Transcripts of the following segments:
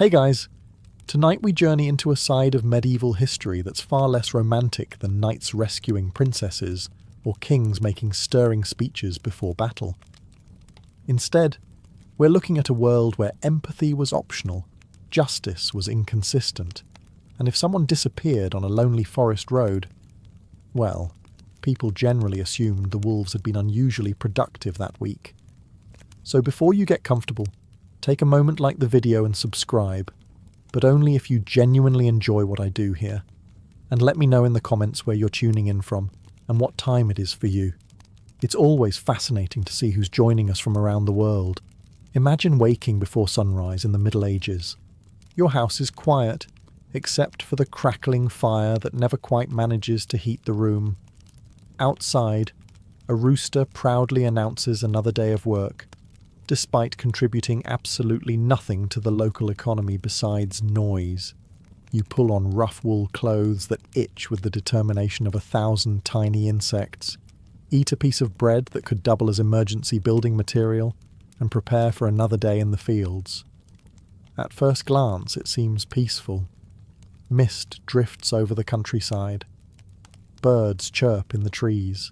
Hey guys! Tonight we journey into a side of medieval history that's far less romantic than knights rescuing princesses or kings making stirring speeches before battle. Instead, we're looking at a world where empathy was optional, justice was inconsistent, and if someone disappeared on a lonely forest road, well, people generally assumed the wolves had been unusually productive that week. So before you get comfortable, take a moment like the video and subscribe, but only if you genuinely enjoy what I do here. And let me know in the comments where you're tuning in from and what time it is for you. It's always fascinating to see who's joining us from around the world. Imagine waking before sunrise in the Middle Ages. Your house is quiet, except for the crackling fire that never quite manages to heat the room. Outside, a rooster proudly announces another day of work, despite contributing absolutely nothing to the local economy besides noise. You pull on rough wool clothes that itch with the determination of 1,000 tiny insects, eat a piece of bread that could double as emergency building material, and prepare for another day in the fields. At first glance, it seems peaceful. Mist drifts over the countryside. Birds chirp in the trees.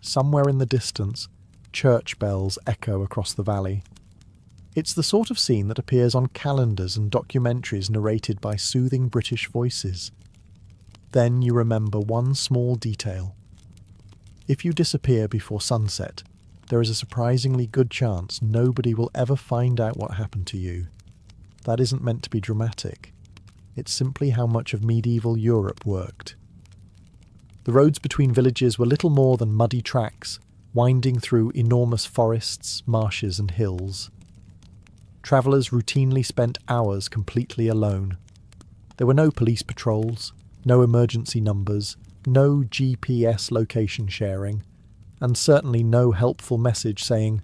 Somewhere in the distance, church bells echo across the valley. It's the sort of scene that appears on calendars and documentaries narrated by soothing British voices. Then you remember one small detail. If you disappear before sunset, there is a surprisingly good chance nobody will ever find out what happened to you. That isn't meant to be dramatic. It's simply how much of medieval Europe worked. The roads between villages were little more than muddy tracks, winding through enormous forests, marshes and hills. Travellers routinely spent hours completely alone. There were no police patrols, no emergency numbers, no GPS location sharing, and certainly no helpful message saying,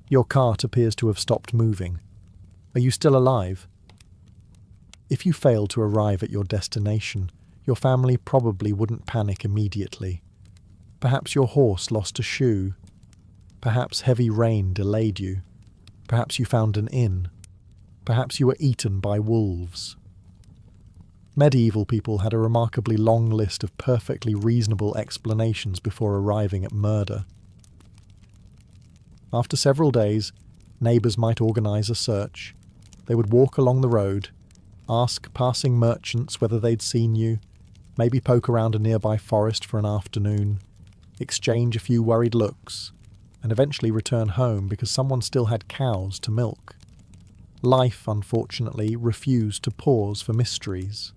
"Your cart appears to have stopped moving. Are you still alive?" If you failed to arrive at your destination, your family probably wouldn't panic immediately. Perhaps your horse lost a shoe. Perhaps heavy rain delayed you. Perhaps you found an inn. Perhaps you were eaten by wolves. Medieval people had a remarkably long list of perfectly reasonable explanations before arriving at murder. After several days, neighbours might organise a search. They would walk along the road, ask passing merchants whether they'd seen you, maybe poke around a nearby forest for an afternoon, exchange a few worried looks, and eventually return home because someone still had cows to milk. Life, unfortunately, refused to pause for mysteries,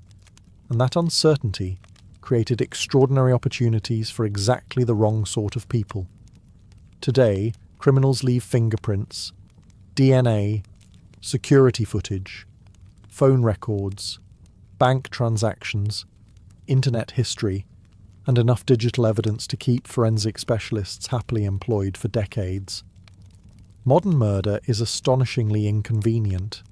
and that uncertainty created extraordinary opportunities for exactly the wrong sort of people. Today, criminals leave fingerprints, DNA, security footage, phone records, bank transactions, internet history, and enough digital evidence to keep forensic specialists happily employed for decades. Modern murder is astonishingly inconvenient.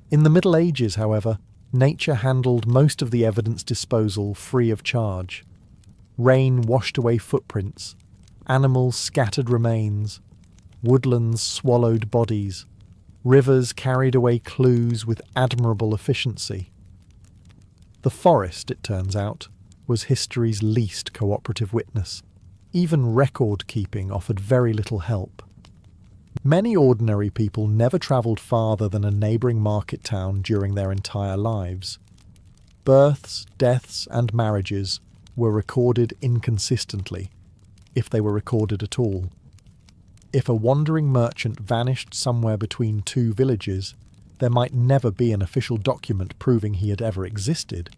In the Middle Ages, however, nature handled most of the evidence disposal free of charge. Rain washed away footprints, animals scattered remains, woodlands swallowed bodies, rivers carried away clues with admirable efficiency. The forest, it turns out, was history's least cooperative witness. Even record-keeping offered very little help. Many ordinary people never travelled farther than a neighbouring market town during their entire lives. Births, deaths and marriages were recorded inconsistently, if they were recorded at all. If a wandering merchant vanished somewhere between two villages, there might never be an official document proving he had ever existed.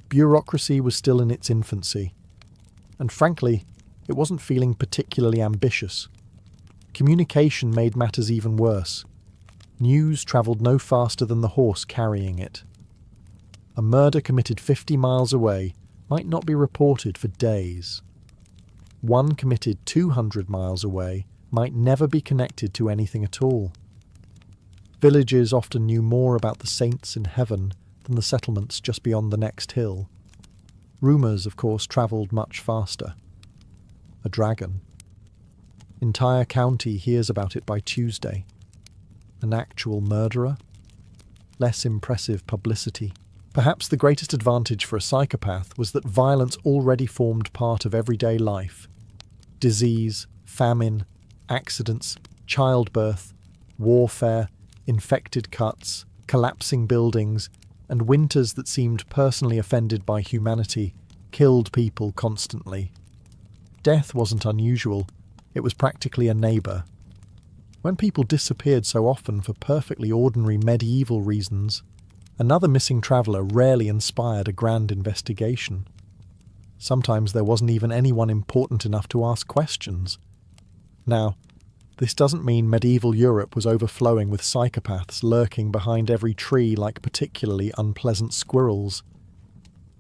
Bureaucracy was still in its infancy, and frankly, it wasn't feeling particularly ambitious. Communication made matters even worse. News travelled no faster than the horse carrying it. A murder committed 50 miles away might not be reported for days. One committed 200 miles away might never be connected to anything at all. Villages often knew more about the saints in heaven than the settlements just beyond the next hill. Rumours, of course, travelled much faster. A dragon. Entire county hears about it by Tuesday. An actual murderer? less impressive publicity. Perhaps the greatest advantage for a psychopath was that violence already formed part of everyday life. Disease, famine, accidents, childbirth, warfare, infected cuts, collapsing buildings, and winters that seemed personally offended by humanity killed people constantly. Death wasn't unusual, it was practically a neighbour. When people disappeared so often for perfectly ordinary medieval reasons, another missing traveller rarely inspired a grand investigation. Sometimes there wasn't even anyone important enough to ask questions. Now, this doesn't mean medieval Europe was overflowing with psychopaths lurking behind every tree like particularly unpleasant squirrels.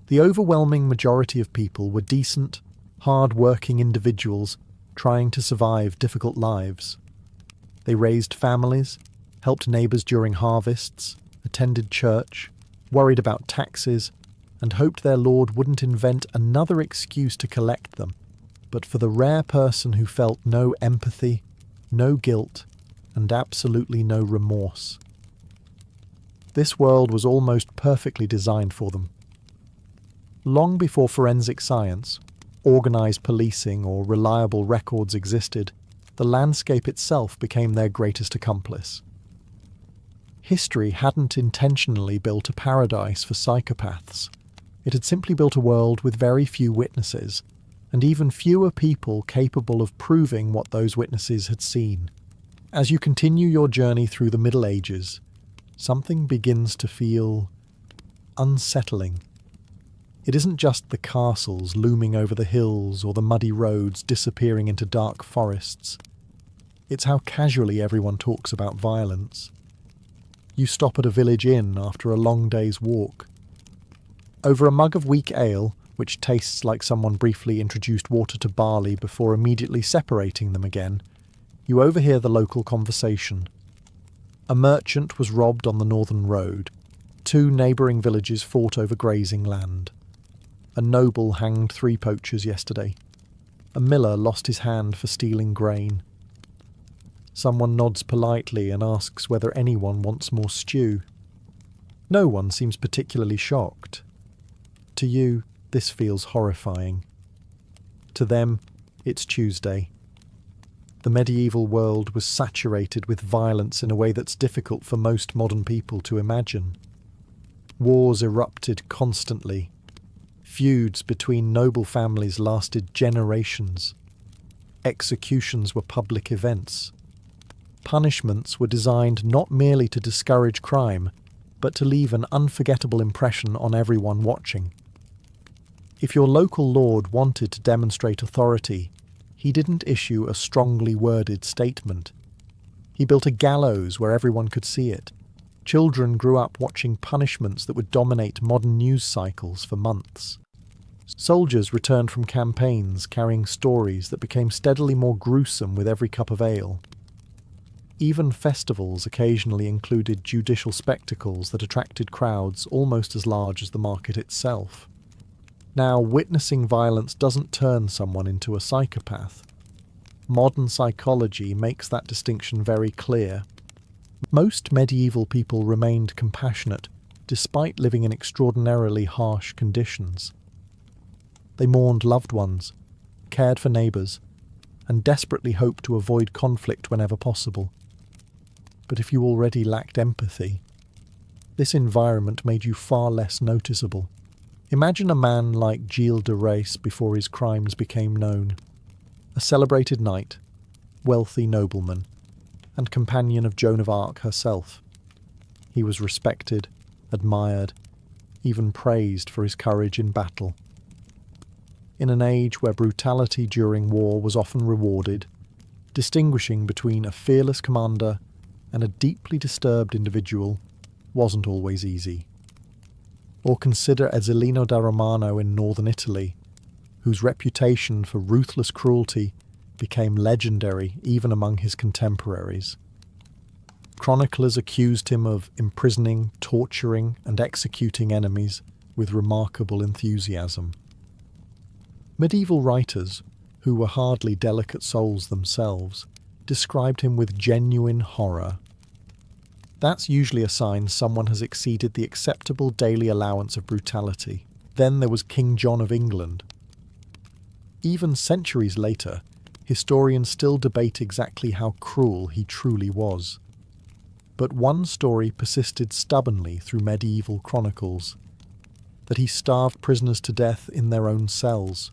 The overwhelming majority of people were decent, hard-working individuals trying to survive difficult lives. They raised families, helped neighbours during harvests, attended church, worried about taxes, and hoped their lord wouldn't invent another excuse to collect them. But for the rare person who felt no empathy, no guilt, and absolutely no remorse, this world was almost perfectly designed for them. Long before forensic science, organised policing, or reliable records existed, the landscape itself became their greatest accomplice. History hadn't intentionally built a paradise for psychopaths. It had simply built a world with very few witnesses, and even fewer people capable of proving what those witnesses had seen. As you continue your journey through the Middle Ages, something begins to feel unsettling. It isn't just the castles looming over the hills or the muddy roads disappearing into dark forests. It's how casually everyone talks about violence. You stop at a village inn after a long day's walk. Over a mug of weak ale, which tastes like someone briefly introduced water to barley before immediately separating them again, you overhear the local conversation. A merchant was robbed on the northern road. 2 neighbouring villages fought over grazing land. A noble hanged 3 poachers yesterday. A miller lost his hand for stealing grain. Someone nods politely and asks whether anyone wants more stew. No one seems particularly shocked. To you, this feels horrifying. To them, it's Tuesday. The medieval world was saturated with violence in a way that's difficult for most modern people to imagine. Wars erupted constantly. Feuds between noble families lasted generations. Executions were public events. Punishments were designed not merely to discourage crime, but to leave an unforgettable impression on everyone watching. If your local lord wanted to demonstrate authority, he didn't issue a strongly worded statement. He built a gallows where everyone could see it. Children grew up watching punishments that would dominate modern news cycles for months. Soldiers returned from campaigns carrying stories that became steadily more gruesome with every cup of ale. Even festivals occasionally included judicial spectacles that attracted crowds almost as large as the market itself. Now, witnessing violence doesn't turn someone into a psychopath. Modern psychology makes that distinction very clear. Most medieval people remained compassionate, despite living in extraordinarily harsh conditions. They mourned loved ones, cared for neighbours, and desperately hoped to avoid conflict whenever possible. But if you already lacked empathy, this environment made you far less noticeable. Imagine a man like Gilles de Rais before his crimes became known. A celebrated knight, wealthy nobleman, and companion of Joan of Arc herself. He was respected, admired, even praised for his courage in battle. In an age where brutality during war was often rewarded, distinguishing between a fearless commander and a deeply disturbed individual wasn't always easy. Or consider Ezzelino da Romano in northern Italy, whose reputation for ruthless cruelty became legendary even among his contemporaries. Chroniclers accused him of imprisoning, torturing, and executing enemies with remarkable enthusiasm. Medieval writers, who were hardly delicate souls themselves, described him with genuine horror. That's usually a sign someone has exceeded the acceptable daily allowance of brutality. Then there was King John of England. Even centuries later, historians still debate exactly how cruel he truly was. But one story persisted stubbornly through medieval chronicles, that he starved prisoners to death in their own cells.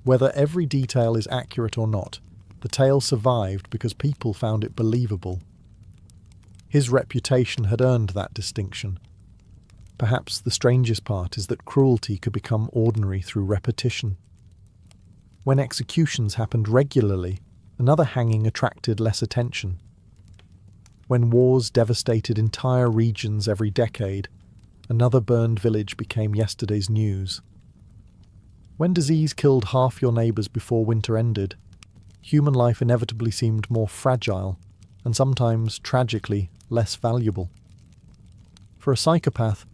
Whether every detail is accurate or not, the tale survived because people found it believable. His reputation had earned that distinction. Perhaps the strangest part is that cruelty could become ordinary through repetition. When executions happened regularly, another hanging attracted less attention. When wars devastated entire regions every decade, another burned village became yesterday's news. When disease killed half your neighbours before winter ended, human life inevitably seemed more fragile and sometimes, tragically, less valuable. For a psychopath,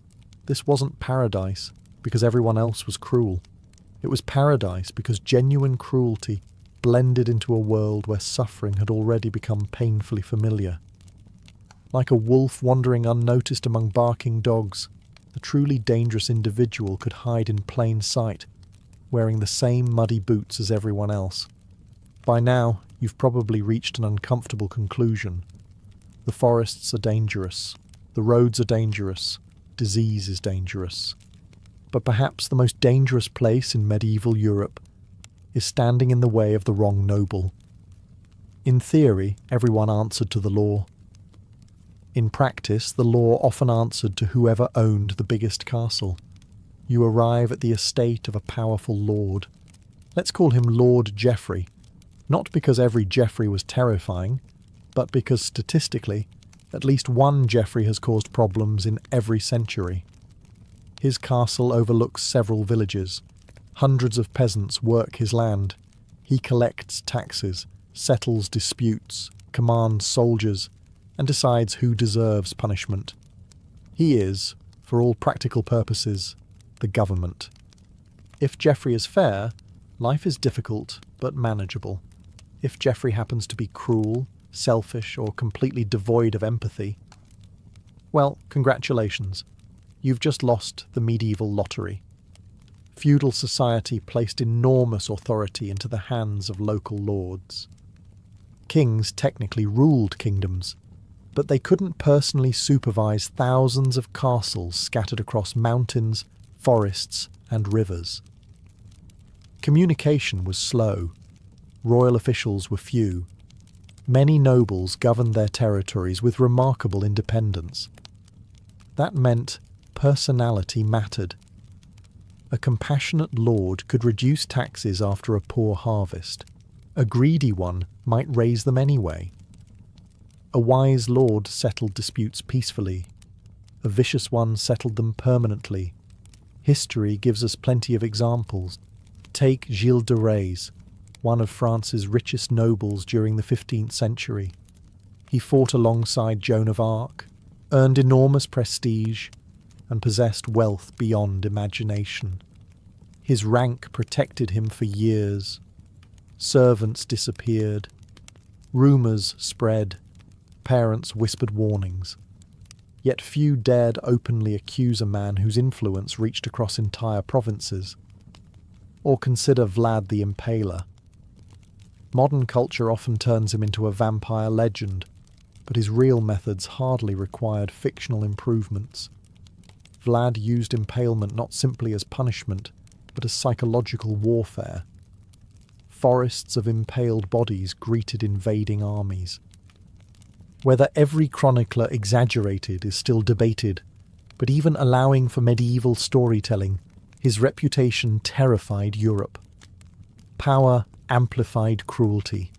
this wasn't paradise because everyone else was cruel. It was paradise because genuine cruelty blended into a world where suffering had already become painfully familiar. Like a wolf wandering unnoticed among barking dogs, the truly dangerous individual could hide in plain sight, wearing the same muddy boots as everyone else. By now, you've probably reached an uncomfortable conclusion. The forests are dangerous, the roads are dangerous, disease is dangerous. But perhaps the most dangerous place in medieval Europe is standing in the way of the wrong noble. In theory, everyone answered to the law. In practice, the law often answered to whoever owned the biggest castle. You arrive at the estate of a powerful lord. Let's call him Lord Geoffrey, not because every Geoffrey was terrifying, but because statistically, at least one Geoffrey has caused problems in every century. His castle overlooks several villages. Hundreds of peasants work his land. He collects taxes, settles disputes, commands soldiers, and decides who deserves punishment. He is, for all practical purposes, the government. If Geoffrey is fair, life is difficult but manageable. If Geoffrey happens to be cruel, selfish, or completely devoid of empathy, well, congratulations. You've just lost the medieval lottery. Feudal society placed enormous authority into the hands of local lords. Kings technically ruled kingdoms, but they couldn't personally supervise thousands of castles scattered across mountains, forests, and rivers. Communication was slow. Royal officials were few. Many nobles governed their territories with remarkable independence. That meant personality mattered. A compassionate lord could reduce taxes after a poor harvest. A greedy one might raise them anyway. A wise lord settled disputes peacefully. A vicious one settled them permanently. History gives us plenty of examples. Take Gilles de Rais, one of France's richest nobles during the 15th century. He fought alongside Joan of Arc, earned enormous prestige, and possessed wealth beyond imagination. His rank protected him for years. Servants disappeared. Rumours spread. Parents whispered warnings. Yet few dared openly accuse a man whose influence reached across entire provinces. Or consider Vlad the Impaler. Modern culture often turns him into a vampire legend, but his real methods hardly required fictional improvements. Vlad used impalement not simply as punishment, but as psychological warfare. Forests of impaled bodies greeted invading armies. Whether every chronicler exaggerated is still debated, but even allowing for medieval storytelling, his reputation terrified Europe. Power amplified cruelty.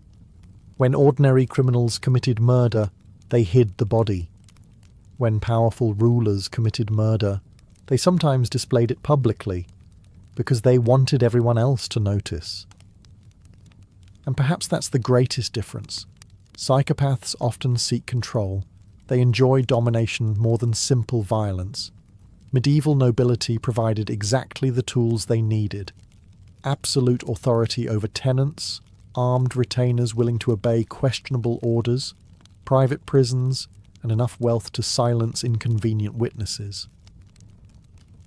When ordinary criminals committed murder, they hid the body. When powerful rulers committed murder, they sometimes displayed it publicly, because they wanted everyone else to notice. And perhaps that's the greatest difference. Psychopaths often seek control. They enjoy domination more than simple violence. Medieval nobility provided exactly the tools they needed. Absolute authority over tenants, armed retainers willing to obey questionable orders, private prisons, and enough wealth to silence inconvenient witnesses.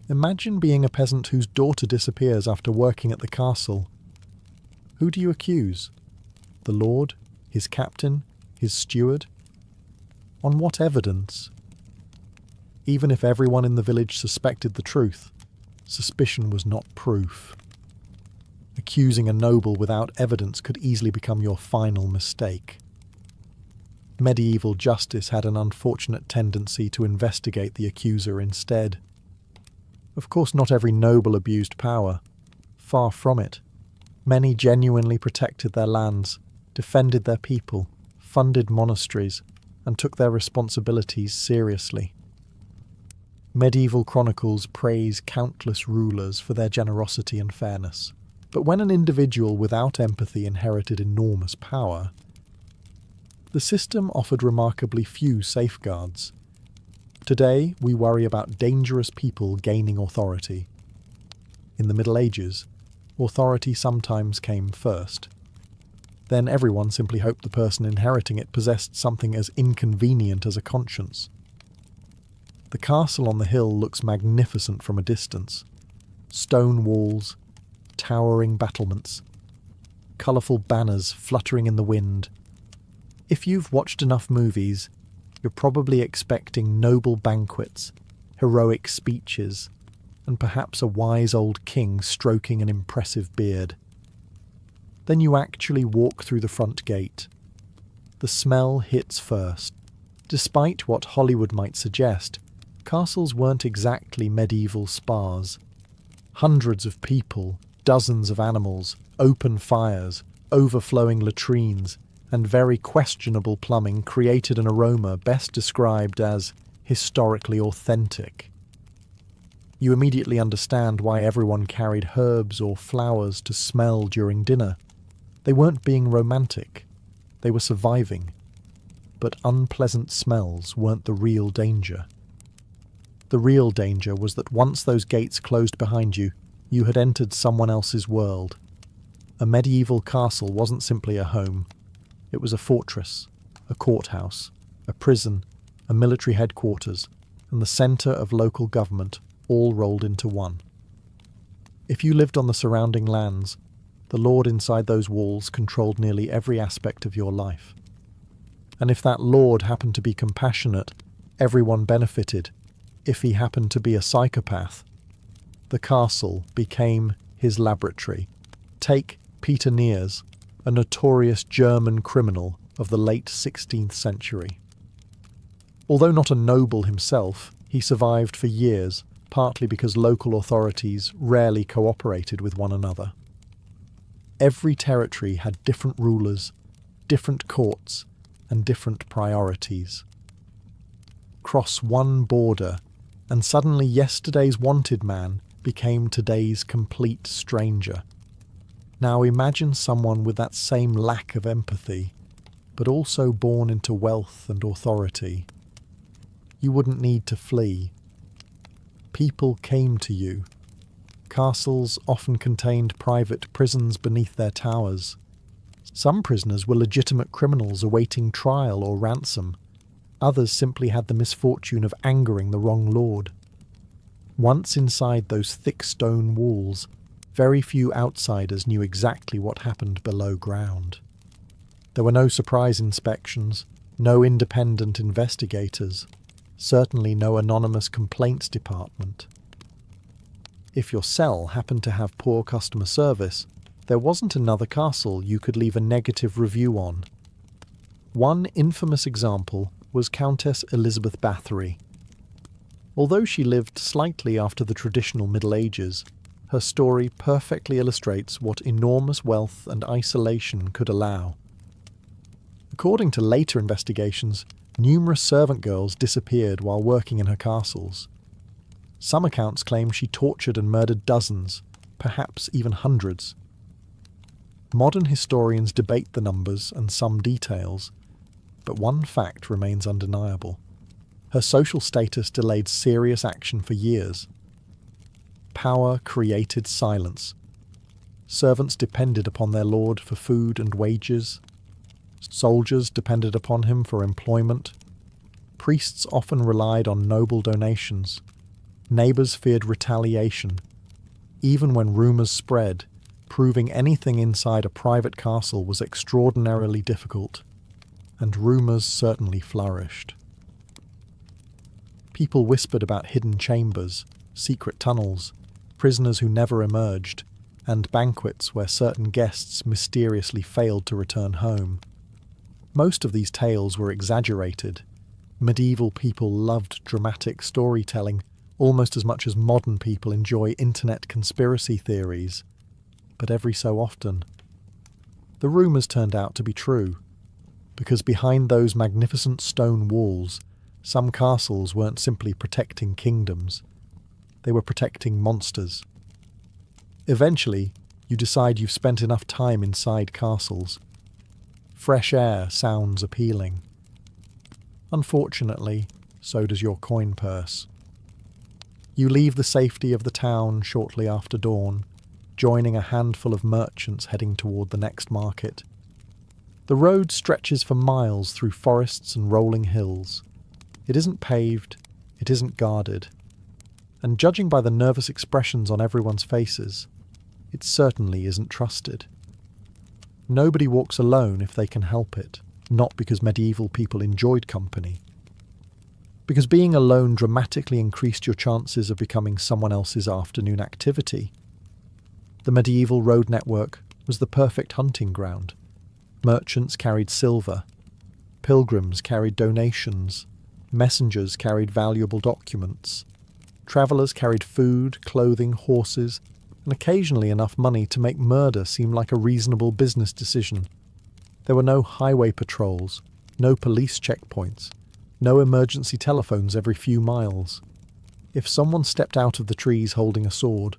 Imagine being a peasant whose daughter disappears after working at the castle. Who do you accuse? The lord? His captain? His steward? On what evidence? Even if everyone in the village suspected the truth, suspicion was not proof. Accusing a noble without evidence could easily become your final mistake. Medieval justice had an unfortunate tendency to investigate the accuser instead. Of course, not every noble abused power. Far from it. Many genuinely protected their lands, defended their people, funded monasteries, and took their responsibilities seriously. Medieval chronicles praise countless rulers for their generosity and fairness. But when an individual without empathy inherited enormous power, the system offered remarkably few safeguards. Today, we worry about dangerous people gaining authority. In the Middle Ages, authority sometimes came first. Then everyone simply hoped the person inheriting it possessed something as inconvenient as a conscience. The castle on the hill looks magnificent from a distance. Stone walls, towering battlements, colourful banners fluttering in the wind. If you've watched enough movies, you're probably expecting noble banquets, heroic speeches, and perhaps a wise old king stroking an impressive beard. Then you actually walk through the front gate. The smell hits first. Despite what Hollywood might suggest, castles weren't exactly medieval spas. Hundreds of people, dozens of animals, open fires, overflowing latrines, and very questionable plumbing created an aroma best described as historically authentic. You immediately understand why everyone carried herbs or flowers to smell during dinner. They weren't being romantic. They were surviving. But unpleasant smells weren't the real danger. The real danger was that once those gates closed behind you, you had entered someone else's world. A medieval castle wasn't simply a home. It was a fortress, a courthouse, a prison, a military headquarters, and the centre of local government, all rolled into one. If you lived on the surrounding lands, the lord inside those walls controlled nearly every aspect of your life. And if that lord happened to be compassionate, everyone benefited. If he happened to be a psychopath, the castle became his laboratory. Take Peter Neers, a notorious German criminal of the late 16th century. Although not a noble himself, he survived for years, partly because local authorities rarely cooperated with one another. Every territory had different rulers, different courts, and different priorities. Cross one border, and suddenly yesterday's wanted man became today's complete stranger. Now imagine someone with that same lack of empathy, but also born into wealth and authority. You wouldn't need to flee. People came to you. Castles often contained private prisons beneath their towers. Some prisoners were legitimate criminals awaiting trial or ransom. Others simply had the misfortune of angering the wrong lord. Once inside those thick stone walls, very few outsiders knew exactly what happened below ground. There were no surprise inspections, no independent investigators, certainly no anonymous complaints department. If your cell happened to have poor customer service, there wasn't another castle you could leave a negative review on. One infamous example was Countess Elizabeth Bathory. Although she lived slightly after the traditional Middle Ages, her story perfectly illustrates what enormous wealth and isolation could allow. According to later investigations, numerous servant girls disappeared while working in her castles. Some accounts claim she tortured and murdered dozens, perhaps even hundreds. Modern historians debate the numbers and some details, but one fact remains undeniable. Her social status delayed serious action for years. Power created silence. Servants depended upon their lord for food and wages. Soldiers depended upon him for employment. Priests often relied on noble donations. Neighbours feared retaliation. Even when rumours spread, proving anything inside a private castle was extraordinarily difficult, and rumours certainly flourished. People whispered about hidden chambers, secret tunnels, prisoners who never emerged, and banquets where certain guests mysteriously failed to return home. Most of these tales were exaggerated. Medieval people loved dramatic storytelling almost as much as modern people enjoy internet conspiracy theories. But every so often, the rumours turned out to be true, because behind those magnificent stone walls, some castles weren't simply protecting kingdoms, they were protecting monsters. Eventually, you decide you've spent enough time inside castles. Fresh air sounds appealing. Unfortunately, so does your coin purse. You leave the safety of the town shortly after dawn, joining a handful of merchants heading toward the next market. The road stretches for miles through forests and rolling hills. It isn't paved, it isn't guarded, and judging by the nervous expressions on everyone's faces, it certainly isn't trusted. Nobody walks alone if they can help it, not because medieval people enjoyed company. Because being alone dramatically increased your chances of becoming someone else's afternoon activity. The medieval road network was the perfect hunting ground. Merchants carried silver, pilgrims carried donations, messengers carried valuable documents, travellers carried food, clothing, horses, and occasionally enough money to make murder seem like a reasonable business decision. There were no highway patrols, no police checkpoints, no emergency telephones every few miles. If someone stepped out of the trees holding a sword,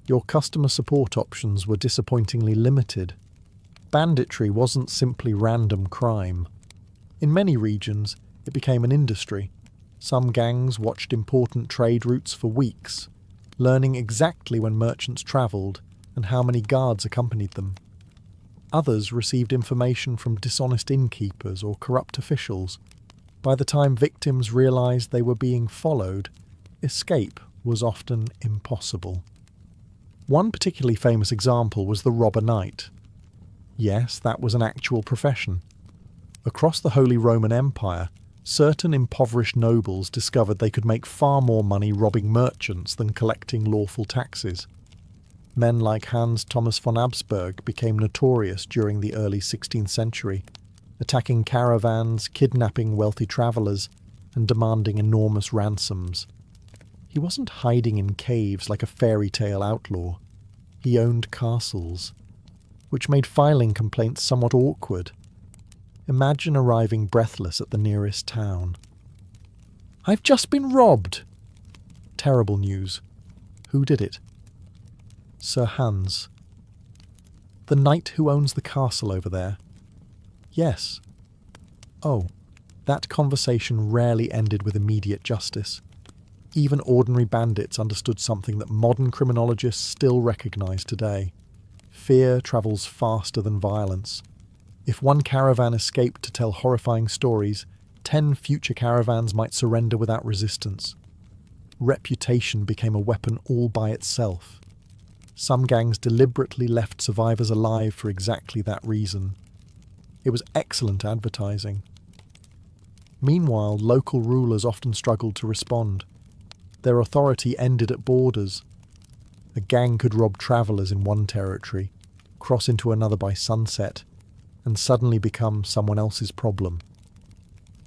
your customer support options were disappointingly limited. Banditry wasn't simply random crime. In many regions, it became an industry. Some gangs watched important trade routes for weeks, learning exactly when merchants travelled and how many guards accompanied them. Others received information from dishonest innkeepers or corrupt officials. By the time victims realised they were being followed, escape was often impossible. One particularly famous example was the robber knight. Yes, that was an actual profession. Across the Holy Roman Empire, certain impoverished nobles discovered they could make far more money robbing merchants than collecting lawful taxes. Men like Hans Thomas von Habsburg became notorious during the early 16th century, attacking caravans, kidnapping wealthy travellers, and demanding enormous ransoms. He wasn't hiding in caves like a fairy tale outlaw. He owned castles, which made filing complaints somewhat awkward. Imagine arriving breathless at the nearest town. "I've just been robbed!" Terrible news. Who did it? Sir Hans. The knight who owns the castle over there. Yes. Oh, that conversation rarely ended with immediate justice. Even ordinary bandits understood something that modern criminologists still recognise today. Fear travels faster than violence. If one caravan escaped to tell horrifying stories, 10 future caravans might surrender without resistance. Reputation became a weapon all by itself. Some gangs deliberately left survivors alive for exactly that reason. It was excellent advertising. Meanwhile, local rulers often struggled to respond. Their authority ended at borders. A gang could rob travellers in one territory, cross into another by sunset, and suddenly become someone else's problem.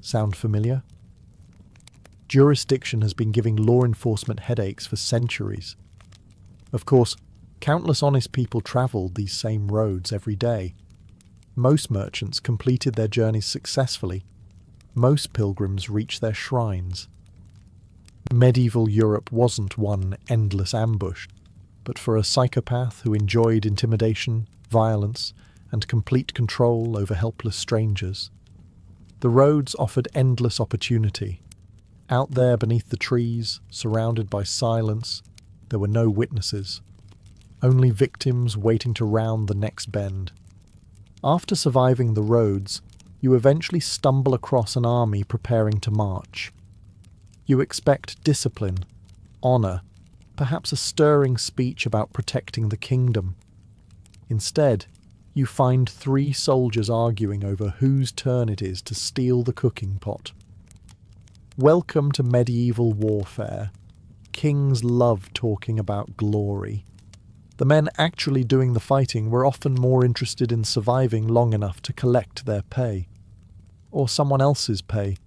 Sound familiar? Jurisdiction has been giving law enforcement headaches for centuries. Of course, countless honest people travelled these same roads every day. Most merchants completed their journeys successfully. Most pilgrims reached their shrines. Medieval Europe wasn't one endless ambush, but for a psychopath who enjoyed intimidation, violence, and complete control over helpless strangers. The roads offered endless opportunity. Out there beneath the trees, surrounded by silence, there were no witnesses. Only victims waiting to round the next bend. After surviving the roads, you eventually stumble across an army preparing to march. You expect discipline, honour, perhaps a stirring speech about protecting the kingdom. Instead, you find 3 soldiers arguing over whose turn it is to steal the cooking pot. Welcome to medieval warfare. Kings love talking about glory. The men actually doing the fighting were often more interested in surviving long enough to collect their pay. Or someone else's pay.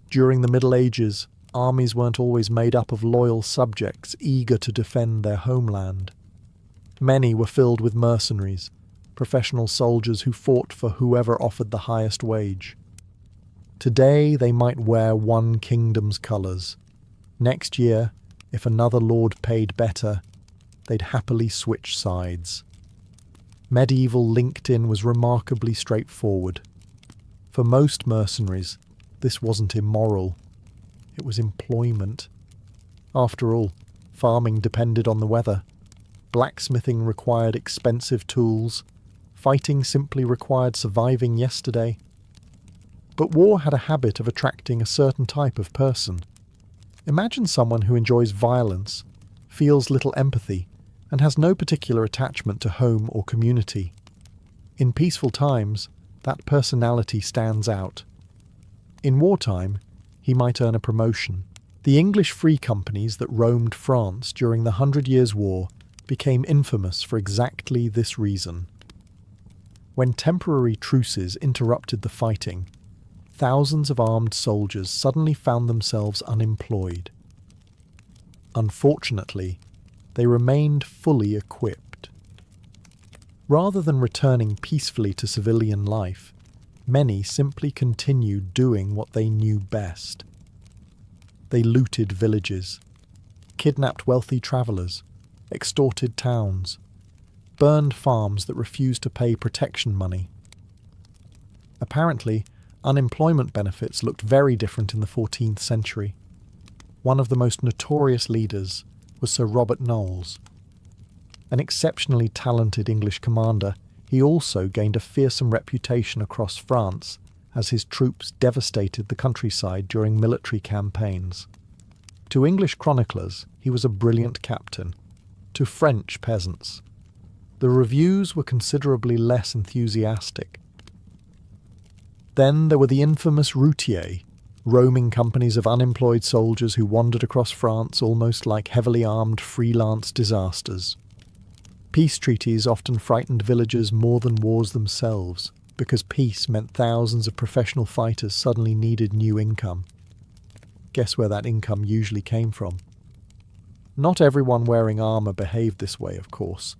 During the Middle Ages, armies weren't always made up of loyal subjects eager to defend their homeland. Many were filled with mercenaries, professional soldiers who fought for whoever offered the highest wage. Today they might wear one kingdom's colours. Next year, if another lord paid better, they'd happily switch sides. Medieval LinkedIn was remarkably straightforward. For most mercenaries, this wasn't immoral. It was employment. After all, farming depended on the weather. Blacksmithing required expensive tools. Fighting simply required surviving yesterday. But war had a habit of attracting a certain type of person. Imagine someone who enjoys violence, feels little empathy, and has no particular attachment to home or community. In peaceful times, that personality stands out. In wartime, he might earn a promotion. The English free companies that roamed France during the 100 Years' War became infamous for exactly this reason. When temporary truces interrupted the fighting, thousands of armed soldiers suddenly found themselves unemployed. Unfortunately, they remained fully equipped. Rather than returning peacefully to civilian life, many simply continued doing what they knew best. They looted villages, kidnapped wealthy travellers, extorted towns, burned farms that refused to pay protection money. Apparently, unemployment benefits looked very different in the 14th century. One of the most notorious leaders was Sir Robert Knowles. An exceptionally talented English commander, he also gained a fearsome reputation across France as his troops devastated the countryside during military campaigns. To English chroniclers, he was a brilliant captain. To French peasants, the reviews were considerably less enthusiastic. Then there were the infamous routiers, roaming companies of unemployed soldiers who wandered across France almost like heavily armed freelance disasters. Peace treaties often frightened villagers more than wars themselves, because peace meant thousands of professional fighters suddenly needed new income. Guess where that income usually came from? Not everyone wearing armour behaved this way, of course.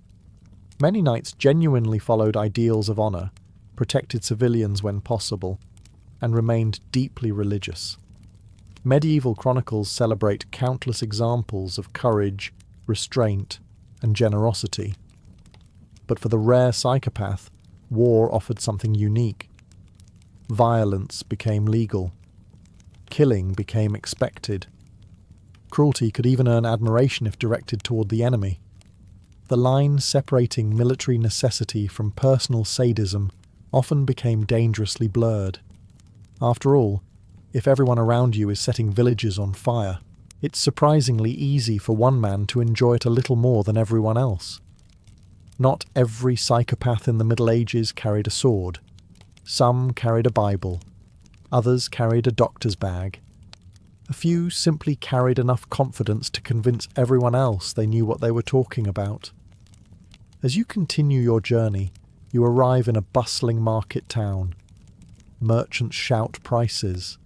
Many knights genuinely followed ideals of honour, protected civilians when possible, and remained deeply religious. Medieval chronicles celebrate countless examples of courage, restraint, and generosity. But for the rare psychopath, war offered something unique. Violence became legal. Killing became expected. Cruelty could even earn admiration if directed toward the enemy. The line separating military necessity from personal sadism often became dangerously blurred. After all, if everyone around you is setting villages on fire, it's surprisingly easy for one man to enjoy it a little more than everyone else. Not every psychopath in the Middle Ages carried a sword. Some carried a Bible. Others carried a doctor's bag. A few simply carried enough confidence to convince everyone else they knew what they were talking about. As you continue your journey, you arrive in a bustling market town. Merchants shout prices.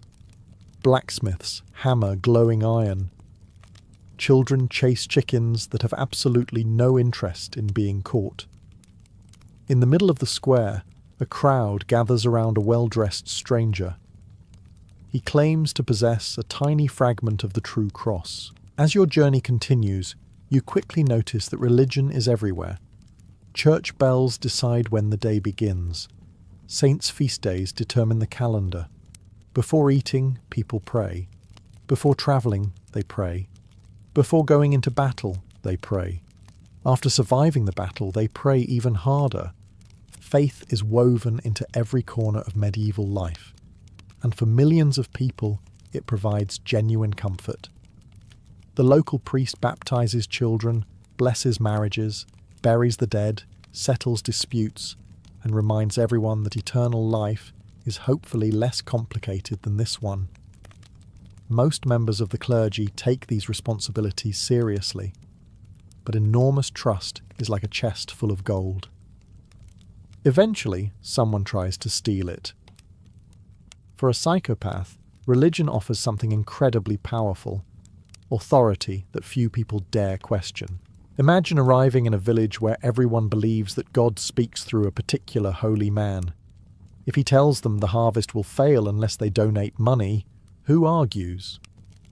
Blacksmiths hammer glowing iron. Children chase chickens that have absolutely no interest in being caught. In the middle of the square, a crowd gathers around a well-dressed stranger. He claims to possess a tiny fragment of the true cross. As your journey continues, you quickly notice that religion is everywhere. Church bells decide when the day begins. Saints' feast days determine the calendar. Before eating, people pray. Before travelling, they pray. Before going into battle, they pray. After surviving the battle, they pray even harder. Faith is woven into every corner of medieval life, and for millions of people, it provides genuine comfort. The local priest baptizes children, blesses marriages, buries the dead, settles disputes, and reminds everyone that eternal life is hopefully less complicated than this one. Most members of the clergy take these responsibilities seriously, but enormous trust is like a chest full of gold. Eventually, someone tries to steal it. For a psychopath, religion offers something incredibly powerful, authority that few people dare question. Imagine arriving in a village where everyone believes that God speaks through a particular holy man. If he tells them the harvest will fail unless they donate money, who argues?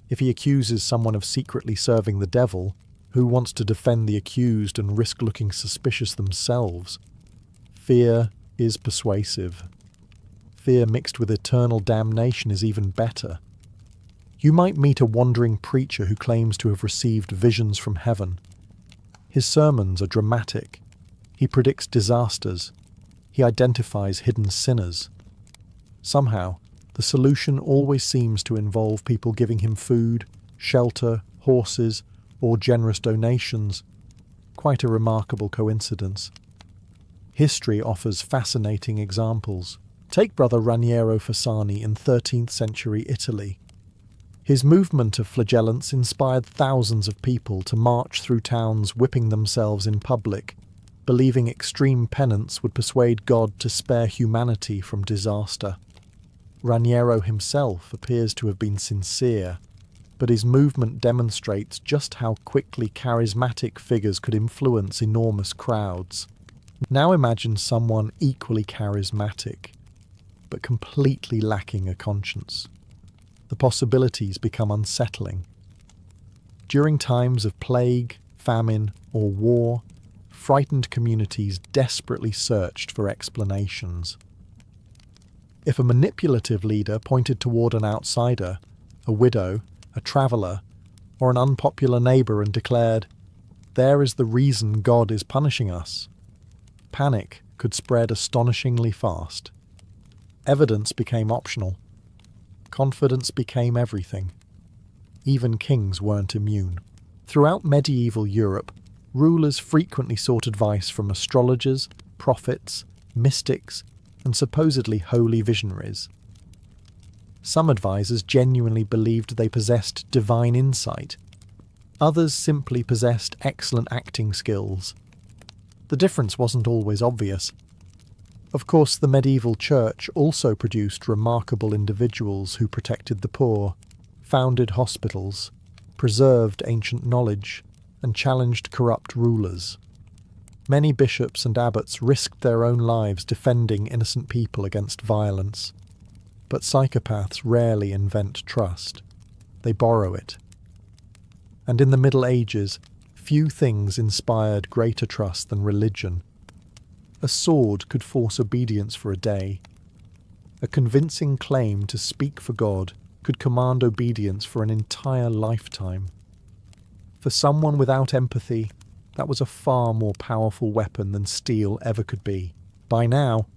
If he accuses someone of secretly serving the devil, who wants to defend the accused and risk looking suspicious themselves? Fear is persuasive. Fear mixed with eternal damnation is even better. You might meet a wandering preacher who claims to have received visions from heaven. His sermons are dramatic. He predicts disasters. He identifies hidden sinners. Somehow, the solution always seems to involve people giving him food, shelter, horses, or generous donations. Quite a remarkable coincidence. History offers fascinating examples. Take Brother Raniero Fasani in 13th century Italy. His movement of flagellants inspired thousands of people to march through towns whipping themselves in public, believing extreme penance would persuade God to spare humanity from disaster. Raniero himself appears to have been sincere, but his movement demonstrates just how quickly charismatic figures could influence enormous crowds. Now imagine someone equally charismatic, but completely lacking a conscience. The possibilities become unsettling. During times of plague, famine, or war, frightened communities desperately searched for explanations. If a manipulative leader pointed toward an outsider, a widow, a traveller, or an unpopular neighbour and declared, "There is the reason God is punishing us," panic could spread astonishingly fast. Evidence became optional. Confidence became everything. Even kings weren't immune. Throughout medieval Europe, rulers frequently sought advice from astrologers, prophets, mystics, and supposedly holy visionaries. Some advisors genuinely believed they possessed divine insight. Others simply possessed excellent acting skills. The difference wasn't always obvious. Of course, the medieval church also produced remarkable individuals who protected the poor, founded hospitals, preserved ancient knowledge, and challenged corrupt rulers. Many bishops and abbots risked their own lives defending innocent people against violence. But psychopaths rarely invent trust. They borrow it. And in the Middle Ages, few things inspired greater trust than religion. A sword could force obedience for a day. A convincing claim to speak for God could command obedience for an entire lifetime. For someone without empathy, that was a far more powerful weapon than steel ever could be. By now,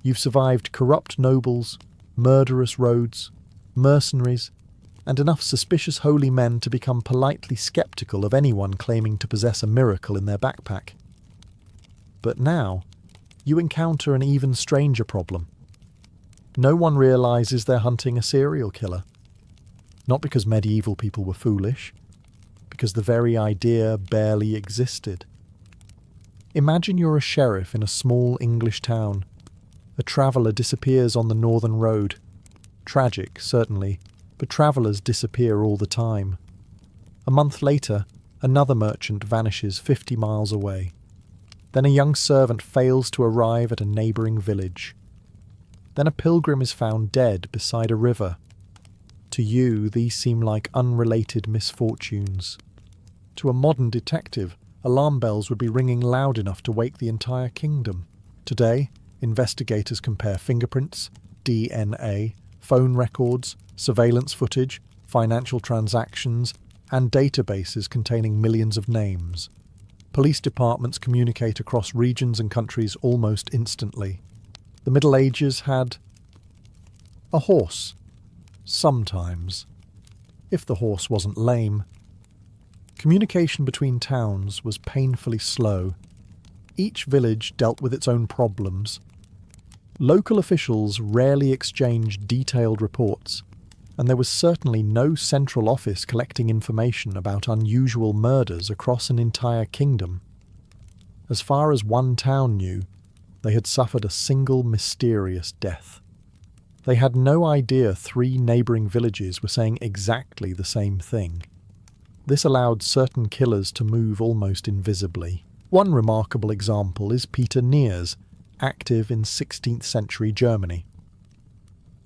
you've survived corrupt nobles, murderous roads, mercenaries, and enough suspicious holy men to become politely skeptical of anyone claiming to possess a miracle in their backpack. But now, you encounter an even stranger problem. No one realizes they're hunting a serial killer. Not because medieval people were foolish, because the very idea barely existed. Imagine you're a sheriff in a small English town. A traveller disappears on the northern road. Tragic, certainly, but travellers disappear all the time. A month later, another merchant vanishes 50 miles away. Then a young servant fails to arrive at a neighbouring village. Then a pilgrim is found dead beside a river. To you, these seem like unrelated misfortunes. To a modern detective, alarm bells would be ringing loud enough to wake the entire kingdom. Today, investigators compare fingerprints, DNA, phone records, surveillance footage, financial transactions, and databases containing millions of names. Police departments communicate across regions and countries almost instantly. The Middle Ages had a horse. Sometimes. If the horse wasn't lame. Communication between towns was painfully slow. Each village dealt with its own problems. Local officials rarely exchanged detailed reports, and there was certainly no central office collecting information about unusual murders across an entire kingdom. As far as one town knew, they had suffered a single mysterious death. They had no idea 3 neighbouring villages were saying exactly the same thing. This allowed certain killers to move almost invisibly. One remarkable example is Peter Niers, active in 16th century Germany.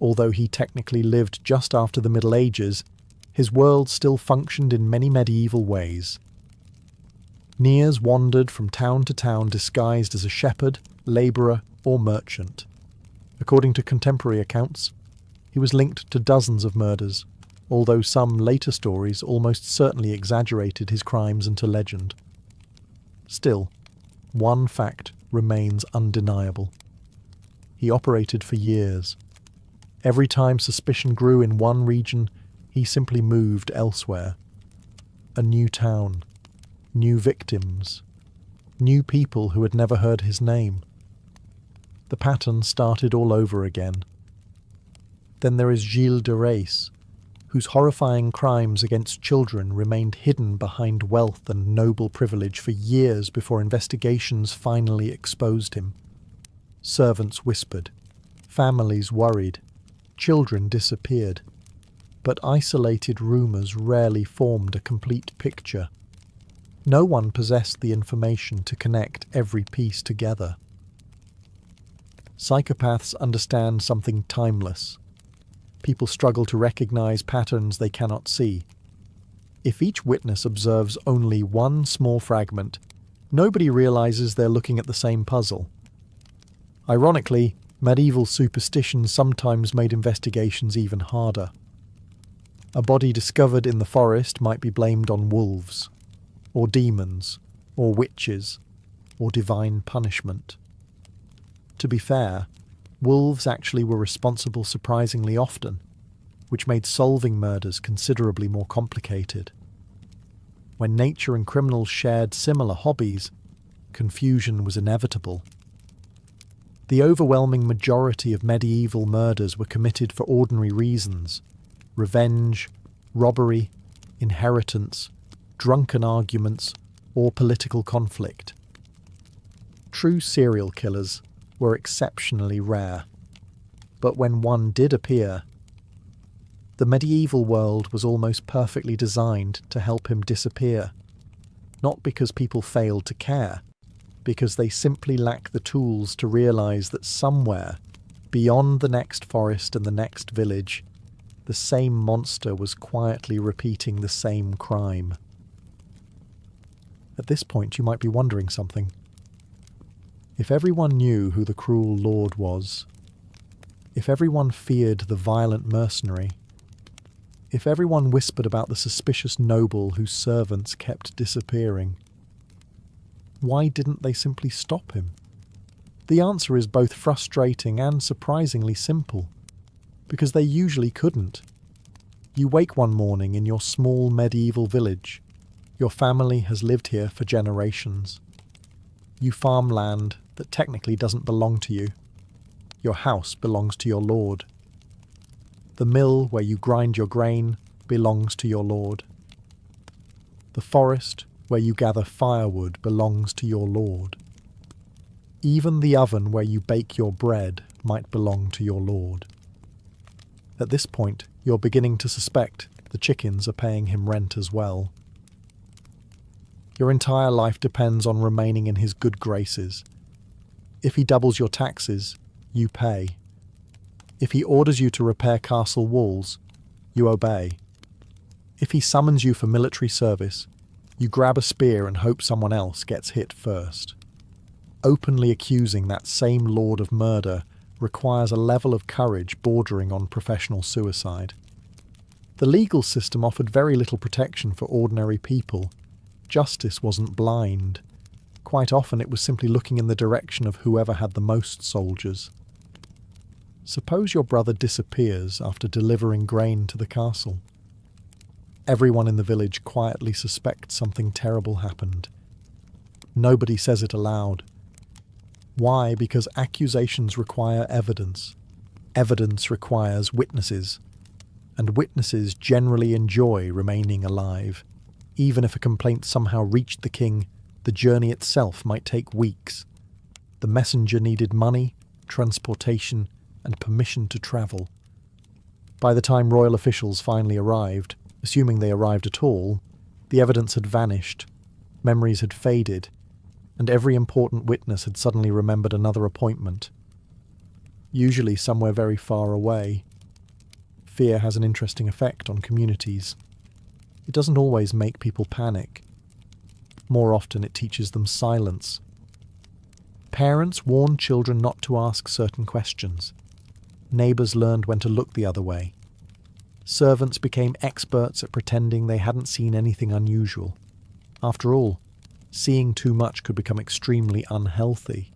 Although he technically lived just after the Middle Ages, his world still functioned in many medieval ways. Niers wandered from town to town disguised as a shepherd, labourer, or merchant. According to contemporary accounts, he was linked to dozens of murders, although some later stories almost certainly exaggerated his crimes into legend. Still, one fact remains undeniable. He operated for years. Every time suspicion grew in one region, he simply moved elsewhere. A new town, new victims, new people who had never heard his name. The pattern started all over again. Then there is Gilles de Rais, whose horrifying crimes against children remained hidden behind wealth and noble privilege for years before investigations finally exposed him. Servants whispered, families worried, children disappeared, but isolated rumours rarely formed a complete picture. No one possessed the information to connect every piece together. Psychopaths understand something timeless. People struggle to recognise patterns they cannot see. If each witness observes only one small fragment, nobody realises they're looking at the same puzzle. Ironically, medieval superstition sometimes made investigations even harder. A body discovered in the forest might be blamed on wolves, or demons, or witches, or divine punishment. To be fair, wolves actually were responsible surprisingly often, which made solving murders considerably more complicated. When nature and criminals shared similar hobbies, confusion was inevitable. The overwhelming majority of medieval murders were committed for ordinary reasons: revenge, robbery, inheritance, drunken arguments, or political conflict. True serial killers were exceptionally rare, but when one did appear, the medieval world was almost perfectly designed to help him disappear, not because people failed to care, because they simply lacked the tools to realise that somewhere, beyond the next forest and the next village, the same monster was quietly repeating the same crime. At this point you might be wondering something. If everyone knew who the cruel lord was, if everyone feared the violent mercenary, if everyone whispered about the suspicious noble whose servants kept disappearing, why didn't they simply stop him? The answer is both frustrating and surprisingly simple, because they usually couldn't. You wake one morning in your small medieval village. Your family has lived here for generations. You farm land that technically doesn't belong to you. Your house belongs to your lord. The mill where you grind your grain belongs to your lord. The forest where you gather firewood belongs to your lord. Even the oven where you bake your bread might belong to your lord. At this point, you're beginning to suspect the chickens are paying him rent as well. Your entire life depends on remaining in his good graces. If he doubles your taxes, you pay. If he orders you to repair castle walls, you obey. If he summons you for military service, you grab a spear and hope someone else gets hit first. Openly accusing that same lord of murder requires a level of courage bordering on professional suicide. The legal system offered very little protection for ordinary people. Justice wasn't blind. Quite often it was simply looking in the direction of whoever had the most soldiers. Suppose your brother disappears after delivering grain to the castle. Everyone in the village quietly suspects something terrible happened. Nobody says it aloud. Why? Because accusations require evidence. Evidence requires witnesses. And witnesses generally enjoy remaining alive. Even if a complaint somehow reached the king, the journey itself might take weeks. The messenger needed money, transportation, and permission to travel. By the time royal officials finally arrived, assuming they arrived at all, the evidence had vanished, memories had faded, and every important witness had suddenly remembered another appointment. Usually somewhere very far away. Fear has an interesting effect on communities. It doesn't always make people panic. More often it teaches them silence. Parents warned children not to ask certain questions. Neighbours learned when to look the other way. Servants became experts at pretending they hadn't seen anything unusual. After all, seeing too much could become extremely unhealthy.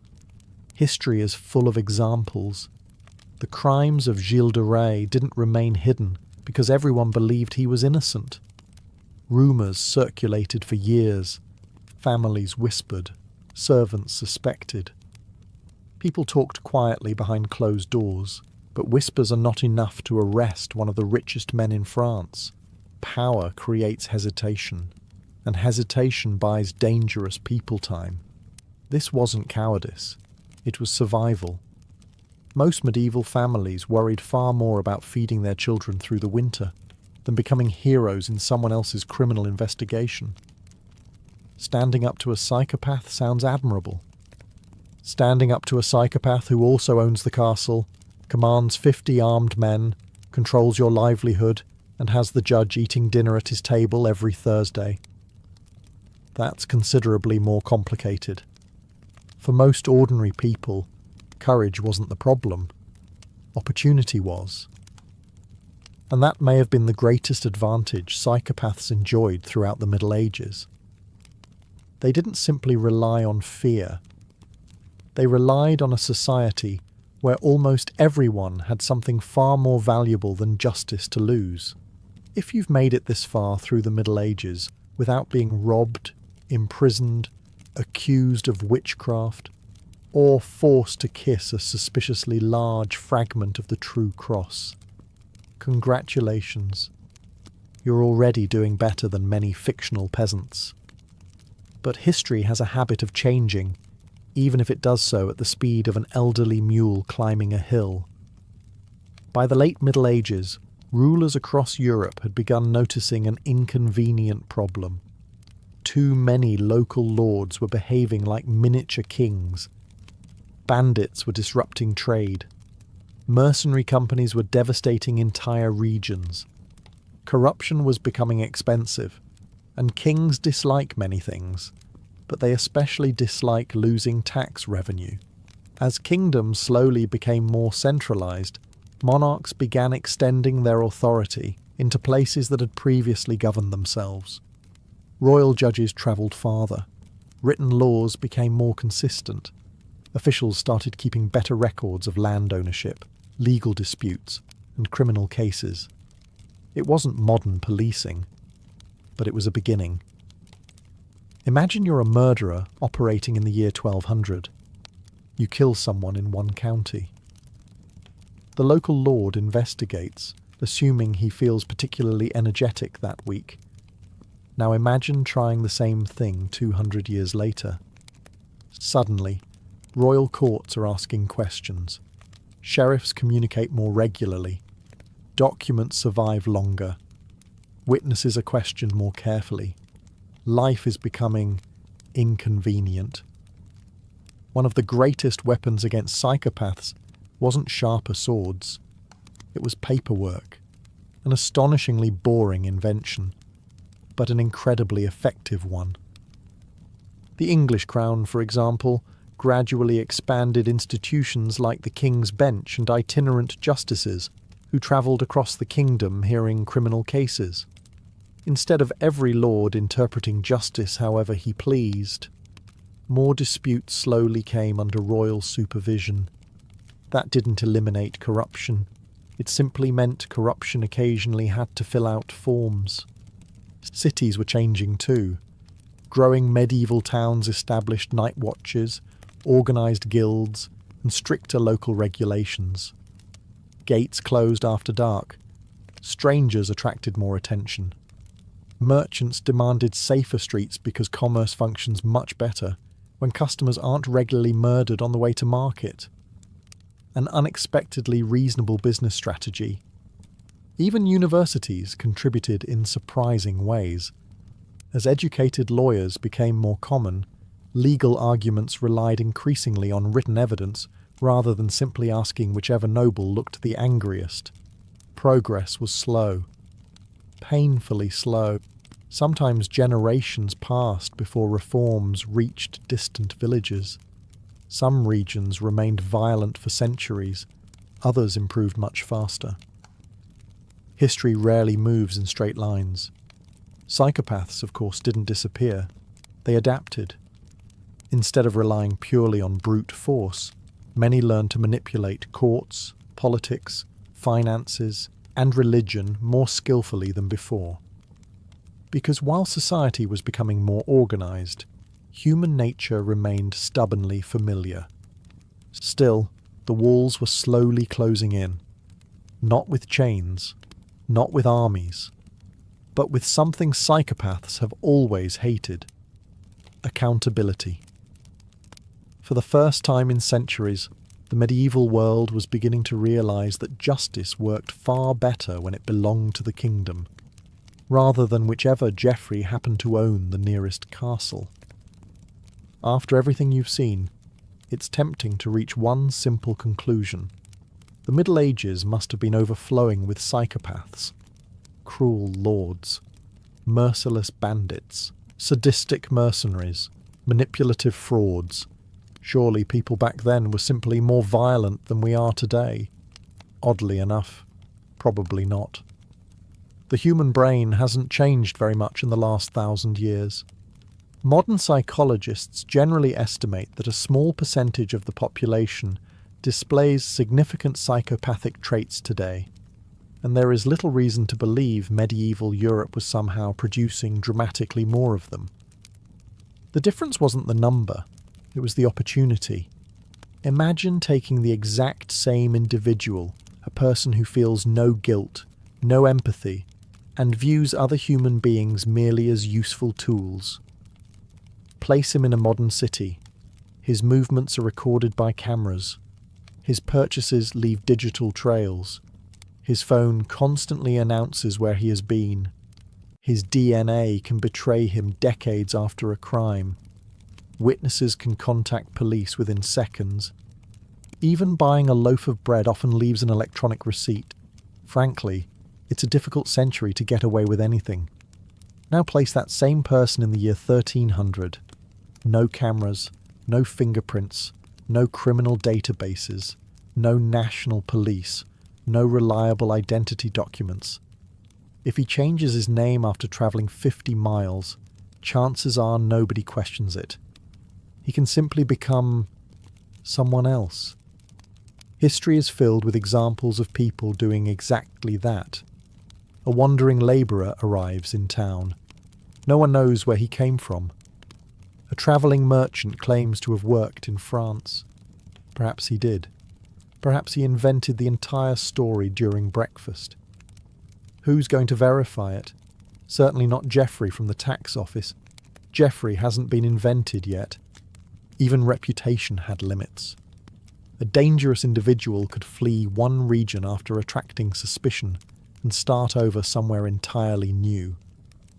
History is full of examples. The crimes of Gilles de Rais didn't remain hidden because everyone believed he was innocent. Rumours circulated for years. Families whispered. Servants suspected. People talked quietly behind closed doors, but whispers are not enough to arrest one of the richest men in France. Power creates hesitation, and hesitation buys dangerous people time. This wasn't cowardice. It was survival. Most medieval families worried far more about feeding their children through the winter than becoming heroes in someone else's criminal investigation. Standing up to a psychopath sounds admirable. Standing up to a psychopath who also owns the castle, commands 50 armed men, controls your livelihood, and has the judge eating dinner at his table every Thursday. That's considerably more complicated. For most ordinary people, courage wasn't the problem. Opportunity was. And that may have been the greatest advantage psychopaths enjoyed throughout the Middle Ages. They didn't simply rely on fear. They relied on a society where almost everyone had something far more valuable than justice to lose. If you've made it this far through the Middle Ages without being robbed, imprisoned, accused of witchcraft, or forced to kiss a suspiciously large fragment of the true cross, congratulations. You're already doing better than many fictional peasants. But history has a habit of changing, even if it does so at the speed of an elderly mule climbing a hill. By the late Middle Ages, rulers across Europe had begun noticing an inconvenient problem. Too many local lords were behaving like miniature kings. Bandits were disrupting trade. Mercenary companies were devastating entire regions. Corruption was becoming expensive, and kings dislike many things, but they especially dislike losing tax revenue. As kingdoms slowly became more centralized, monarchs began extending their authority into places that had previously governed themselves. Royal judges travelled farther. Written laws became more consistent. Officials started keeping better records of land ownership, legal disputes, and criminal cases. It wasn't modern policing, but it was a beginning. Imagine you're a murderer operating in the year 1200. You kill someone in one county. The local lord investigates, assuming he feels particularly energetic that week. Now imagine trying the same thing 200 years later. Suddenly, royal courts are asking questions. Sheriffs communicate more regularly. Documents survive longer. Witnesses are questioned more carefully. Life is becoming inconvenient. One of the greatest weapons against psychopaths wasn't sharper swords. It was paperwork, an astonishingly boring invention, but an incredibly effective one. The English crown, for example, gradually expanded institutions like the King's Bench and itinerant justices who travelled across the kingdom hearing criminal cases. Instead of every lord interpreting justice however he pleased, More disputes slowly came under royal supervision. That didn't eliminate corruption. It simply meant corruption occasionally had to fill out forms. Cities were changing too. Growing medieval towns established night watches, organised guilds, and stricter local regulations. Gates closed after dark. Strangers attracted more attention. Merchants demanded safer streets because commerce functions much better when customers aren't regularly murdered on the way to market. An unexpectedly reasonable business strategy. Even universities contributed in surprising ways. As educated lawyers became more common, legal arguments relied increasingly on written evidence rather than simply asking whichever noble looked the angriest. Progress was slow. Painfully slow. Sometimes generations passed before reforms reached distant villages. Some regions remained violent for centuries, others improved much faster. History rarely moves in straight lines. Psychopaths, of course, didn't disappear. They adapted. Instead of relying purely on brute force, many learned to manipulate courts, politics, finances, and religion more skillfully than before. Because while society was becoming more organised, human nature remained stubbornly familiar. Still, the walls were slowly closing in. Not with chains, not with armies, but with something psychopaths have always hated: accountability. For the first time in centuries, the medieval world was beginning to realise that justice worked far better when it belonged to the kingdom, rather than whichever Geoffrey happened to own the nearest castle. After everything you've seen, it's tempting to reach one simple conclusion. The Middle Ages must have been overflowing with psychopaths, cruel lords, merciless bandits, sadistic mercenaries, manipulative frauds. Surely people back then were simply more violent than we are today. Oddly enough, probably not. The human brain hasn't changed very much in the last 1,000 years. Modern psychologists generally estimate that a small percentage of the population displays significant psychopathic traits today, and there is little reason to believe medieval Europe was somehow producing dramatically more of them. The difference wasn't the number, it was the opportunity. Imagine taking the exact same individual, a person who feels no guilt, no empathy, and views other human beings merely as useful tools. Place him in a modern city. His movements are recorded by cameras. His purchases leave digital trails. His phone constantly announces where he has been. His DNA can betray him decades after a crime. Witnesses can contact police within seconds. Even buying a loaf of bread often leaves an electronic receipt. Frankly, it's a difficult century to get away with anything. Now place that same person in the year 1300. No cameras, no fingerprints, no criminal databases, no national police, no reliable identity documents. If he changes his name after travelling 50 miles, chances are nobody questions it. He can simply become someone else. History is filled with examples of people doing exactly that. A wandering labourer arrives in town. No one knows where he came from. A travelling merchant claims to have worked in France. Perhaps he did. Perhaps he invented the entire story during breakfast. Who's going to verify it? Certainly not Geoffrey from the tax office. Geoffrey hasn't been invented yet. Even reputation had limits. A dangerous individual could flee one region after attracting suspicion and start over somewhere entirely new.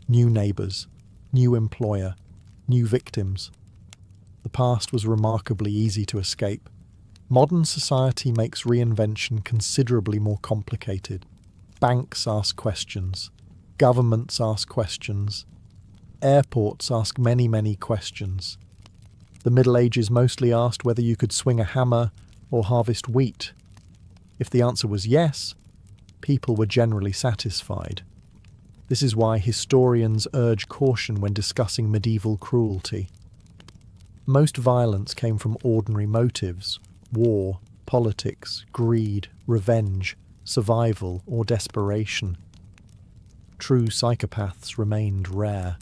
New neighbours, new employer, new victims. The past was remarkably easy to escape. Modern society makes reinvention considerably more complicated. Banks ask questions. Governments ask questions. Airports ask many, many questions. The Middle Ages mostly asked whether you could swing a hammer or harvest wheat. If the answer was yes, people were generally satisfied. This is why historians urge caution when discussing medieval cruelty. Most violence came from ordinary motives: war, politics, greed, revenge, survival, or desperation. True psychopaths remained rare.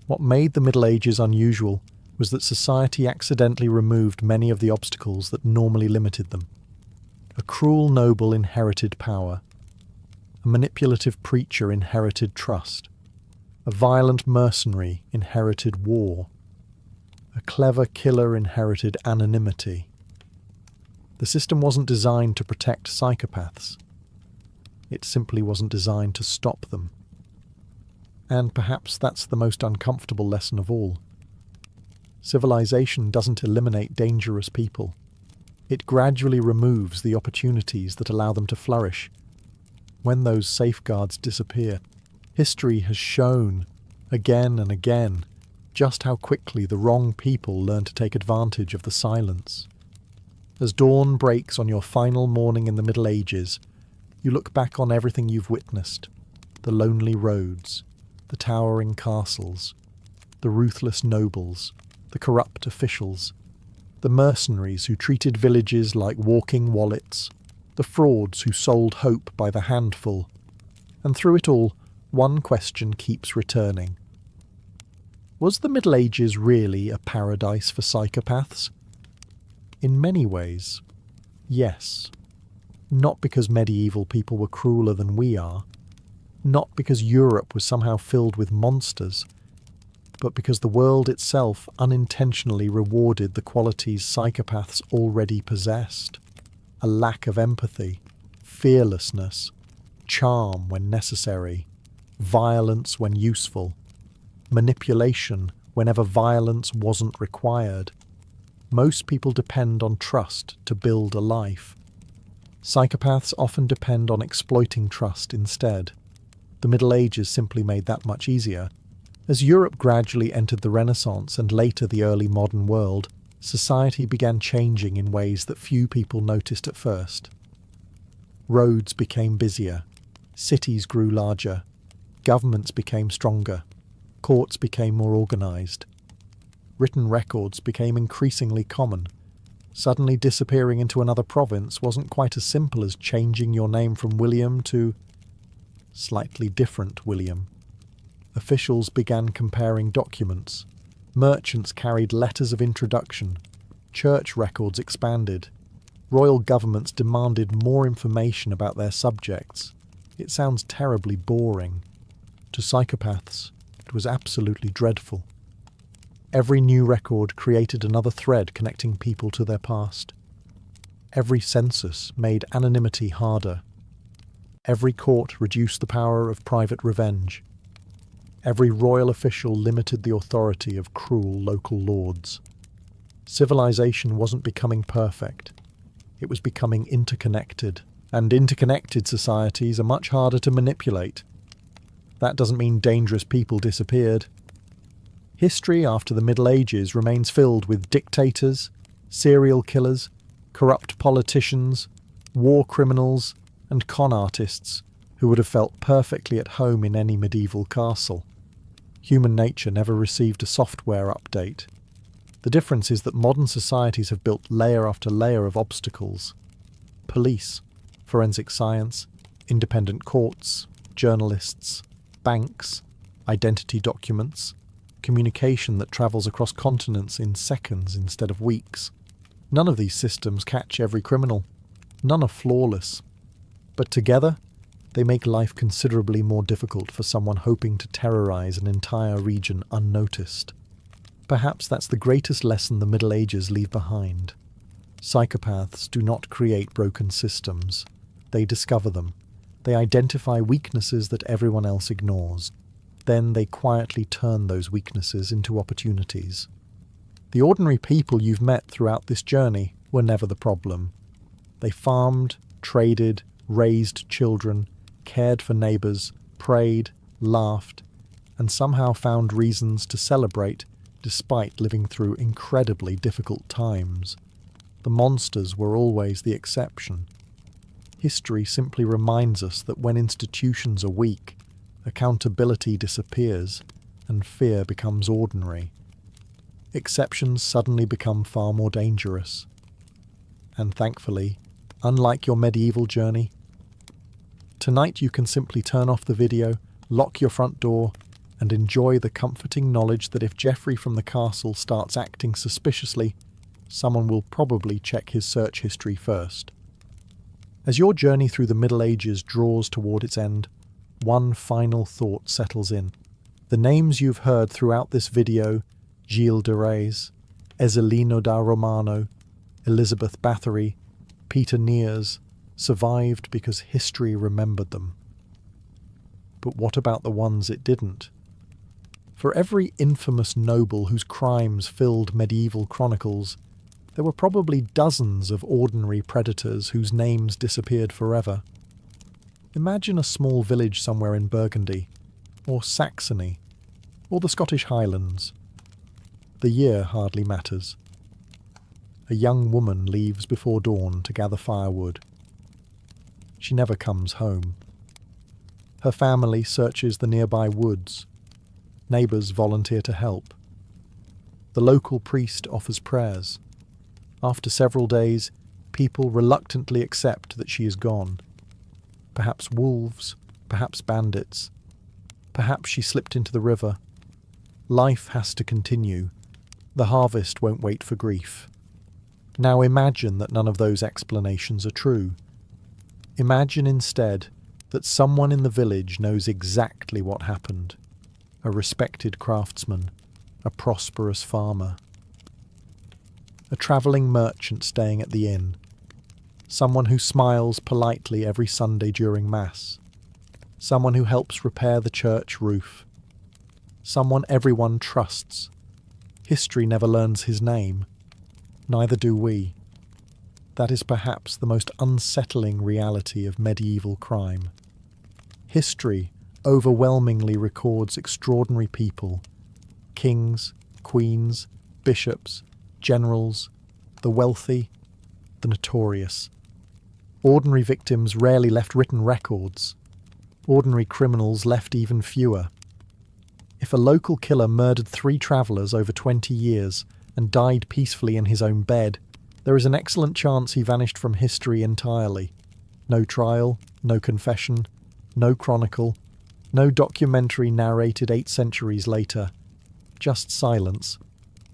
What made the Middle Ages unusual was that society accidentally removed many of the obstacles that normally limited them. A cruel noble inherited power. A manipulative preacher inherited trust. A violent mercenary inherited war. A clever killer inherited anonymity. The system wasn't designed to protect psychopaths. It simply wasn't designed to stop them. And perhaps that's the most uncomfortable lesson of all. Civilization doesn't eliminate dangerous people. It gradually removes the opportunities that allow them to flourish. When those safeguards disappear, history has shown, again and again, just how quickly the wrong people learn to take advantage of the silence. As dawn breaks on your final morning in the Middle Ages, you look back on everything you've witnessed: the lonely roads, the towering castles, the ruthless nobles, the corrupt officials, the mercenaries who treated villages like walking wallets, the frauds who sold hope by the handful. And through it all, one question keeps returning. Was the Middle Ages really a paradise for psychopaths? In many ways, yes. Not because medieval people were crueler than we are, not because Europe was somehow filled with monsters, but because the world itself unintentionally rewarded the qualities psychopaths already possessed: a lack of empathy, fearlessness, charm when necessary, violence when useful, manipulation whenever violence wasn't required. Most people depend on trust to build a life. Psychopaths often depend on exploiting trust instead. The Middle Ages simply made that much easier. As Europe gradually entered the Renaissance and later the early modern world, society began changing in ways that few people noticed at first. Roads became busier, cities grew larger, governments became stronger, courts became more organised. Written records became increasingly common. Suddenly disappearing into another province wasn't quite as simple as changing your name from William to slightly different William. Officials began comparing documents. Merchants carried letters of introduction. Church records expanded. Royal governments demanded more information about their subjects. It sounds terribly boring. To psychopaths, it was absolutely dreadful. Every new record created another thread connecting people to their past. Every census made anonymity harder. Every court reduced the power of private revenge. Every royal official limited the authority of cruel local lords. Civilization wasn't becoming perfect. It was becoming interconnected, and interconnected societies are much harder to manipulate. That doesn't mean dangerous people disappeared. History after the Middle Ages remains filled with dictators, serial killers, corrupt politicians, war criminals, and con artists who would have felt perfectly at home in any medieval castle. Human nature never received a software update. The difference is that modern societies have built layer after layer of obstacles. Police, forensic science, independent courts, journalists, banks, identity documents, communication that travels across continents in seconds instead of weeks. None of these systems catch every criminal. None are flawless. But together, they make life considerably more difficult for someone hoping to terrorize an entire region unnoticed. Perhaps that's the greatest lesson the Middle Ages leave behind. Psychopaths do not create broken systems. They discover them. They identify weaknesses that everyone else ignores. Then they quietly turn those weaknesses into opportunities. The ordinary people you've met throughout this journey were never the problem. They farmed, traded, raised children, cared for neighbours, prayed, laughed, and somehow found reasons to celebrate despite living through incredibly difficult times. The monsters were always the exception. History simply reminds us that when institutions are weak, accountability disappears and fear becomes ordinary. exceptions suddenly become far more dangerous. And thankfully, unlike your medieval journey, tonight you can simply turn off the video, lock your front door, and enjoy the comforting knowledge that if Geoffrey from the castle starts acting suspiciously, someone will probably check his search history first. As your journey through the Middle Ages draws toward its end, one final thought settles in. The names you've heard throughout this video, Gilles de Rais, Ezelino da Romano, Elizabeth Bathory, Peter Nears, survived because history remembered them. But what about the ones it didn't? For every infamous noble whose crimes filled medieval chronicles, there were probably dozens of ordinary predators whose names disappeared forever. Imagine a small village somewhere in Burgundy, or Saxony, or the Scottish Highlands. The year hardly matters. A young woman leaves before dawn to gather firewood. She never comes home. Her family searches the nearby woods. Neighbours volunteer to help. The local priest offers prayers. After several days, people reluctantly accept that she is gone. Perhaps wolves, perhaps bandits. Perhaps she slipped into the river. Life has to continue. The harvest won't wait for grief. Now imagine that none of those explanations are true. Imagine instead that someone in the village knows exactly what happened. A respected craftsman, a prosperous farmer, a travelling merchant staying at the inn, someone who smiles politely every Sunday during Mass, someone who helps repair the church roof, someone everyone trusts. History never learns his name. Neither do we. That is perhaps the most unsettling reality of medieval crime. History overwhelmingly records extraordinary people, kings, queens, bishops, generals, the wealthy, the notorious. Ordinary victims rarely left written records. Ordinary criminals left even fewer. If a local killer murdered 3 travellers over 20 years and died peacefully in his own bed, there is an excellent chance he vanished from history entirely. No trial, no confession, no chronicle, no documentary narrated 8 centuries later. Just silence.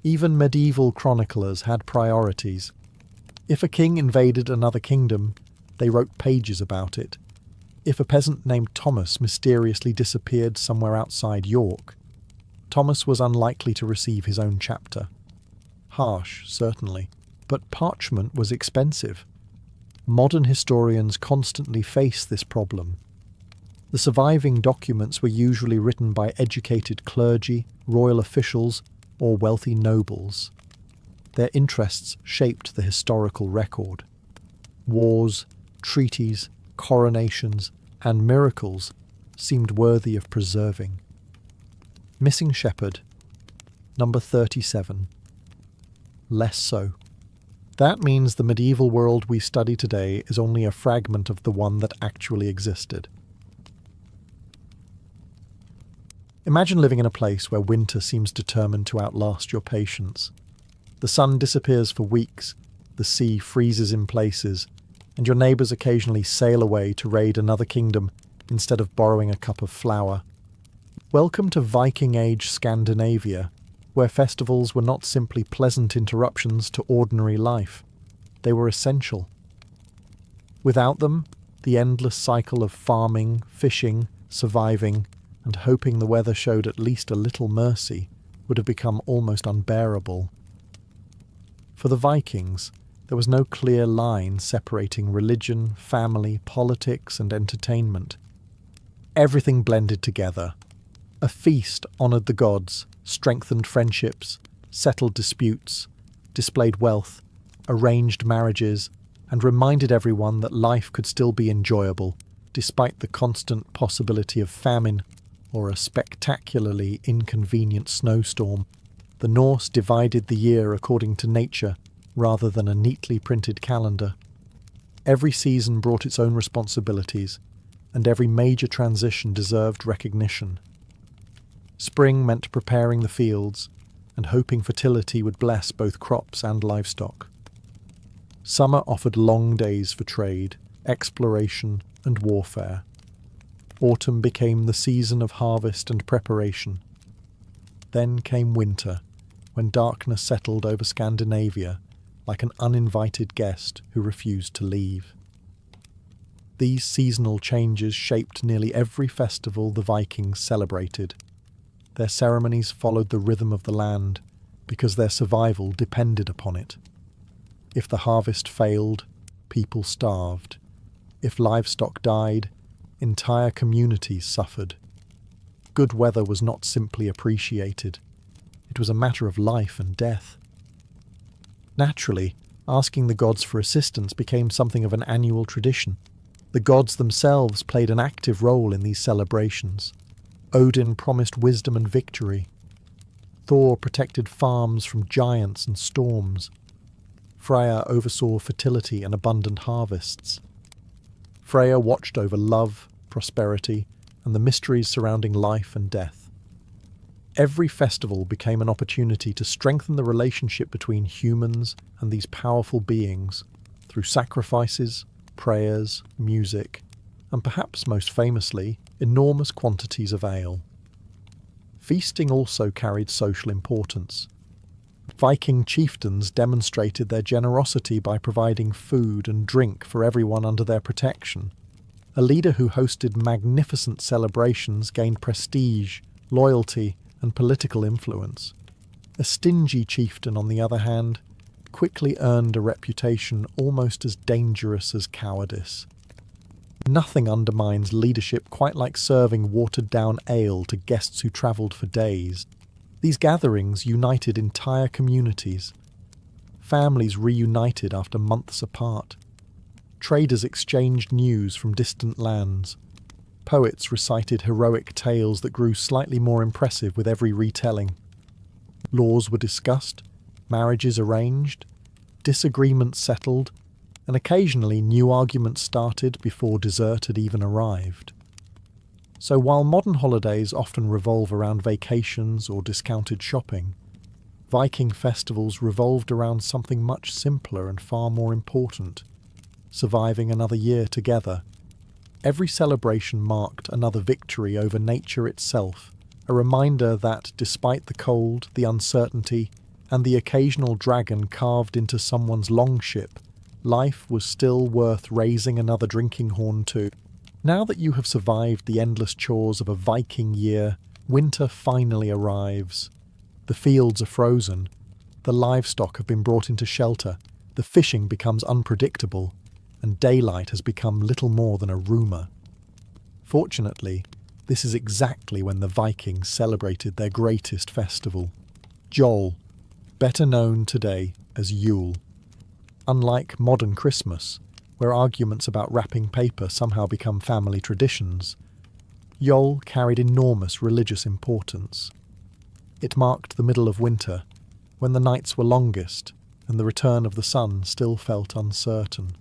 Even medieval chroniclers had priorities. If a king invaded another kingdom, they wrote pages about it. If a peasant named Thomas mysteriously disappeared somewhere outside York, Thomas was unlikely to receive his own chapter. Harsh, certainly, but parchment was expensive. Modern historians constantly face this problem. The surviving documents were usually written by educated clergy, royal officials, or wealthy nobles. Their interests shaped the historical record. Wars, treaties, coronations, and miracles seemed worthy of preserving. Missing shepherd, number 37. Less so. That means the medieval world we study today is only a fragment of the one that actually existed. Imagine living in a place where winter seems determined to outlast your patience. The sun disappears for weeks, the sea freezes in places, and your neighbours occasionally sail away to raid another kingdom instead of borrowing a cup of flour. Welcome to Viking Age Scandinavia, where festivals were not simply pleasant interruptions to ordinary life. They were essential. Without them, the endless cycle of farming, fishing, surviving, and hoping the weather showed at least a little mercy would have become almost unbearable. For the Vikings, there was no clear line separating religion, family, politics, and entertainment. Everything blended together. A feast honoured the gods, strengthened friendships, settled disputes, displayed wealth, arranged marriages, and reminded everyone that life could still be enjoyable, despite the constant possibility of famine or a spectacularly inconvenient snowstorm. The Norse divided the year according to nature, rather than a neatly printed calendar. Every season brought its own responsibilities, and every major transition deserved recognition. Spring meant preparing the fields, and hoping fertility would bless both crops and livestock. Summer offered long days for trade, exploration, and warfare. Autumn became the season of harvest and preparation. Then came winter, when darkness settled over Scandinavia like an uninvited guest who refused to leave. These seasonal changes shaped nearly every festival the Vikings celebrated. Their ceremonies followed the rhythm of the land because their survival depended upon it. If the harvest failed, people starved. If livestock died, entire communities suffered. Good weather was not simply appreciated. It was a matter of life and death. Naturally, asking the gods for assistance became something of an annual tradition. The gods themselves played an active role in these celebrations. Odin promised wisdom and victory. Thor protected farms from giants and storms. Freya oversaw fertility and abundant harvests. Freya watched over love, prosperity, and the mysteries surrounding life and death. Every festival became an opportunity to strengthen the relationship between humans and these powerful beings through sacrifices, prayers, music, and perhaps most famously, enormous quantities of ale. Feasting also carried social importance. Viking chieftains demonstrated their generosity by providing food and drink for everyone under their protection. A leader who hosted magnificent celebrations gained prestige, loyalty, and political influence. A stingy chieftain, on the other hand, quickly earned a reputation almost as dangerous as cowardice. Nothing undermines leadership quite like serving watered-down ale to guests who travelled for days. These gatherings united entire communities. Families reunited after months apart. Traders exchanged news from distant lands. Poets recited heroic tales that grew slightly more impressive with every retelling. Laws were discussed, marriages arranged, disagreements settled, and occasionally new arguments started before dessert had even arrived. So while modern holidays often revolve around vacations or discounted shopping, Viking festivals revolved around something much simpler and far more important: surviving another year together. Every celebration marked another victory over nature itself, a reminder that despite the cold, the uncertainty, and the occasional dragon carved into someone's longship, life was still worth raising another drinking horn to. Now that you have survived the endless chores of a Viking year, winter finally arrives. The fields are frozen, the livestock have been brought into shelter, the fishing becomes unpredictable, and daylight has become little more than a rumour. Fortunately, this is exactly when the Vikings celebrated their greatest festival, Jol, better known today as Yule. Unlike modern Christmas, where arguments about wrapping paper somehow become family traditions, Yule carried enormous religious importance. It marked the middle of winter, when the nights were longest and the return of the sun still felt uncertain.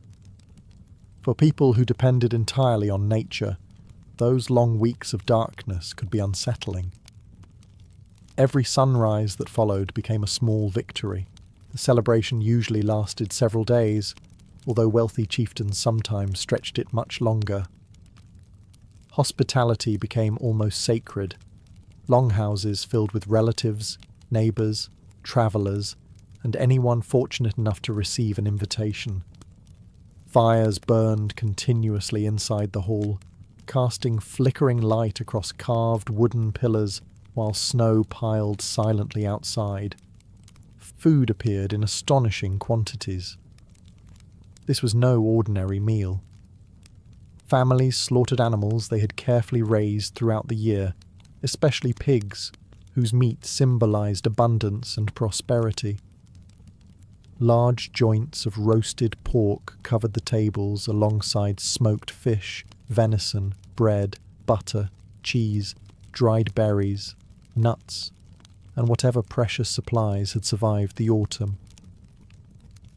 For people who depended entirely on nature, those long weeks of darkness could be unsettling. Every sunrise that followed became a small victory. The celebration usually lasted several days, although wealthy chieftains sometimes stretched it much longer. Hospitality became almost sacred. Longhouses filled with relatives, neighbours, travellers, and anyone fortunate enough to receive an invitation. Fires burned continuously inside the hall, casting flickering light across carved wooden pillars while snow piled silently outside. Food appeared in astonishing quantities. This was no ordinary meal. Families slaughtered animals they had carefully raised throughout the year, especially pigs, whose meat symbolized abundance and prosperity. Large joints of roasted pork covered the tables alongside smoked fish, venison, bread, butter, cheese, dried berries, nuts, and whatever precious supplies had survived the autumn.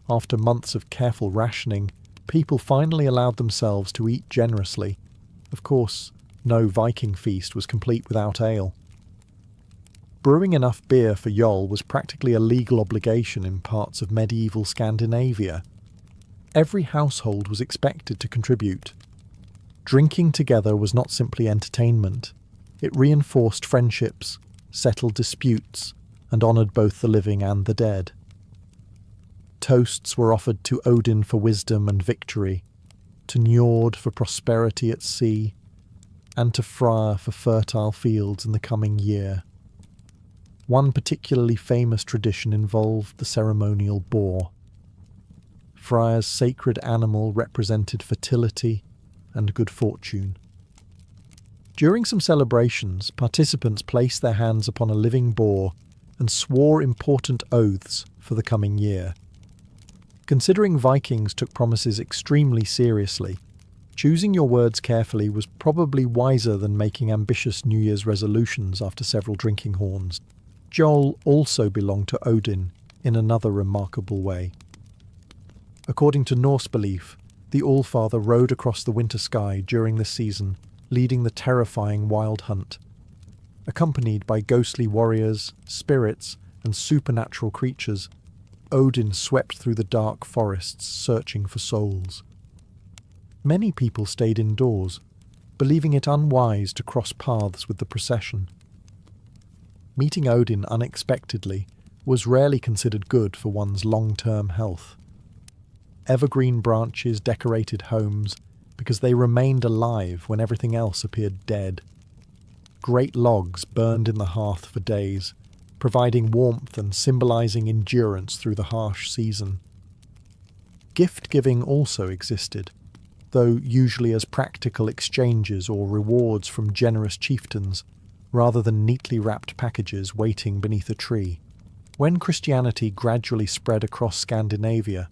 After months of careful rationing, people finally allowed themselves to eat generously. Of course, no Viking feast was complete without ale. Brewing enough beer for Yule was practically a legal obligation in parts of medieval Scandinavia. Every household was expected to contribute. Drinking together was not simply entertainment. It reinforced friendships, settled disputes, and honoured both the living and the dead. Toasts were offered to Odin for wisdom and victory, to Njord for prosperity at sea, and to Freyr for fertile fields in the coming year. One particularly famous tradition involved the ceremonial boar. Freyr's sacred animal represented fertility and good fortune. During some celebrations, participants placed their hands upon a living boar and swore important oaths for the coming year. Considering Vikings took promises extremely seriously, choosing your words carefully was probably wiser than making ambitious New Year's resolutions after several drinking horns. Yule also belonged to Odin in another remarkable way. According to Norse belief, the Allfather rode across the winter sky during this season, leading the terrifying wild hunt. Accompanied by ghostly warriors, spirits, and supernatural creatures, Odin swept through the dark forests searching for souls. Many people stayed indoors, believing it unwise to cross paths with the procession. Meeting Odin unexpectedly was rarely considered good for one's long-term health. Evergreen branches decorated homes because they remained alive when everything else appeared dead. Great logs burned in the hearth for days, providing warmth and symbolizing endurance through the harsh season. Gift-giving also existed, though usually as practical exchanges or rewards from generous chieftains, rather than neatly wrapped packages waiting beneath a tree. When Christianity gradually spread across Scandinavia,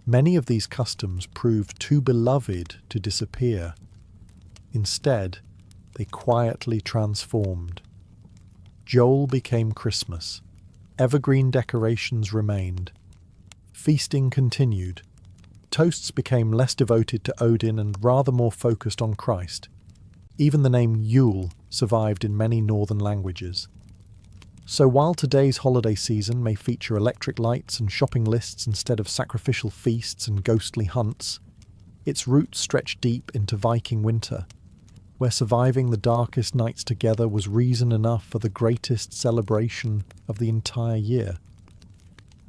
many of these customs proved too beloved to disappear. Instead, they quietly transformed. Yule became Christmas. Evergreen decorations remained. Feasting continued. Toasts became less devoted to Odin and rather more focused on Christ. Even the name Yule survived in many northern languages. So while today's holiday season may feature electric lights and shopping lists instead of sacrificial feasts and ghostly hunts, its roots stretch deep into Viking winter, where surviving the darkest nights together was reason enough for the greatest celebration of the entire year.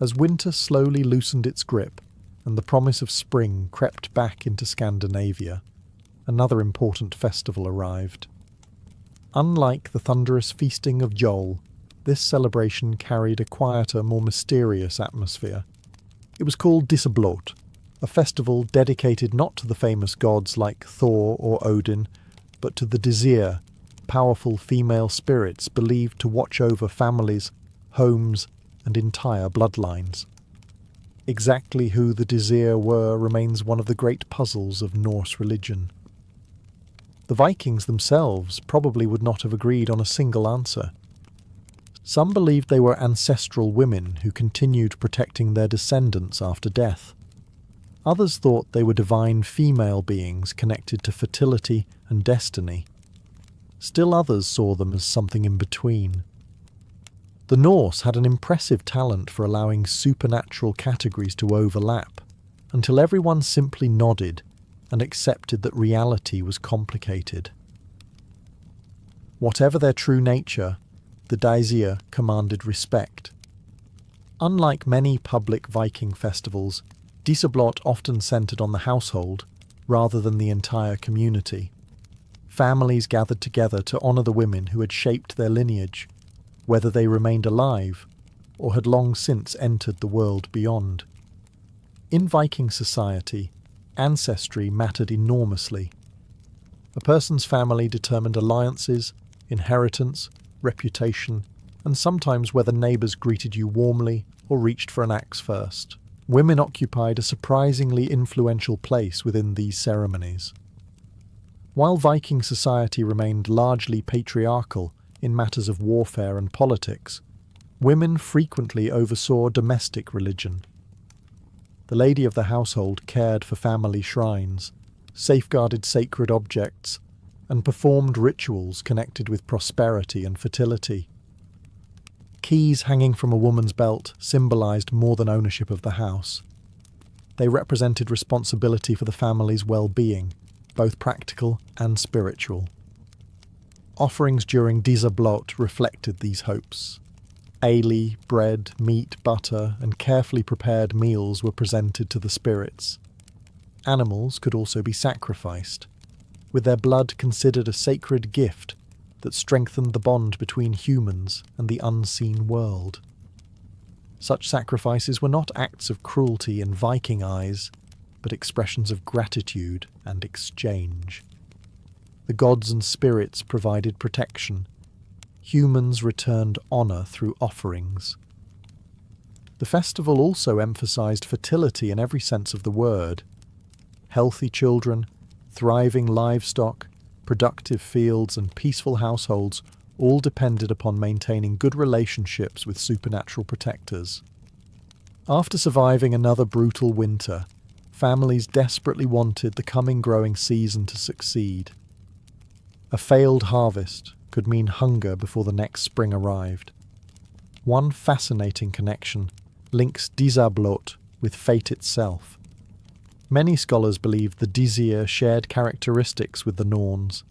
As winter slowly loosened its grip and the promise of spring crept back into Scandinavia, another important festival arrived. Unlike the thunderous feasting of Yule, this celebration carried a quieter, more mysterious atmosphere. It was called Undisturbed, a festival dedicated not to the famous gods like Thor or Odin, but to the Disir, powerful female spirits believed to watch over families, homes, and entire bloodlines. Exactly who the Disir were remains one of the great puzzles of Norse religion. The Vikings themselves probably would not have agreed on a single answer. Some believed they were ancestral women who continued protecting their descendants after death. Others thought they were divine female beings connected to fertility and destiny. Still others saw them as something in between. The Norse had an impressive talent for allowing supernatural categories to overlap, until everyone simply nodded and accepted that reality was complicated. Whatever their true nature, the Disir commanded respect. Unlike many public Viking festivals, Undisturbed often centred on the household rather than the entire community. Families gathered together to honour the women who had shaped their lineage, whether they remained alive or had long since entered the world beyond. In Viking society, ancestry mattered enormously. A person's family determined alliances, inheritance, reputation, and sometimes whether neighbours greeted you warmly or reached for an axe first. Women occupied a surprisingly influential place within these ceremonies. While Viking society remained largely patriarchal in matters of warfare and politics, women frequently oversaw domestic religion. The lady of the household cared for family shrines, safeguarded sacred objects, and performed rituals connected with prosperity and fertility. keys hanging from a woman's belt symbolised more than ownership of the house. They represented responsibility for the family's well-being, both practical and spiritual. Offerings during Disablot reflected these hopes. Ale, bread, meat, butter, and carefully prepared meals were presented to the spirits. Animals could also be sacrificed, with their blood considered a sacred gift that strengthened the bond between humans and the unseen world. Such sacrifices were not acts of cruelty in Viking eyes, but expressions of gratitude and exchange. The gods and spirits provided protection. Humans returned honour through offerings. The festival also emphasised fertility in every sense of the word. Healthy children, thriving livestock, productive fields and peaceful households all depended upon maintaining good relationships with supernatural protectors. After surviving another brutal winter, families desperately wanted the coming growing season to succeed. A failed harvest could mean hunger before the next spring arrived. One fascinating connection links Disablot with fate itself. Many scholars believe the Disir shared characteristics with the Norns,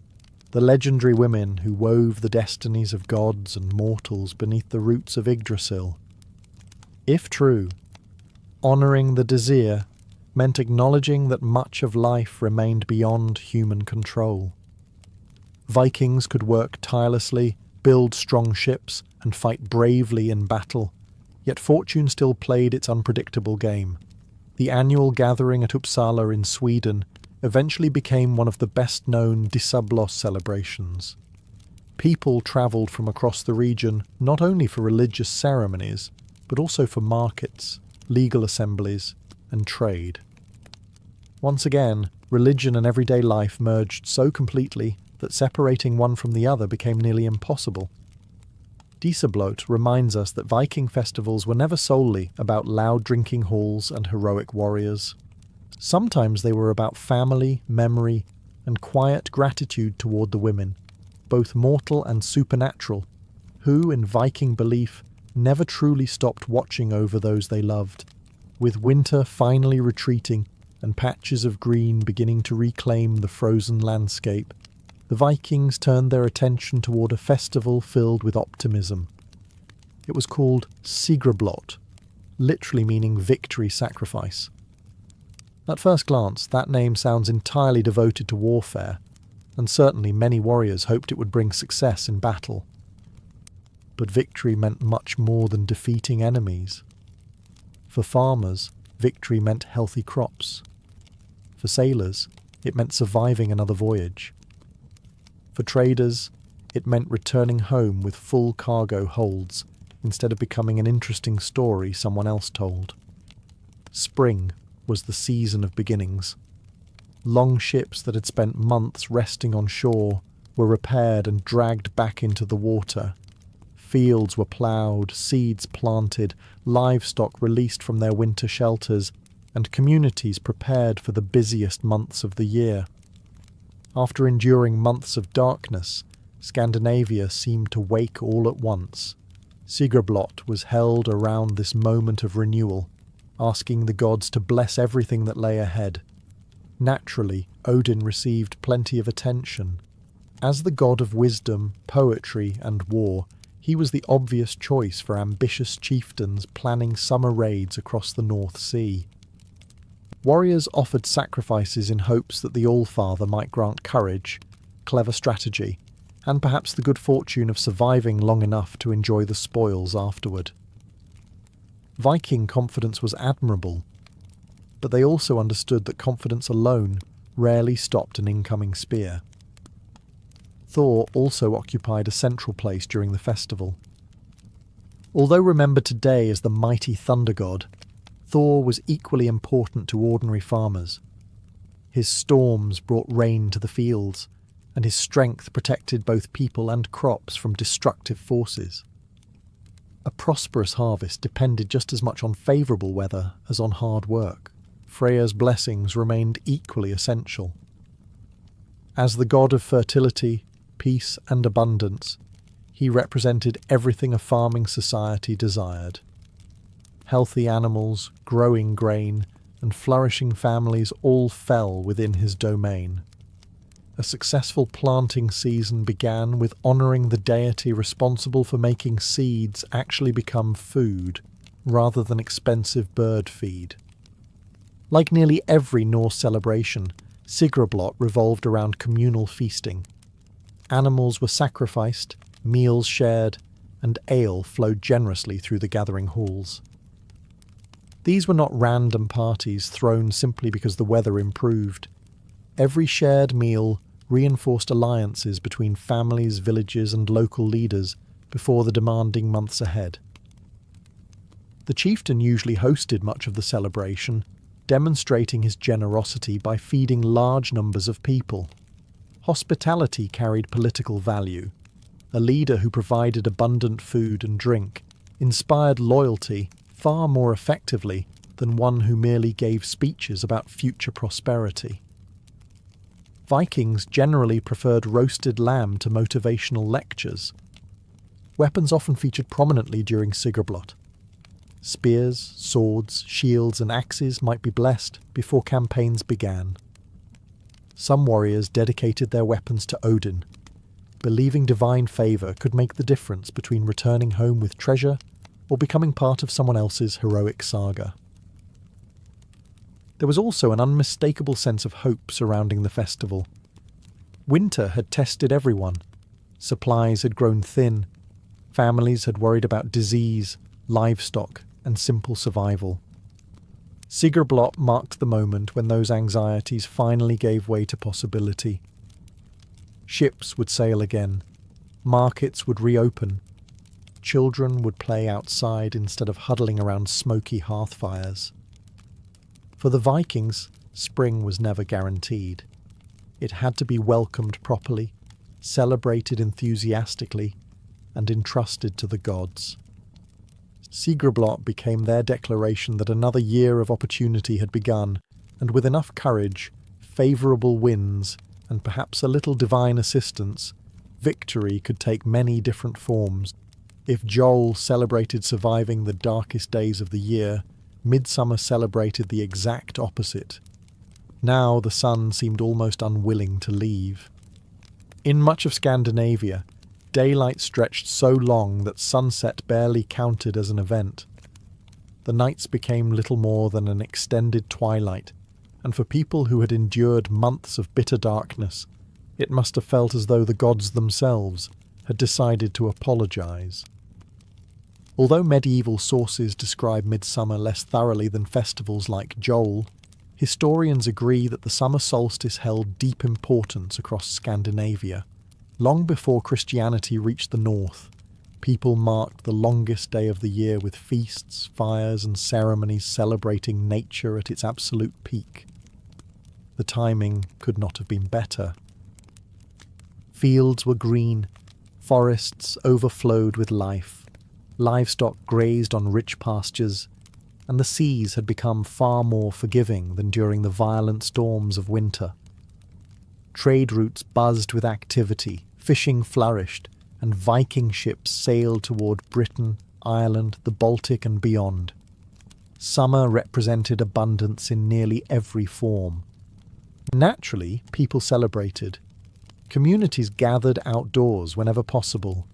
the legendary women who wove the destinies of gods and mortals beneath the roots of Yggdrasil. If true, honouring the Disir meant acknowledging that much of life remained beyond human control. Vikings could work tirelessly, build strong ships, and fight bravely in battle, yet fortune still played its unpredictable game. The annual gathering at Uppsala in Sweden eventually became one of the best-known Disablos celebrations. People travelled from across the region not only for religious ceremonies, but also for markets, legal assemblies, and trade. Once again, religion and everyday life merged so completely that separating one from the other became nearly impossible. Disablot reminds us that Viking festivals were never solely about loud drinking halls and heroic warriors. Sometimes they were about family, memory, and quiet gratitude toward the women, both mortal and supernatural, who, in Viking belief, never truly stopped watching over those they loved. With winter finally retreating and patches of green beginning to reclaim the frozen landscape, the Vikings turned their attention toward a festival filled with optimism. It was called Sigrablot, literally meaning victory sacrifice. At first glance, that name sounds entirely devoted to warfare, and certainly many warriors hoped it would bring success in battle. But victory meant much more than defeating enemies. For farmers, victory meant healthy crops. For sailors, it meant surviving another voyage. For traders, it meant returning home with full cargo holds instead of becoming an interesting story someone else told. Spring was the season of beginnings. Long ships that had spent months resting on shore were repaired and dragged back into the water. Fields were ploughed, seeds planted, livestock released from their winter shelters, and communities prepared for the busiest months of the year. After enduring months of darkness, Scandinavia seemed to wake all at once. Sigrablot was held around this moment of renewal, asking the gods to bless everything that lay ahead. Naturally, Odin received plenty of attention. As the god of wisdom, poetry, and war, he was the obvious choice for ambitious chieftains planning summer raids across the North Sea. Warriors offered sacrifices in hopes that the Allfather might grant courage, clever strategy, and perhaps the good fortune of surviving long enough to enjoy the spoils afterward. Viking confidence was admirable, but they also understood that confidence alone rarely stopped an incoming spear. Thor also occupied a central place during the festival. Although remembered today as the mighty thunder god, Thor was equally important to ordinary farmers. His storms brought rain to the fields, and his strength protected both people and crops from destructive forces. A prosperous harvest depended just as much on favourable weather as on hard work. Freya's blessings remained equally essential. As the god of fertility, peace and abundance, He represented everything a farming society desired. Healthy animals, growing grain, and flourishing families all fell within his domain. A successful planting season began with honouring the deity responsible for making seeds actually become food, rather than expensive bird feed. Like nearly every Norse celebration, Sigrblot revolved around communal feasting. Animals were sacrificed, meals shared, and ale flowed generously through the gathering halls. These were not random parties thrown simply because the weather improved. Every shared meal reinforced alliances between families, villages, and local leaders before the demanding months ahead. The chieftain usually hosted much of the celebration, demonstrating his generosity by feeding large numbers of people. Hospitality carried political value. A leader who provided abundant food and drink inspired loyalty far more effectively than one who merely gave speeches about future prosperity. Vikings generally preferred roasted lamb to motivational lectures. Weapons often featured prominently during Sigrblot. Spears, swords, shields, and axes might be blessed before campaigns began. Some warriors dedicated their weapons to Odin, believing divine favour could make the difference between returning home with treasure or becoming part of someone else's heroic saga. There was also an unmistakable sense of hope surrounding the festival. Winter had tested everyone. Supplies had grown thin. Families had worried about disease, livestock, and simple survival. Sigrblot marked the moment when those anxieties finally gave way to possibility. Ships would sail again. Markets would reopen. Children would play outside instead of huddling around smoky hearth fires. For the Vikings, spring was never guaranteed. It had to be welcomed properly, celebrated enthusiastically, and entrusted to the gods. Sigrblot became their declaration that another year of opportunity had begun, and with enough courage, favourable winds, and perhaps a little divine assistance, victory could take many different forms. If Joel celebrated surviving the darkest days of the year, Midsummer celebrated the exact opposite. Now the sun seemed almost unwilling to leave. In much of Scandinavia, daylight stretched so long that sunset barely counted as an event. The nights became little more than an extended twilight, and for people who had endured months of bitter darkness, it must have felt as though the gods themselves had decided to apologize. Although medieval sources describe midsummer less thoroughly than festivals like Joel, historians agree that the summer solstice held deep importance across Scandinavia. Long before Christianity reached the north, people marked the longest day of the year with feasts, fires, and ceremonies celebrating nature at its absolute peak. The timing could not have been better. Fields were green, forests overflowed with life, livestock grazed on rich pastures, and the seas had become far more forgiving than during the violent storms of winter. Trade routes buzzed with activity, fishing flourished, and Viking ships sailed toward Britain, Ireland, the Baltic, and beyond. Summer represented abundance in nearly every form. Naturally, people celebrated. Communities gathered outdoors whenever possible.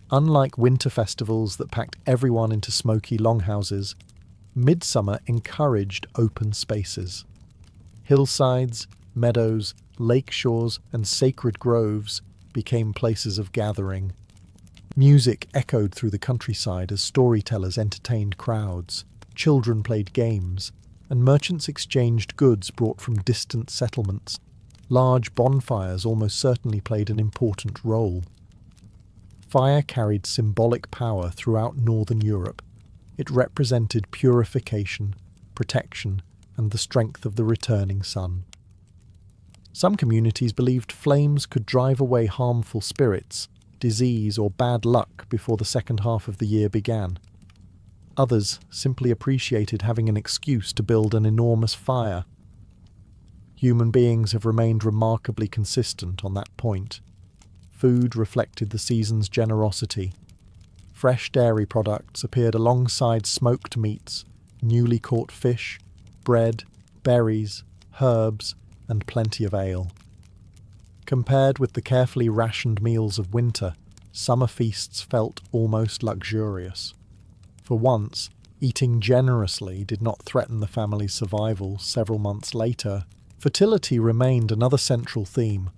Unlike winter festivals that packed everyone into smoky longhouses, midsummer encouraged open spaces. Hillsides, meadows, lake shores, and sacred groves became places of gathering. Music echoed through the countryside as storytellers entertained crowds, children played games, and merchants exchanged goods brought from distant settlements. Large bonfires almost certainly played an important role. Fire carried symbolic power throughout Northern Europe. It represented purification, protection, and the strength of the returning sun. Some communities believed flames could drive away harmful spirits, disease, or bad luck before the second half of the year began. Others simply appreciated having an excuse to build an enormous fire. Human beings have remained remarkably consistent on that point. food reflected the season's generosity. Fresh dairy products appeared alongside smoked meats, newly caught fish, bread, berries, herbs, and plenty of ale. Compared with the carefully rationed meals of winter, summer feasts felt almost luxurious. For once, eating generously did not threaten the family's survival several months later. Fertility remained another central theme.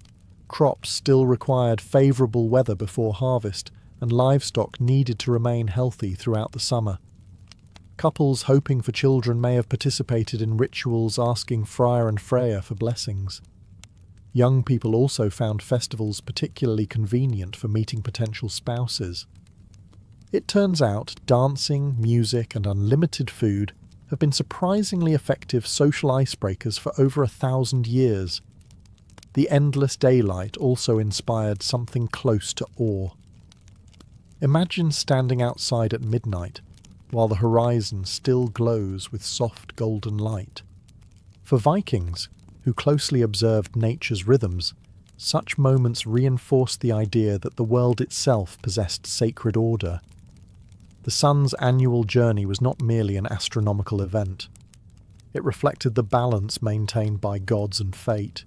Crops still required favourable weather before harvest, and livestock needed to remain healthy throughout the summer. Couples hoping for children may have participated in rituals asking Friar and Freya for blessings. Young people also found festivals particularly convenient for meeting potential spouses. It turns out dancing, music, and unlimited food have been surprisingly effective social icebreakers for over 1,000 years. The endless daylight also inspired something close to awe. Imagine standing outside at midnight, while the horizon still glows with soft golden light. For Vikings, who closely observed nature's rhythms, such moments reinforced the idea that the world itself possessed sacred order. The sun's annual journey was not merely an astronomical event. It reflected the balance maintained by gods and fate.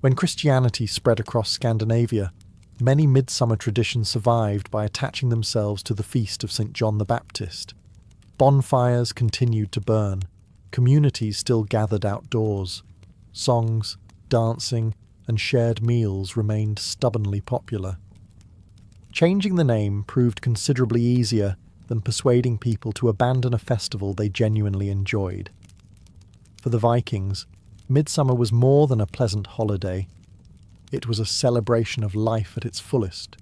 When Christianity spread across Scandinavia, many midsummer traditions survived by attaching themselves to the feast of St. John the Baptist. Bonfires continued to burn. Communities still gathered outdoors. Songs, dancing, and shared meals remained stubbornly popular. Changing the name proved considerably easier than persuading people to abandon a festival they genuinely enjoyed. For the Vikings, midsummer was more than a pleasant holiday. It was a celebration of life at its fullest,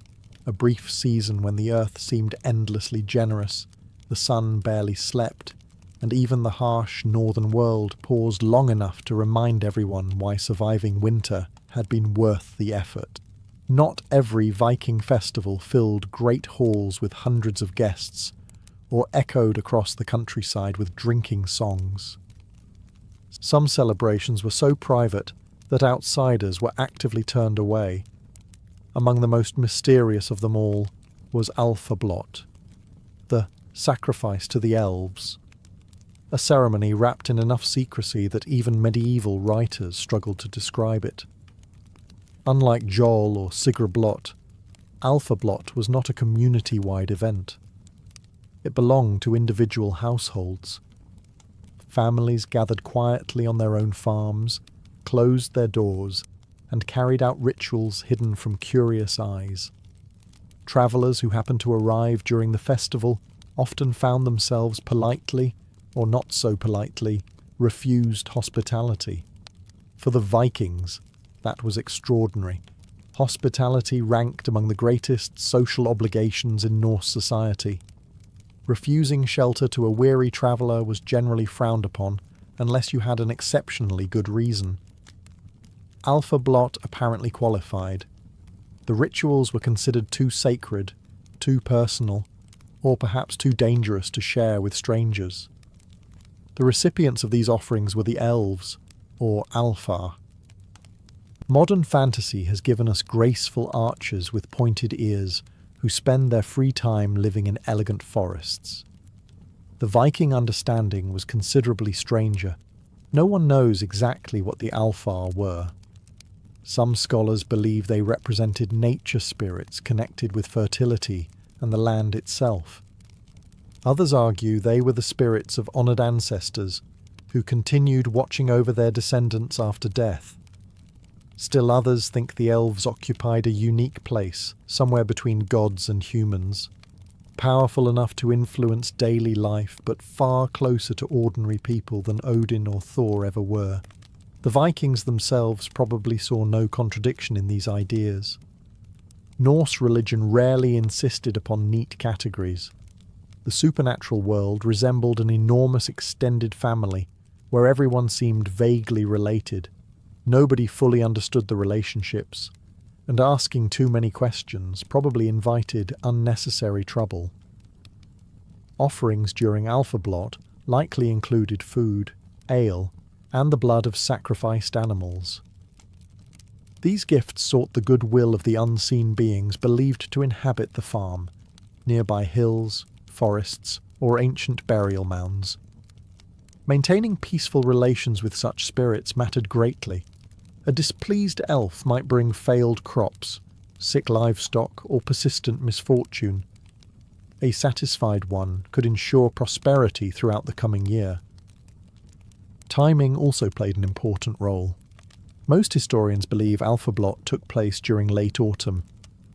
a brief season when the earth seemed endlessly generous, the sun barely slept, and even the harsh northern world paused long enough to remind everyone why surviving winter had been worth the effort. Not every Viking festival filled great halls with hundreds of guests, or echoed across the countryside with drinking songs. Some celebrations were so private that outsiders were actively turned away. Among the most mysterious of them all was Alfablot, the sacrifice to the elves, a ceremony wrapped in enough secrecy that even medieval writers struggled to describe it. Unlike Jol or Sigrblot, Alfablot was not a community-wide event. It belonged to individual households. Families gathered quietly on their own farms, closed their doors, and carried out rituals hidden from curious eyes. Travellers who happened to arrive during the festival often found themselves politely, or not so politely, refused hospitality. For the Vikings, that was extraordinary. Hospitality ranked among the greatest social obligations in Norse society. Refusing shelter to a weary traveller was generally frowned upon, unless you had an exceptionally good reason. Alfablot apparently qualified. The rituals were considered too sacred, too personal, or perhaps too dangerous to share with strangers. The recipients of these offerings were the elves, or Alfar. Modern fantasy has given us graceful archers with pointed ears who spend their free time living in elegant forests. The Viking understanding was considerably stranger. No one knows exactly what the Alfar were. Some scholars believe they represented nature spirits connected with fertility and the land itself. Others argue they were the spirits of honoured ancestors who continued watching over their descendants after death. Still others think the elves occupied a unique place, somewhere between gods and humans, powerful enough to influence daily life but far closer to ordinary people than Odin or Thor ever were. The Vikings themselves probably saw no contradiction in these ideas. Norse religion rarely insisted upon neat categories. The supernatural world resembled an enormous extended family, where everyone seemed vaguely related. Nobody fully understood the relationships, and asking too many questions probably invited unnecessary trouble. Offerings during Alfablot likely included food, ale, and the blood of sacrificed animals. These gifts sought the goodwill of the unseen beings believed to inhabit the farm, nearby hills, forests, or ancient burial mounds. Maintaining peaceful relations with such spirits mattered greatly. A displeased elf might bring failed crops, sick livestock, or persistent misfortune. A satisfied one could ensure prosperity throughout the coming year. Timing also played an important role. Most historians believe Alpha Blot took place during late autumn,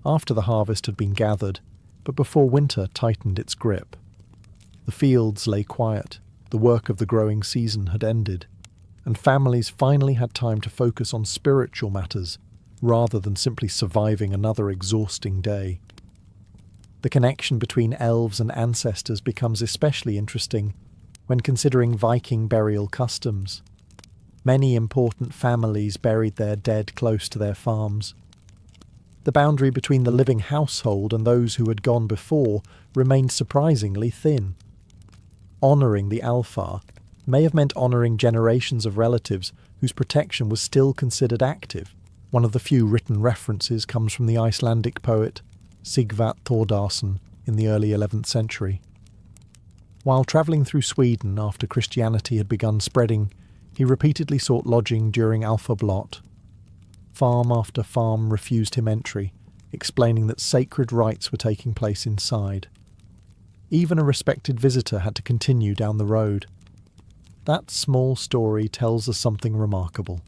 after the harvest had been gathered, but before winter tightened its grip. The fields lay quiet, the work of the growing season had ended, and families finally had time to focus on spiritual matters rather than simply surviving another exhausting day. The connection between elves and ancestors becomes especially interesting when considering Viking burial customs. Many important families buried their dead close to their farms. The boundary between the living household and those who had gone before remained surprisingly thin. Honouring the Alfar may have meant honouring generations of relatives whose protection was still considered active. One of the few written references comes from the Icelandic poet Sigvat Thordarson in the early 11th century. While travelling through Sweden after Christianity had begun spreading, he repeatedly sought lodging during Alpha Blot. Farm after farm refused him entry, explaining that sacred rites were taking place inside. Even a respected visitor had to continue down the road. That small story tells us something remarkable.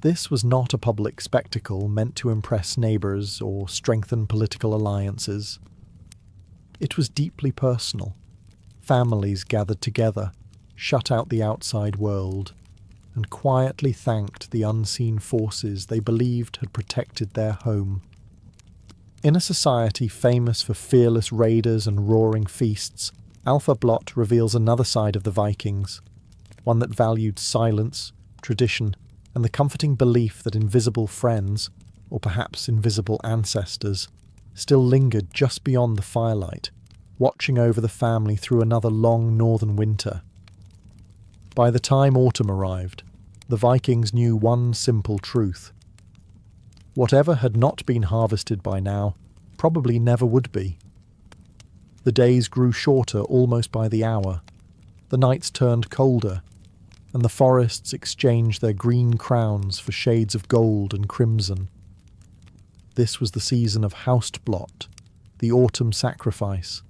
This was not a public spectacle meant to impress neighbours or strengthen political alliances. It was deeply personal. Families gathered together, shut out the outside world, and quietly thanked the unseen forces they believed had protected their home. In a society famous for fearless raiders and roaring feasts, Alpha Blot reveals another side of the Vikings, one that valued silence, tradition, and the comforting belief that invisible friends, or perhaps invisible ancestors, still lingered just beyond the firelight, watching over the family through another long northern winter. By the time autumn arrived, the Vikings knew one simple truth. Whatever had not been harvested by now probably never would be. The days grew shorter almost by the hour, the nights turned colder, and the forests exchanged their green crowns for shades of gold and crimson. This was the season of Haustblot, the autumn sacrifice,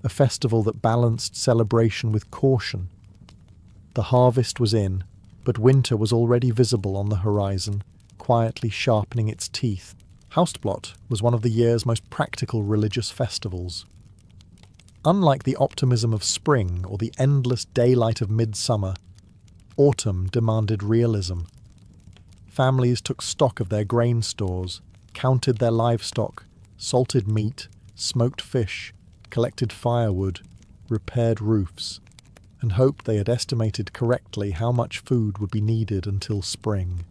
a festival that balanced celebration with caution. The harvest was in, but winter was already visible on the horizon, quietly sharpening its teeth. Haustblot was one of the year's most practical religious festivals. Unlike the optimism of spring or the endless daylight of midsummer, autumn demanded realism. Families took stock of their grain stores, counted their livestock, salted meat, smoked fish, collected firewood, repaired roofs, and hoped they had estimated correctly how much food would be needed until spring.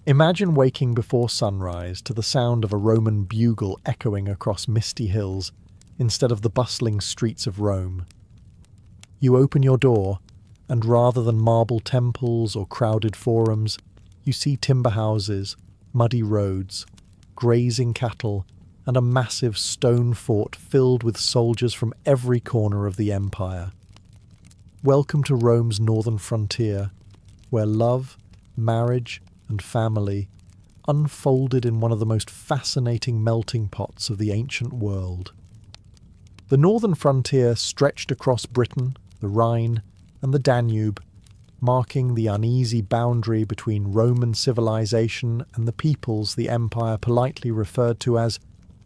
Imagine waking before sunrise to the sound of a Roman bugle echoing across misty hills instead of the bustling streets of Rome. You open your door, and rather than marble temples or crowded forums, you see timber houses, muddy roads, grazing cattle, and a massive stone fort filled with soldiers from every corner of the empire. Welcome to Rome's northern frontier, where love, marriage, and family unfolded in one of the most fascinating melting pots of the ancient world. The northern frontier stretched across Britain, the Rhine, and the Danube, marking the uneasy boundary between Roman civilization and the peoples the empire politely referred to as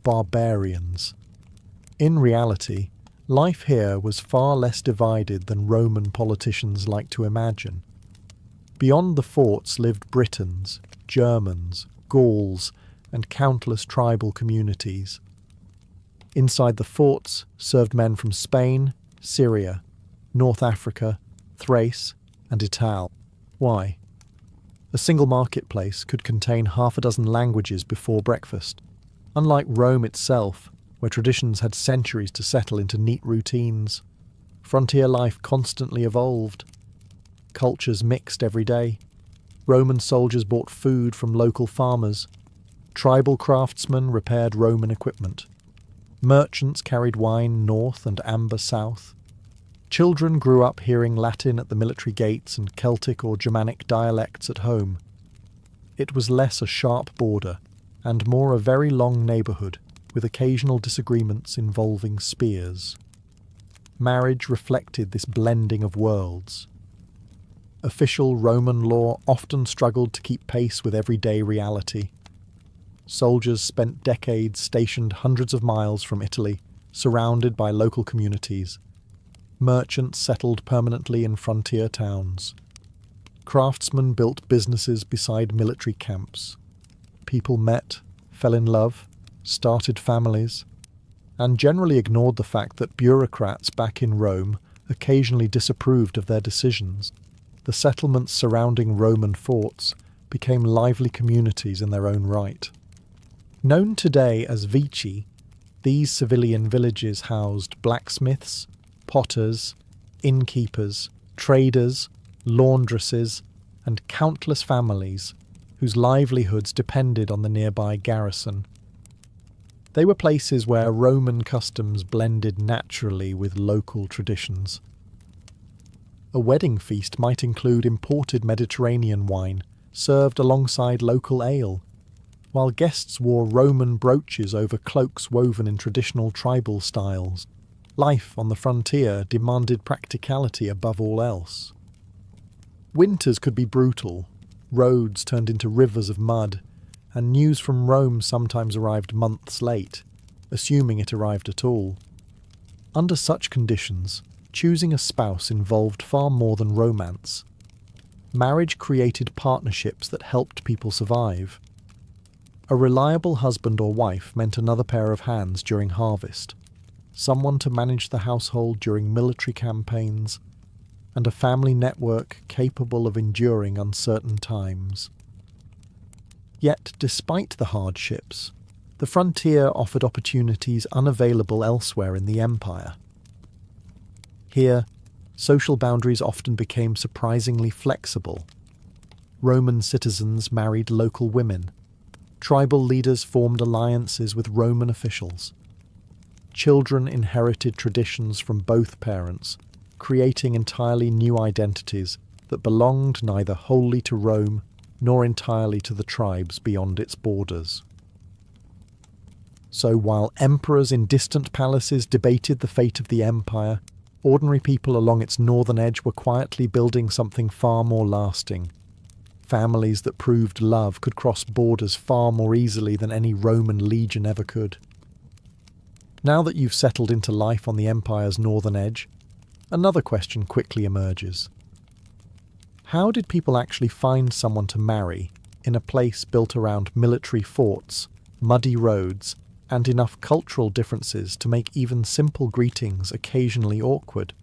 barbarians. In reality, life here was far less divided than Roman politicians like to imagine. Beyond the forts lived Britons, Germans, Gauls, and countless tribal communities. Inside the forts served men from Spain, Syria, North Africa, Thrace, and Italy. Why? A single marketplace could contain half a dozen languages before breakfast. Unlike Rome itself, where traditions had centuries to settle into neat routines, frontier life constantly evolved. Cultures mixed every day. Roman soldiers bought food from local farmers. Tribal craftsmen repaired Roman equipment. Merchants carried wine north and amber south. Children grew up hearing Latin at the military gates and Celtic or Germanic dialects at home. It was less a sharp border and more a very long neighbourhood, with occasional disagreements involving spears. Marriage reflected this blending of worlds. Official Roman law often struggled to keep pace with everyday reality. Soldiers spent decades stationed hundreds of miles from Italy, surrounded by local communities. Merchants settled permanently in frontier towns. Craftsmen built businesses beside military camps. People met, fell in love, started families, and generally ignored the fact that bureaucrats back in Rome occasionally disapproved of their decisions. The settlements surrounding Roman forts became lively communities in their own right. Known today as vici, these civilian villages housed blacksmiths, potters, innkeepers, traders, laundresses, and countless families whose livelihoods depended on the nearby garrison. They were places where Roman customs blended naturally with local traditions. A wedding feast might include imported Mediterranean wine, served alongside local ale, while guests wore Roman brooches over cloaks woven in traditional tribal styles. Life on the frontier demanded practicality above all else. Winters could be brutal. Roads turned into rivers of mud, and news from Rome sometimes arrived months late, assuming it arrived at all. Under such conditions, choosing a spouse involved far more than romance. Marriage created partnerships that helped people survive. A reliable husband or wife meant another pair of hands during harvest, someone to manage the household during military campaigns, and a family network capable of enduring uncertain times. Yet, despite the hardships, the frontier offered opportunities unavailable elsewhere in the empire. Here, social boundaries often became surprisingly flexible. Roman citizens married local women. Tribal leaders formed alliances with Roman officials. Children inherited traditions from both parents, creating entirely new identities that belonged neither wholly to Rome nor entirely to the tribes beyond its borders. So while emperors in distant palaces debated the fate of the empire, ordinary people along its northern edge were quietly building something far more lasting. Families that proved love could cross borders far more easily than any Roman legion ever could. Now that you've settled into life on the empire's northern edge, another question quickly emerges. How did people actually find someone to marry in a place built around military forts, muddy roads, and enough cultural differences to make even simple greetings occasionally awkward?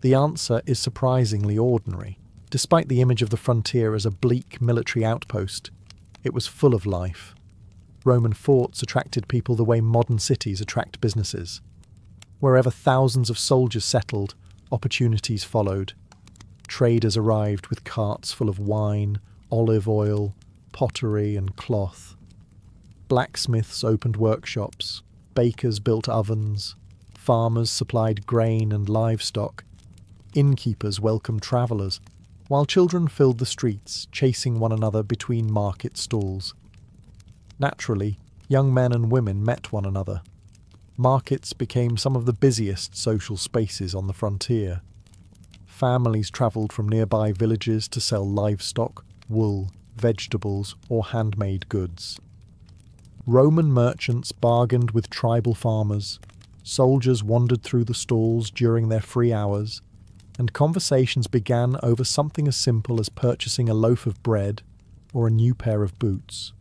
The answer is surprisingly ordinary. Despite the image of the frontier as a bleak military outpost, it was full of life. Roman forts attracted people the way modern cities attract businesses. Wherever thousands of soldiers settled, opportunities followed. Traders arrived with carts full of wine, olive oil, pottery and cloth. Blacksmiths opened workshops, bakers built ovens, farmers supplied grain and livestock, innkeepers welcomed travellers, while children filled the streets, chasing one another between market stalls. Naturally, young men and women met one another. Markets became some of the busiest social spaces on the frontier. Families travelled from nearby villages to sell livestock, wool, vegetables, or handmade goods. Roman merchants bargained with tribal farmers, soldiers wandered through the stalls during their free hours, and conversations began over something as simple as purchasing a loaf of bread or a new pair of boots.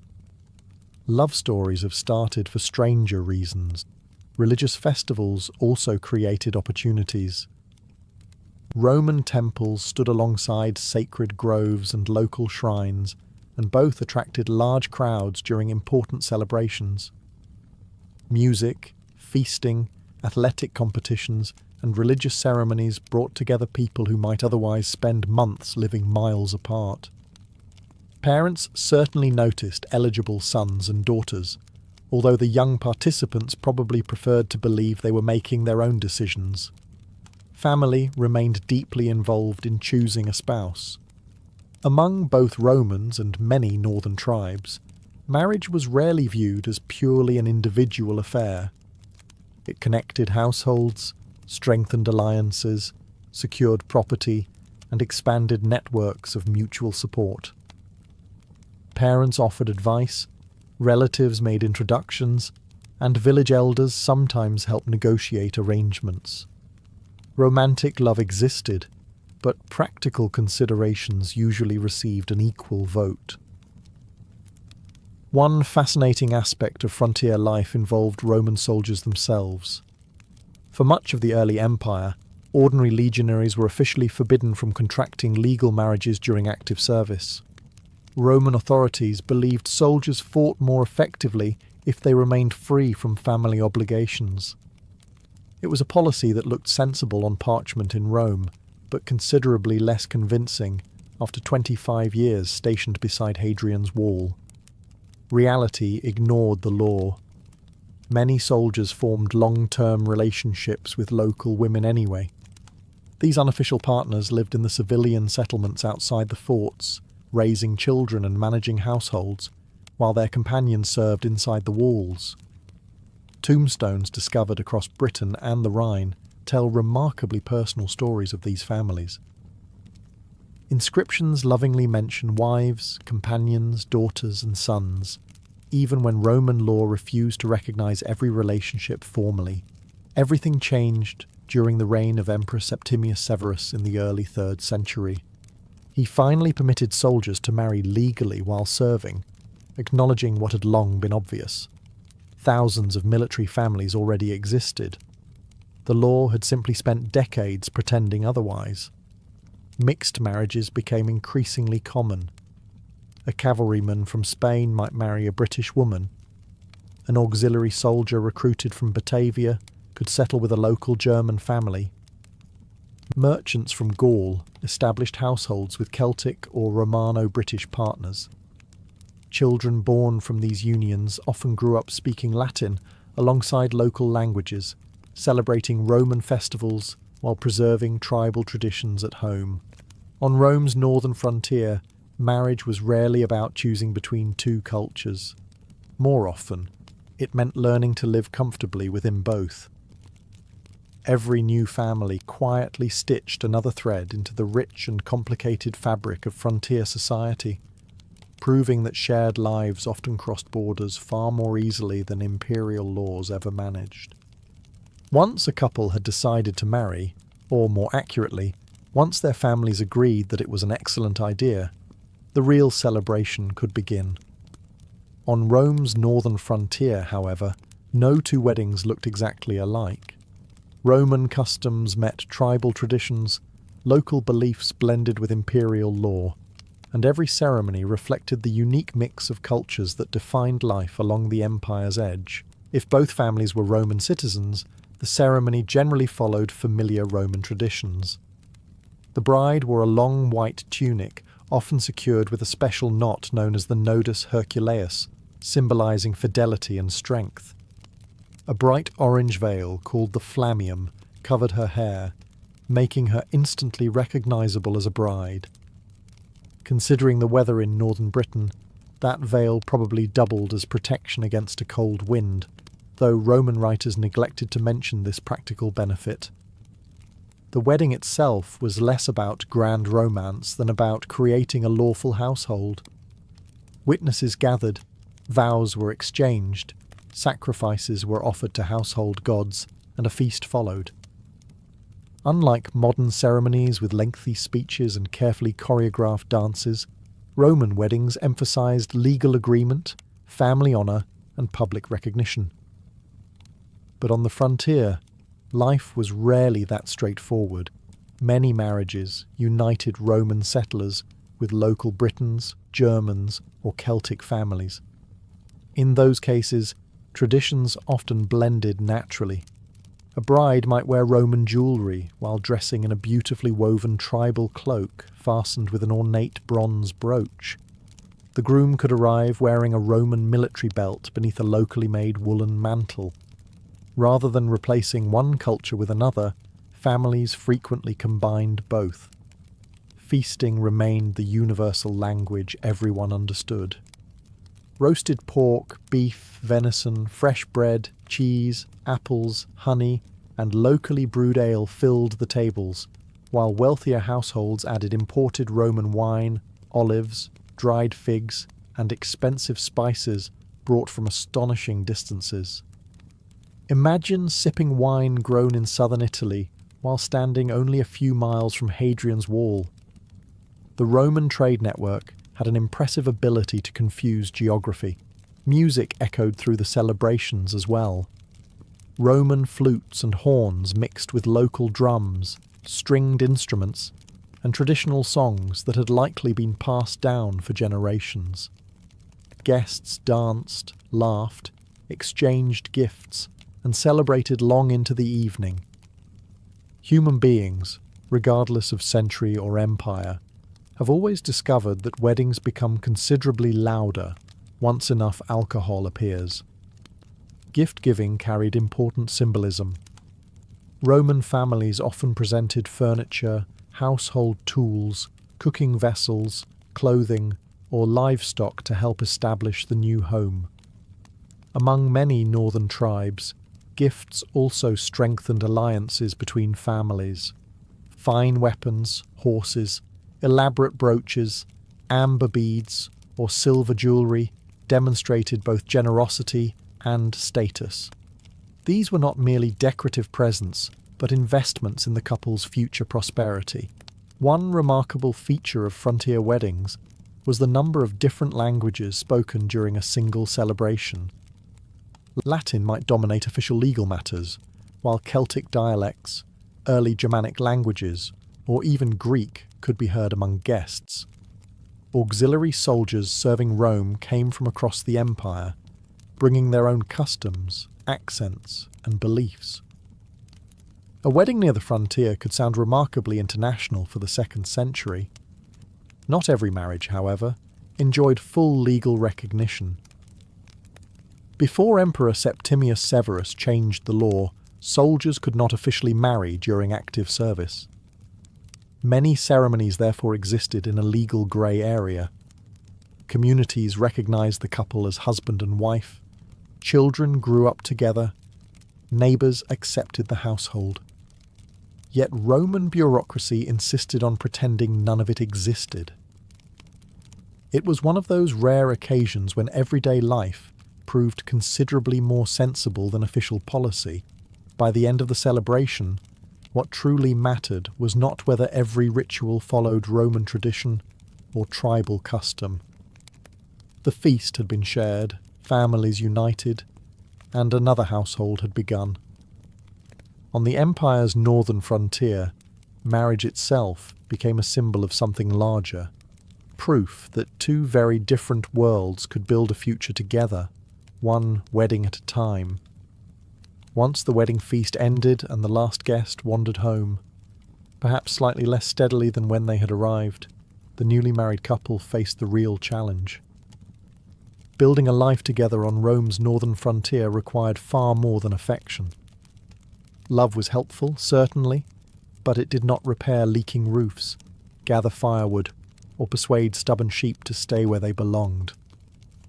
Love stories have started for stranger reasons. Religious festivals also created opportunities. Roman temples stood alongside sacred groves and local shrines, and both attracted large crowds during important celebrations. Music, feasting, athletic competitions, and religious ceremonies brought together people who might otherwise spend months living miles apart. Parents certainly noticed eligible sons and daughters, although the young participants probably preferred to believe they were making their own decisions. Family remained deeply involved in choosing a spouse. Among both Romans and many northern tribes, marriage was rarely viewed as purely an individual affair. It connected households, strengthened alliances, secured property, and expanded networks of mutual support. Parents offered advice, relatives made introductions, and village elders sometimes helped negotiate arrangements. Romantic love existed, but practical considerations usually received an equal vote. One fascinating aspect of frontier life involved Roman soldiers themselves. For much of the early empire, ordinary legionaries were officially forbidden from contracting legal marriages during active service. Roman authorities believed soldiers fought more effectively if they remained free from family obligations. It was a policy that looked sensible on parchment in Rome, but considerably less convincing after 25 years stationed beside Hadrian's wall. Reality ignored the law. Many soldiers formed long-term relationships with local women anyway. These unofficial partners lived in the civilian settlements outside the forts, raising children and managing households, while their companions served inside the walls. Tombstones discovered across Britain and the Rhine tell remarkably personal stories of these families. Inscriptions lovingly mention wives, companions, daughters, and sons, even when Roman law refused to recognize every relationship formally. Everything changed during the reign of Emperor Septimius Severus in the early 3rd century. He finally permitted soldiers to marry legally while serving, acknowledging what had long been obvious. Thousands of military families already existed. The law had simply spent decades pretending otherwise. Mixed marriages became increasingly common. A cavalryman from Spain might marry a British woman. An auxiliary soldier recruited from Batavia could settle with a local German family. Merchants from Gaul established households with Celtic or Romano-British partners. Children born from these unions often grew up speaking Latin alongside local languages, celebrating Roman festivals while preserving tribal traditions at home. On Rome's northern frontier, marriage was rarely about choosing between two cultures. More often, it meant learning to live comfortably within both. Every new family quietly stitched another thread into the rich and complicated fabric of frontier society, proving that shared lives often crossed borders far more easily than imperial laws ever managed. Once a couple had decided to marry, or more accurately, once their families agreed that it was an excellent idea, the real celebration could begin. On Rome's northern frontier, however, no two weddings looked exactly alike. Roman customs met tribal traditions, local beliefs blended with imperial law, and every ceremony reflected the unique mix of cultures that defined life along the empire's edge. If both families were Roman citizens, the ceremony generally followed familiar Roman traditions. The bride wore a long white tunic, often secured with a special knot known as the nodus Herculeus, symbolizing fidelity and strength. A bright orange veil, called the flammium, covered her hair, making her instantly recognizable as a bride. Considering the weather in northern Britain, that veil probably doubled as protection against a cold wind, though Roman writers neglected to mention this practical benefit. The wedding itself was less about grand romance than about creating a lawful household. Witnesses gathered, vows were exchanged, sacrifices were offered to household gods, and a feast followed. Unlike modern ceremonies with lengthy speeches and carefully choreographed dances, Roman weddings emphasized legal agreement, family honor, and public recognition. But on the frontier, life was rarely that straightforward. Many marriages united Roman settlers with local Britons, Germans, or Celtic families. In those cases, traditions often blended naturally. A bride might wear Roman jewellery while dressing in a beautifully woven tribal cloak fastened with an ornate bronze brooch. The groom could arrive wearing a Roman military belt beneath a locally made woolen mantle. Rather than replacing one culture with another, families frequently combined both. Feasting remained the universal language everyone understood. Roasted pork, beef, venison, fresh bread, cheese, apples, honey, and locally brewed ale filled the tables, while wealthier households added imported Roman wine, olives, dried figs, and expensive spices brought from astonishing distances. Imagine sipping wine grown in southern Italy while standing only a few miles from Hadrian's Wall. The Roman trade network had an impressive ability to confuse geography. Music echoed through the celebrations as well. Roman flutes and horns mixed with local drums, stringed instruments, and traditional songs that had likely been passed down for generations. Guests danced, laughed, exchanged gifts, and celebrated long into the evening. Human beings, regardless of century or empire, have always discovered that weddings become considerably louder once enough alcohol appears. Gift-giving carried important symbolism. Roman families often presented furniture, household tools, cooking vessels, clothing, or livestock to help establish the new home. Among many northern tribes, gifts also strengthened alliances between families. Fine weapons, horses, elaborate brooches, amber beads, or silver jewellery demonstrated both generosity and status. These were not merely decorative presents, but investments in the couple's future prosperity. One remarkable feature of frontier weddings was the number of different languages spoken during a single celebration. Latin might dominate official legal matters, while Celtic dialects, early Germanic languages, or even Greek could be heard among guests. Auxiliary soldiers serving Rome came from across the empire, bringing their own customs, accents, and beliefs. A wedding near the frontier could sound remarkably international for the 2nd century. Not every marriage, however, enjoyed full legal recognition. Before Emperor Septimius Severus changed the law, soldiers could not officially marry during active service. Many ceremonies therefore existed in a legal grey area. Communities recognised the couple as husband and wife, children grew up together, neighbours accepted the household. Yet Roman bureaucracy insisted on pretending none of it existed. It was one of those rare occasions when everyday life proved considerably more sensible than official policy. By the end of the celebration, what truly mattered was not whether every ritual followed Roman tradition or tribal custom. The feast had been shared, families united, and another household had begun. On the empire's northern frontier, marriage itself became a symbol of something larger, proof that two very different worlds could build a future together, one wedding at a time. Once the wedding feast ended and the last guest wandered home, perhaps slightly less steadily than when they had arrived, the newly married couple faced the real challenge. Building a life together on Rome's northern frontier required far more than affection. Love was helpful, certainly, but it did not repair leaking roofs, gather firewood, or persuade stubborn sheep to stay where they belonged.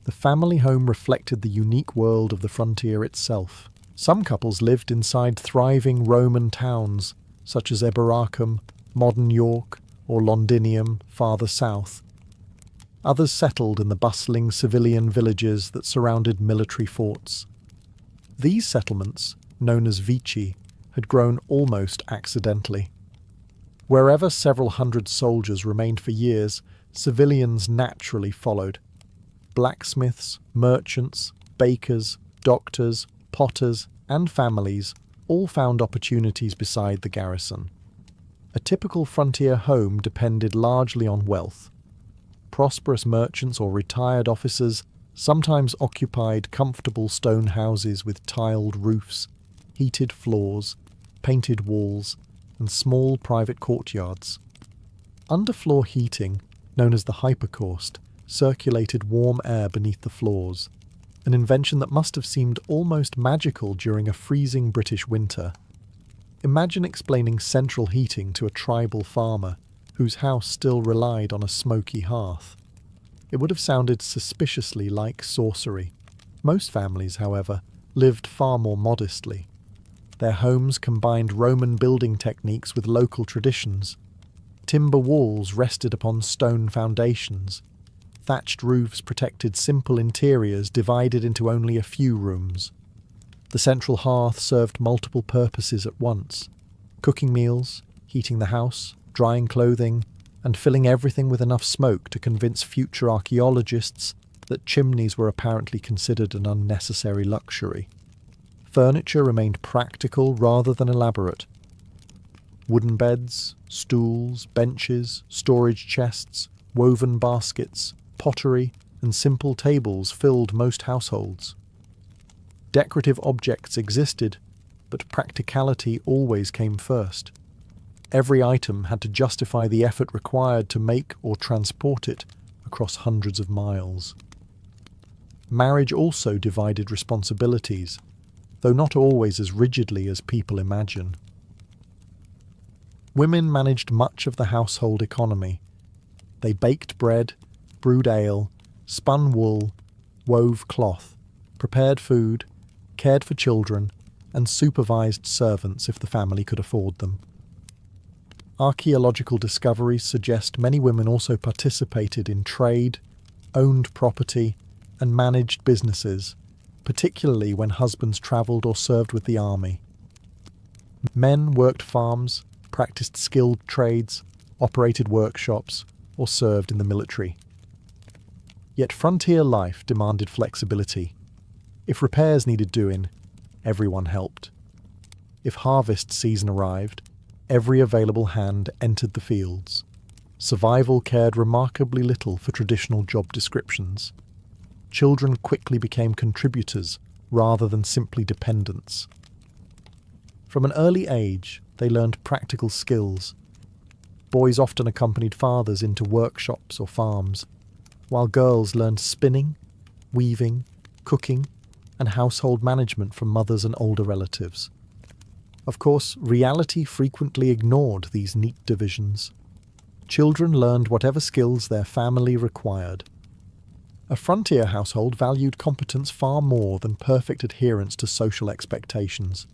The family home reflected the unique world of the frontier itself. Some couples lived inside thriving Roman towns, such as Eboracum, modern York, or Londinium, farther south. Others settled in the bustling civilian villages that surrounded military forts. These settlements, known as vici, had grown almost accidentally. Wherever several hundred soldiers remained for years, civilians naturally followed. Blacksmiths, merchants, bakers, doctors, potters, and families all found opportunities beside the garrison. A typical frontier home depended largely on wealth. Prosperous merchants or retired officers sometimes occupied comfortable stone houses with tiled roofs, heated floors, painted walls, and small private courtyards. Underfloor heating, known as the hypercaust, circulated warm air beneath the floors, an invention that must have seemed almost magical during a freezing British winter. Imagine explaining central heating to a tribal farmer whose house still relied on a smoky hearth. It would have sounded suspiciously like sorcery. Most families, however, lived far more modestly. Their homes combined Roman building techniques with local traditions. Timber walls rested upon stone foundations. Thatched roofs protected simple interiors divided into only a few rooms. The central hearth served multiple purposes at once: cooking meals, heating the house, drying clothing, and filling everything with enough smoke to convince future archaeologists that chimneys were apparently considered an unnecessary luxury. Furniture remained practical rather than elaborate. Wooden beds, stools, benches, storage chests, woven baskets, pottery, and simple tables filled most households. Decorative objects existed, but practicality always came first. Every item had to justify the effort required to make or transport it across hundreds of miles. Marriage also divided responsibilities, though not always as rigidly as people imagine. Women managed much of the household economy. They baked bread, brewed ale, spun wool, wove cloth, prepared food, cared for children, and supervised servants if the family could afford them. Archaeological discoveries suggest many women also participated in trade, owned property, and managed businesses, particularly when husbands travelled or served with the army. Men worked farms, practiced skilled trades, operated workshops, or served in the military. Yet frontier life demanded flexibility. If repairs needed doing, everyone helped. If harvest season arrived, every available hand entered the fields. Survival cared remarkably little for traditional job descriptions. Children quickly became contributors rather than simply dependents. From an early age, they learned practical skills. Boys often accompanied fathers into workshops or farms, while girls learned spinning, weaving, cooking, and household management from mothers and older relatives. Of course, reality frequently ignored these neat divisions. Children learned whatever skills their family required. A frontier household valued competence far more than perfect adherence to social expectations.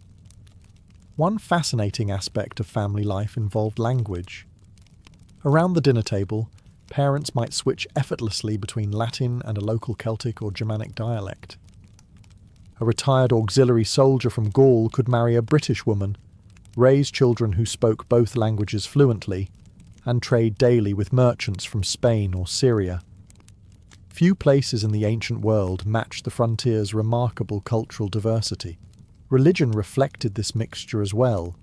One fascinating aspect of family life involved language. Around the dinner table, parents might switch effortlessly between Latin and a local Celtic or Germanic dialect. A retired auxiliary soldier from Gaul could marry a British woman, raise children who spoke both languages fluently, and trade daily with merchants from Spain or Syria. Few places in the ancient world matched the frontier's remarkable cultural diversity. Religion reflected this mixture as well.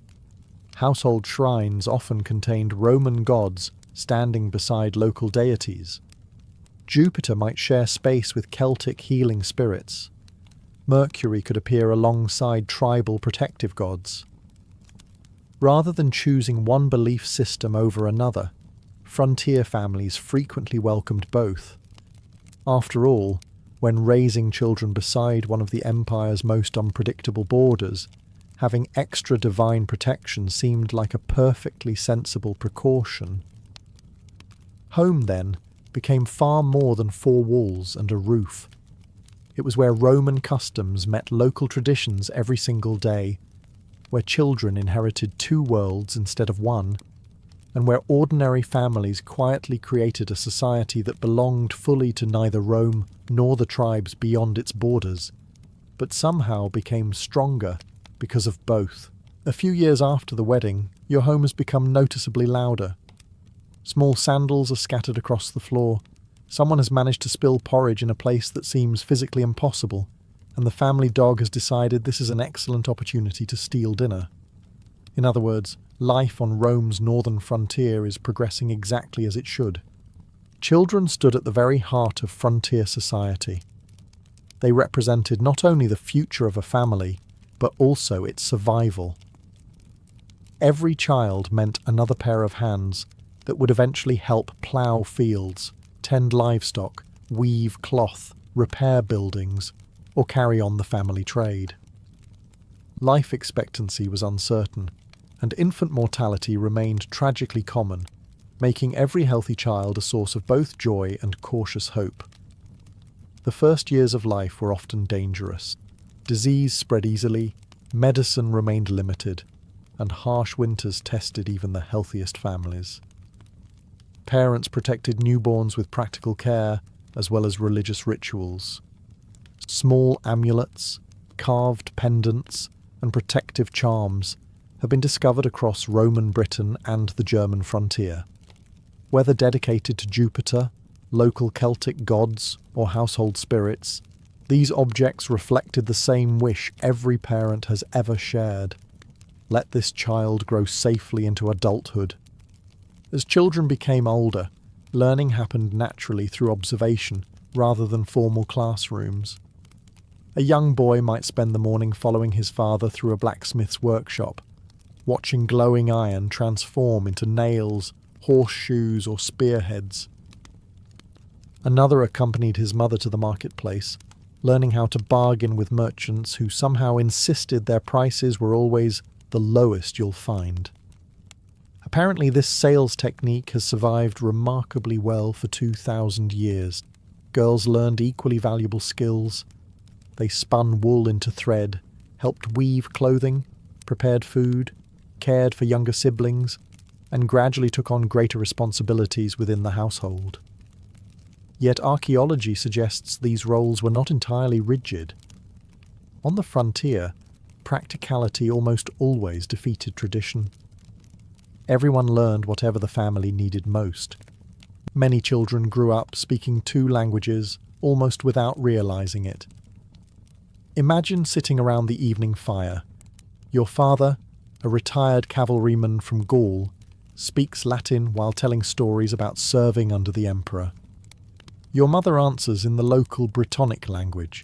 Household shrines often contained Roman gods standing beside local deities. Jupiter might share space with Celtic healing spirits. Mercury could appear alongside tribal protective gods. Rather than choosing one belief system over another, frontier families frequently welcomed both. After all, when raising children beside one of the empire's most unpredictable borders, having extra divine protection seemed like a perfectly sensible precaution. Home, then, became far more than four walls and a roof. It was where Roman customs met local traditions every single day, where children inherited two worlds instead of one, and where ordinary families quietly created a society that belonged fully to neither Rome nor the tribes beyond its borders, but somehow became stronger because of both. A few years after the wedding, your home has become noticeably louder. Small sandals are scattered across the floor. Someone has managed to spill porridge in a place that seems physically impossible, and the family dog has decided this is an excellent opportunity to steal dinner. In other words, life on Rome's northern frontier is progressing exactly as it should. Children stood at the very heart of frontier society. They represented not only the future of a family, but also its survival. Every child meant another pair of hands that would eventually help plough fields, tend livestock, weave cloth, repair buildings, or carry on the family trade. Life expectancy was uncertain, and infant mortality remained tragically common, making every healthy child a source of both joy and cautious hope. The first years of life were often dangerous. Disease spread easily, medicine remained limited, and harsh winters tested even the healthiest families. Parents protected newborns with practical care as well as religious rituals. Small amulets, carved pendants, and protective charms have been discovered across Roman Britain and the German frontier. Whether dedicated to Jupiter, local Celtic gods, or household spirits, these objects reflected the same wish every parent has ever shared. Let this child grow safely into adulthood. As children became older, learning happened naturally through observation rather than formal classrooms. A young boy might spend the morning following his father through a blacksmith's workshop, watching glowing iron transform into nails, horseshoes, or spearheads. Another accompanied his mother to the marketplace, learning how to bargain with merchants who somehow insisted their prices were always the lowest you'll find. Apparently, this sales technique has survived remarkably well for 2,000 years. Girls learned equally valuable skills. They spun wool into thread, helped weave clothing, prepared food, cared for younger siblings, and gradually took on greater responsibilities within the household. Yet archaeology suggests these roles were not entirely rigid. On the frontier, practicality almost always defeated tradition. Everyone learned whatever the family needed most. Many children grew up speaking 2 languages almost without realizing it. Imagine sitting around the evening fire. Your father, a retired cavalryman from Gaul, speaks Latin while telling stories about serving under the emperor. Your mother answers in the local Brittonic language,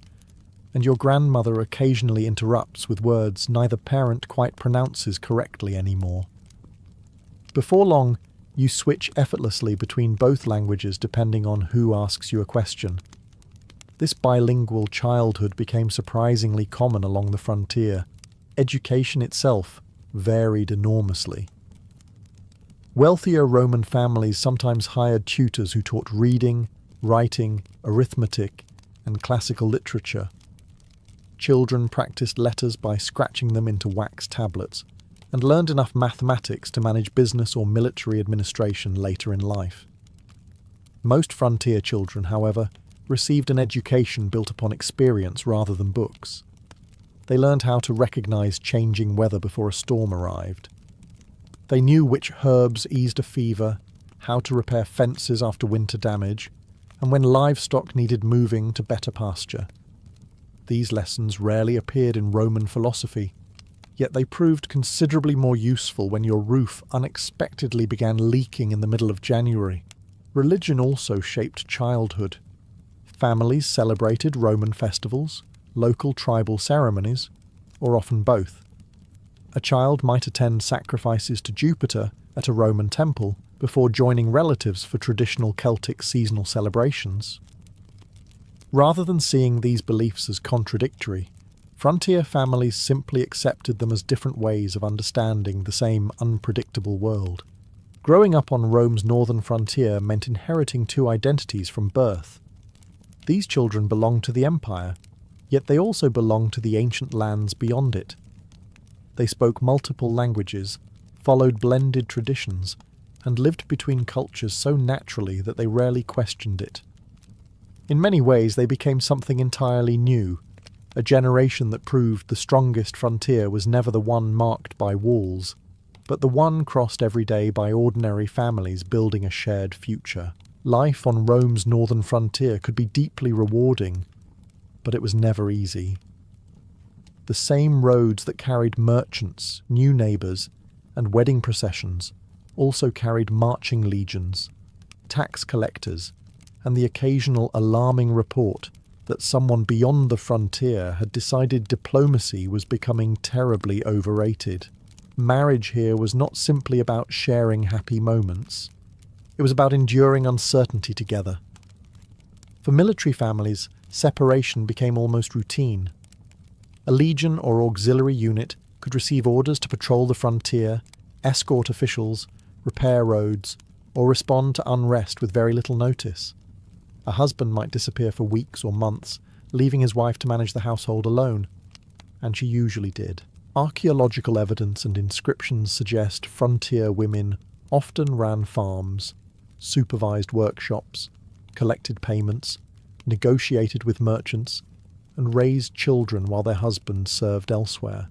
and your grandmother occasionally interrupts with words neither parent quite pronounces correctly anymore. Before long, you switch effortlessly between both languages depending on who asks you a question. This bilingual childhood became surprisingly common along the frontier. Education itself varied enormously. Wealthier Roman families sometimes hired tutors who taught reading, writing, arithmetic, and classical literature. Children practiced letters by scratching them into wax tablets, and learned enough mathematics to manage business or military administration later in life. Most frontier children, however, received an education built upon experience rather than books. They learned how to recognize changing weather before a storm arrived. They knew which herbs eased a fever, how to repair fences after winter damage, and when livestock needed moving to better pasture. These lessons rarely appeared in Roman philosophy, yet they proved considerably more useful when your roof unexpectedly began leaking in the middle of January. Religion also shaped childhood. Families celebrated Roman festivals, local tribal ceremonies, or often both. A child might attend sacrifices to Jupiter at a Roman temple before joining relatives for traditional Celtic seasonal celebrations. Rather than seeing these beliefs as contradictory, frontier families simply accepted them as different ways of understanding the same unpredictable world. Growing up on Rome's northern frontier meant inheriting 2 identities from birth. These children belonged to the empire, yet they also belonged to the ancient lands beyond it. They spoke multiple languages, followed blended traditions, and lived between cultures so naturally that they rarely questioned it. In many ways, they became something entirely new, a generation that proved the strongest frontier was never the one marked by walls, but the one crossed every day by ordinary families building a shared future. Life on Rome's northern frontier could be deeply rewarding, but it was never easy. The same roads that carried merchants, new neighbours, and wedding processions also carried marching legions, tax collectors, and the occasional alarming report that someone beyond the frontier had decided diplomacy was becoming terribly overrated. Marriage here was not simply about sharing happy moments. It was about enduring uncertainty together, For military families, separation became almost routine. A legion or auxiliary unit could receive orders to patrol the frontier, escort officials, repair roads, or respond to unrest with very little notice. A husband might disappear for weeks or months, leaving his wife to manage the household alone, and she usually did. Archaeological evidence and inscriptions suggest frontier women often ran farms, supervised workshops, collected payments, negotiated with merchants, and raised children while their husbands served elsewhere.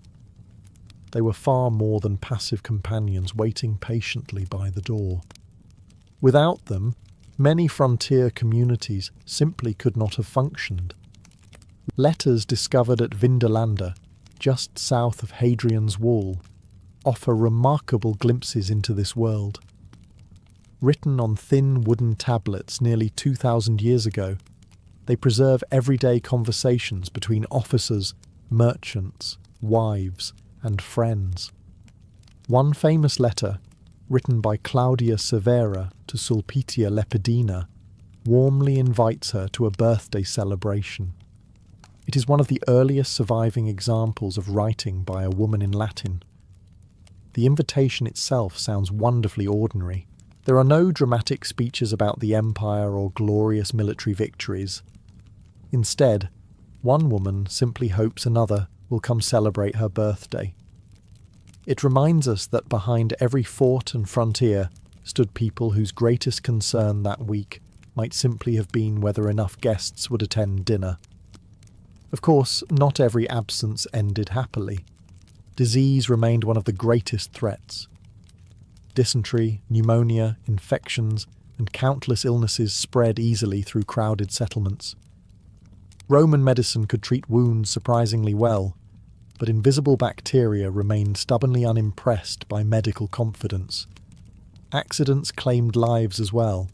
They were far more than passive companions waiting patiently by the door. Without them, many frontier communities simply could not have functioned. Letters discovered at Vindolanda, just south of Hadrian's Wall, offer remarkable glimpses into this world. Written on thin wooden tablets nearly 2,000 years ago, they preserve everyday conversations between officers, merchants, wives, and friends. One famous letter, written by Claudia Severa to Sulpicia Lepidina, warmly invites her to a birthday celebration. It is one of the earliest surviving examples of writing by a woman in Latin. The invitation itself sounds wonderfully ordinary. There are no dramatic speeches about the empire or glorious military victories. Instead, one woman simply hopes another will come celebrate her birthday. It reminds us that behind every fort and frontier stood people whose greatest concern that week might simply have been whether enough guests would attend dinner. Of course, not every absence ended happily. Disease remained one of the greatest threats. Dysentery, pneumonia, infections, and countless illnesses spread easily through crowded settlements. Roman medicine could treat wounds surprisingly well, but invisible bacteria remained stubbornly unimpressed by medical confidence. Accidents claimed lives as well.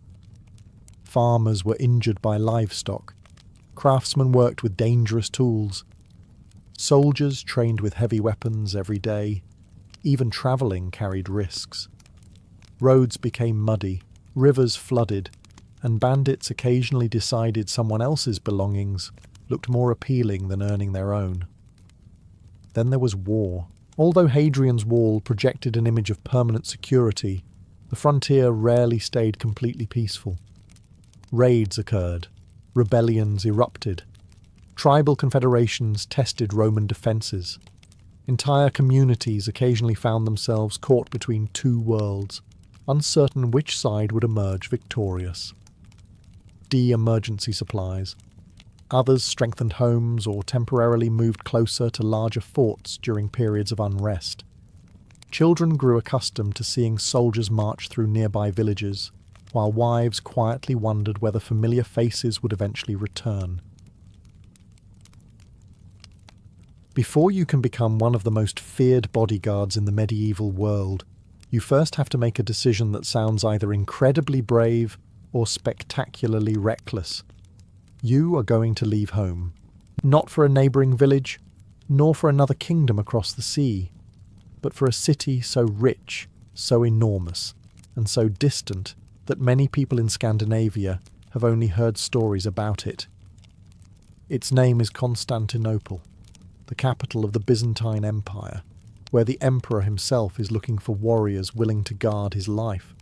Farmers were injured by livestock. Craftsmen worked with dangerous tools. Soldiers trained with heavy weapons every day. Even travelling carried risks. Roads became muddy, rivers flooded, and bandits occasionally decided someone else's belongings looked more appealing than earning their own. Then there was war. Although Hadrian's Wall projected an image of permanent security, the frontier rarely stayed completely peaceful. Raids occurred. Rebellions erupted. Tribal confederations tested Roman defences. Entire communities occasionally found themselves caught between two worlds, uncertain which side would emerge victorious. De-emergency supplies. Others strengthened homes or temporarily moved closer to larger forts during periods of unrest. Children grew accustomed to seeing soldiers march through nearby villages, while wives quietly wondered whether familiar faces would eventually return. Before you can become one of the most feared bodyguards in the medieval world, you first have to make a decision that sounds either incredibly brave or spectacularly reckless. You are going to leave home, not for a neighbouring village, nor for another kingdom across the sea, but for a city so rich, so enormous, and so distant that many people in Scandinavia have only heard stories about it. Its name is Constantinople, the capital of the Byzantine Empire, where the emperor himself is looking for warriors willing to guard his life.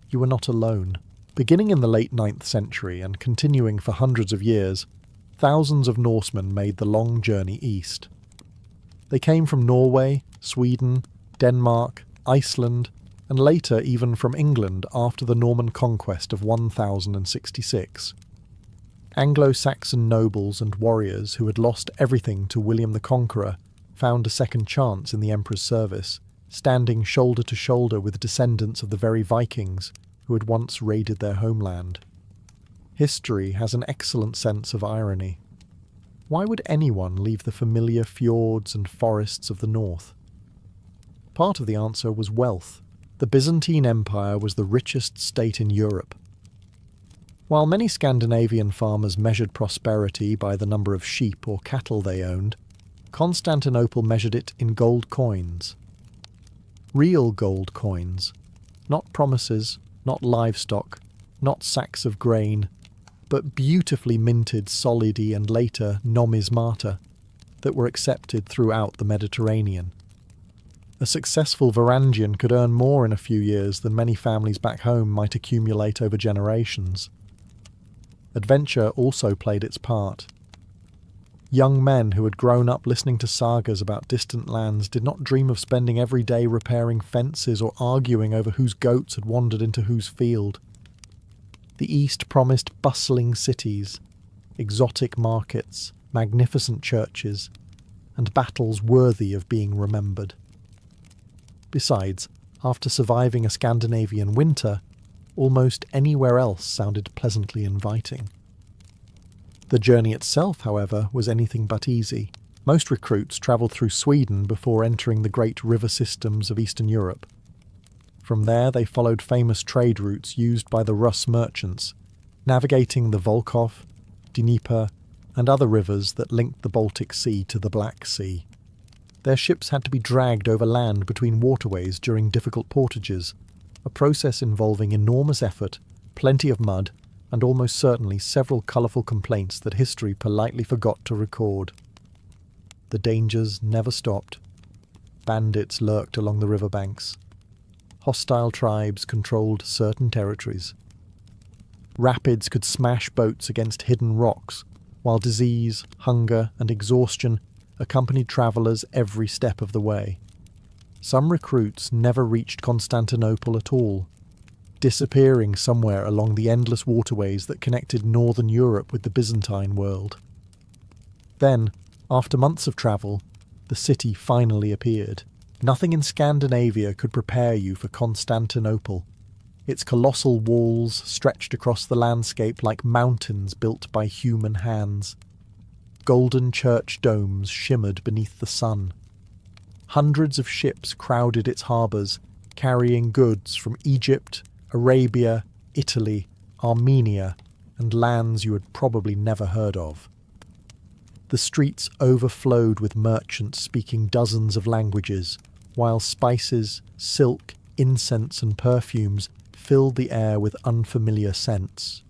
You are not alone. Beginning in the late 9th century and continuing for hundreds of years, thousands of Norsemen made the long journey east. They came from Norway, Sweden, Denmark, Iceland, and later even from England after the Norman conquest of 1066. Anglo-Saxon nobles and warriors who had lost everything to William the Conqueror found a second chance in the emperor's service, standing shoulder to shoulder with descendants of the very Vikings who had once raided their homeland. History has an excellent sense of irony. Why would anyone leave the familiar fjords and forests of the north? Part of the answer was wealth. The Byzantine Empire was the richest state in Europe. While many Scandinavian farmers measured prosperity by the number of sheep or cattle they owned, Constantinople measured it in gold coins. Real gold coins, not promises, not livestock, not sacks of grain, but beautifully minted solidi and later numismata that were accepted throughout the Mediterranean. A successful Varangian could earn more in a few years than many families back home might accumulate over generations. Adventure also played its part. Young men who had grown up listening to sagas about distant lands did not dream of spending every day repairing fences or arguing over whose goats had wandered into whose field. The East promised bustling cities, exotic markets, magnificent churches, and battles worthy of being remembered. Besides, after surviving a Scandinavian winter, almost anywhere else sounded pleasantly inviting. The journey itself, however, was anything but easy. Most recruits travelled through Sweden before entering the great river systems of Eastern Europe. From there they followed famous trade routes used by the Rus merchants, navigating the Volkhov, Dnieper, and other rivers that linked the Baltic Sea to the Black Sea. Their ships had to be dragged over land between waterways during difficult portages, a process involving enormous effort, plenty of mud, and almost certainly several colourful complaints that history politely forgot to record. The dangers never stopped. Bandits lurked along the riverbanks. Hostile tribes controlled certain territories. Rapids could smash boats against hidden rocks, while disease, hunger, and exhaustion accompanied travellers every step of the way. Some recruits never reached Constantinople at all, disappearing somewhere along the endless waterways that connected northern Europe with the Byzantine world. Then, after months of travel, the city finally appeared. Nothing in Scandinavia could prepare you for Constantinople. Its colossal walls stretched across the landscape like mountains built by human hands. Golden church domes shimmered beneath the sun. Hundreds of ships crowded its harbours, carrying goods from Egypt, Arabia, Italy, Armenia, and lands you had probably never heard of. The streets overflowed with merchants speaking dozens of languages, while spices, silk, incense, and perfumes filled the air with unfamiliar scents.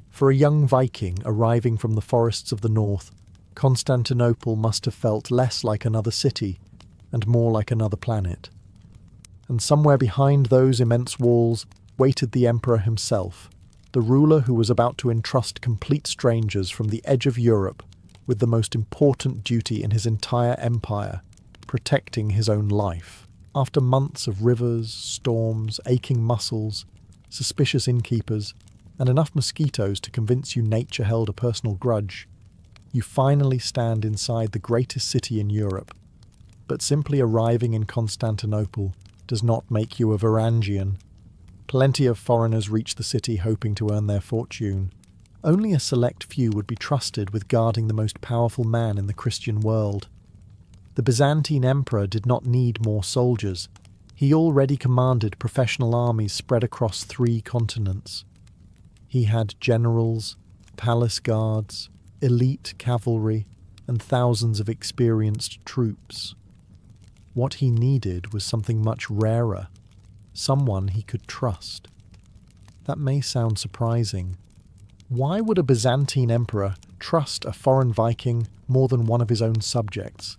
For a young Viking arriving from the forests of the north, Constantinople must have felt less like another city and more like another planet. And somewhere behind those immense walls waited the emperor himself, the ruler who was about to entrust complete strangers from the edge of Europe with the most important duty in his entire empire, protecting his own life. After months of rivers, storms, aching muscles, suspicious innkeepers, and enough mosquitoes to convince you nature held a personal grudge, you finally stand inside the greatest city in Europe. But simply arriving in Constantinople does not make you a Varangian. Plenty of foreigners reach the city hoping to earn their fortune. Only a select few would be trusted with guarding the most powerful man in the Christian world. The Byzantine emperor did not need more soldiers. He already commanded professional armies spread across 3 continents. He had generals, palace guards, elite cavalry, and thousands of experienced troops. What he needed was something much rarer, someone he could trust. That may sound surprising. Why would a Byzantine emperor trust a foreign Viking more than one of his own subjects?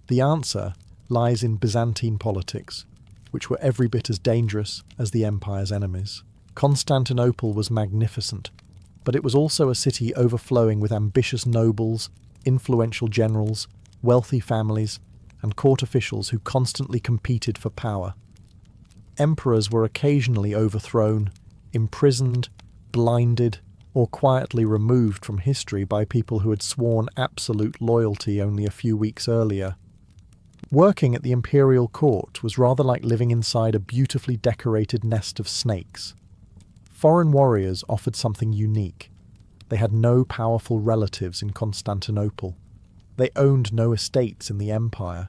The answer lies in Byzantine politics, which were every bit as dangerous as the empire's enemies. Constantinople was magnificent, but it was also a city overflowing with ambitious nobles, influential generals, wealthy families, and court officials who constantly competed for power. Emperors were occasionally overthrown, imprisoned, blinded, or quietly removed from history by people who had sworn absolute loyalty only a few weeks earlier. Working at the imperial court was rather like living inside a beautifully decorated nest of snakes. Foreign warriors offered something unique. They had no powerful relatives in Constantinople. They owned no estates in the empire.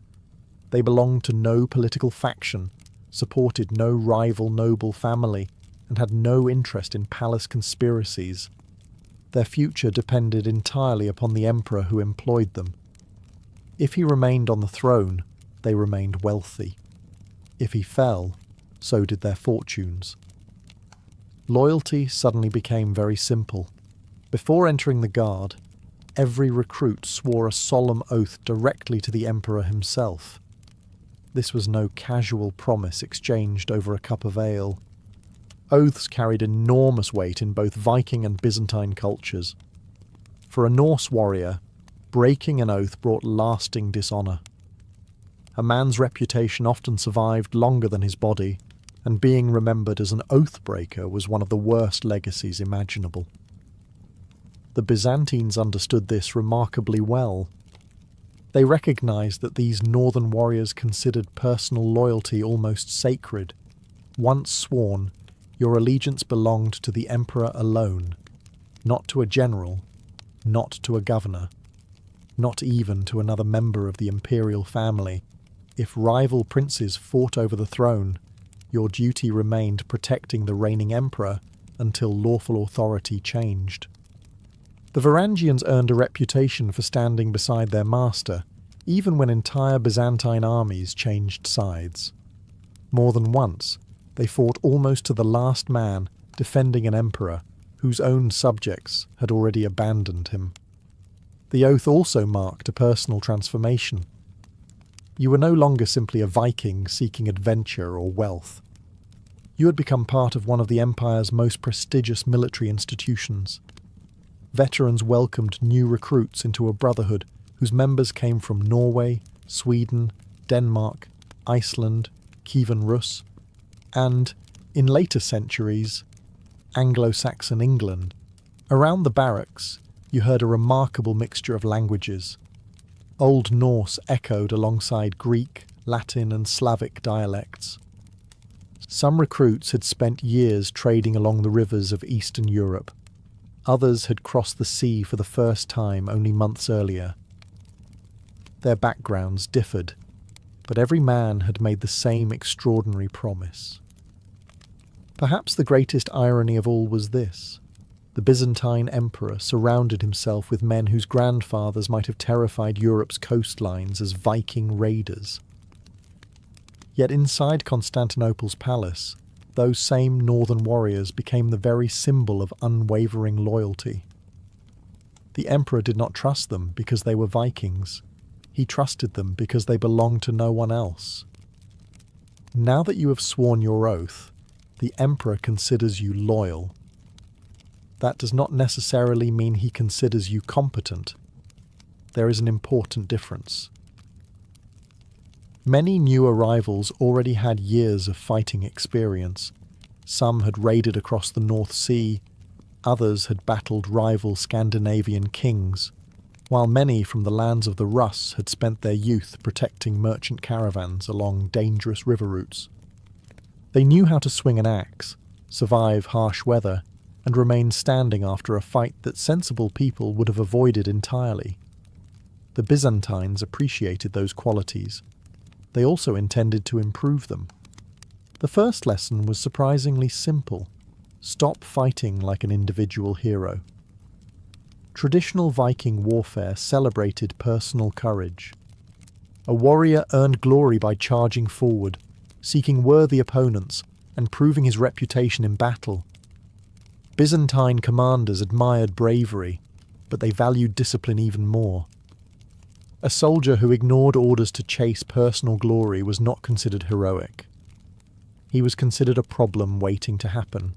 They belonged to no political faction, supported no rival noble family, and had no interest in palace conspiracies. Their future depended entirely upon the emperor who employed them. If he remained on the throne, they remained wealthy. If he fell, so did their fortunes. Loyalty suddenly became very simple. Before entering the guard, every recruit swore a solemn oath directly to the emperor himself. This was no casual promise exchanged over a cup of ale. Oaths carried enormous weight in both Viking and Byzantine cultures. For a Norse warrior, breaking an oath brought lasting dishonour. A man's reputation often survived longer than his body, and being remembered as an oath-breaker was one of the worst legacies imaginable. The Byzantines understood this remarkably well. They recognised that these northern warriors considered personal loyalty almost sacred. Once sworn, your allegiance belonged to the emperor alone, not to a general, not to a governor, not even to another member of the imperial family. If rival princes fought over the throne, your duty remained protecting the reigning emperor until lawful authority changed. The Varangians earned a reputation for standing beside their master, even when entire Byzantine armies changed sides. More than once, they fought almost to the last man, defending an emperor whose own subjects had already abandoned him. The oath also marked a personal transformation. You were no longer simply a Viking seeking adventure or wealth. You had become part of one of the empire's most prestigious military institutions. Veterans welcomed new recruits into a brotherhood whose members came from Norway, Sweden, Denmark, Iceland, Kievan Rus, and, in later centuries, Anglo-Saxon England. Around the barracks, you heard a remarkable mixture of languages. Old Norse echoed alongside Greek, Latin, and Slavic dialects. Some recruits had spent years trading along the rivers of Eastern Europe. Others had crossed the sea for the first time only months earlier. Their backgrounds differed, but every man had made the same extraordinary promise. Perhaps the greatest irony of all was this: the Byzantine emperor surrounded himself with men whose grandfathers might have terrified Europe's coastlines as Viking raiders. Yet inside Constantinople's palace, those same northern warriors became the very symbol of unwavering loyalty. The emperor did not trust them because they were Vikings. He trusted them because they belonged to no one else. Now that you have sworn your oath, the emperor considers you loyal. That does not necessarily mean he considers you competent. There is an important difference. Many new arrivals already had years of fighting experience. Some had raided across the North Sea, others had battled rival Scandinavian kings, while many from the lands of the Rus had spent their youth protecting merchant caravans along dangerous river routes. They knew how to swing an axe, survive harsh weather, and remain standing after a fight that sensible people would have avoided entirely. The Byzantines appreciated those qualities. They also intended to improve them. The first lesson was surprisingly simple: stop fighting like an individual hero. Traditional Viking warfare celebrated personal courage. A warrior earned glory by charging forward, seeking worthy opponents, and proving his reputation in battle. Byzantine commanders admired bravery, but they valued discipline even more. A soldier who ignored orders to chase personal glory was not considered heroic. He was considered a problem waiting to happen.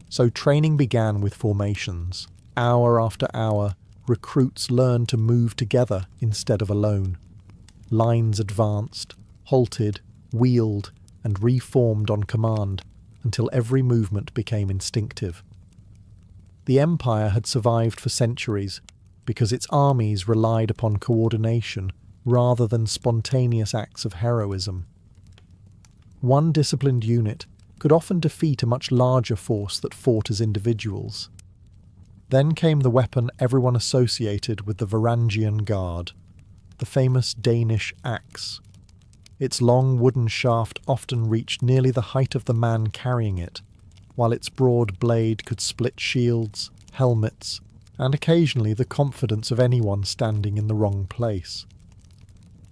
So training began with formations. Hour after hour, recruits learned to move together instead of alone. Lines advanced, halted, wheeled, and reformed on command until every movement became instinctive. The empire had survived for centuries because its armies relied upon coordination rather than spontaneous acts of heroism. One disciplined unit could often defeat a much larger force that fought as individuals. Then came the weapon everyone associated with the Varangian Guard, the famous Danish axe. Its long wooden shaft often reached nearly the height of the man carrying it, while its broad blade could split shields, helmets, and occasionally the confidence of anyone standing in the wrong place.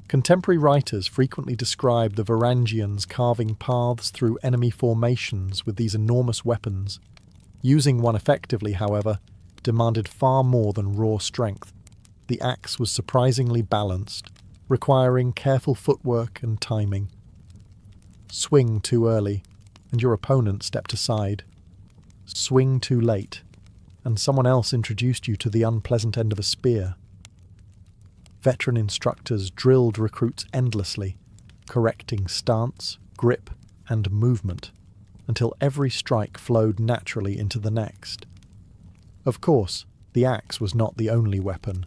Contemporary writers frequently describe the Varangians carving paths through enemy formations with these enormous weapons. Using one effectively, however, demanded far more than raw strength. The axe was surprisingly balanced, requiring careful footwork and timing. Swing too early, and your opponent stepped aside. Swing too late, and someone else introduced you to the unpleasant end of a spear. Veteran instructors drilled recruits endlessly, correcting stance, grip, and movement, until every strike flowed naturally into the next. Of course, the axe was not the only weapon.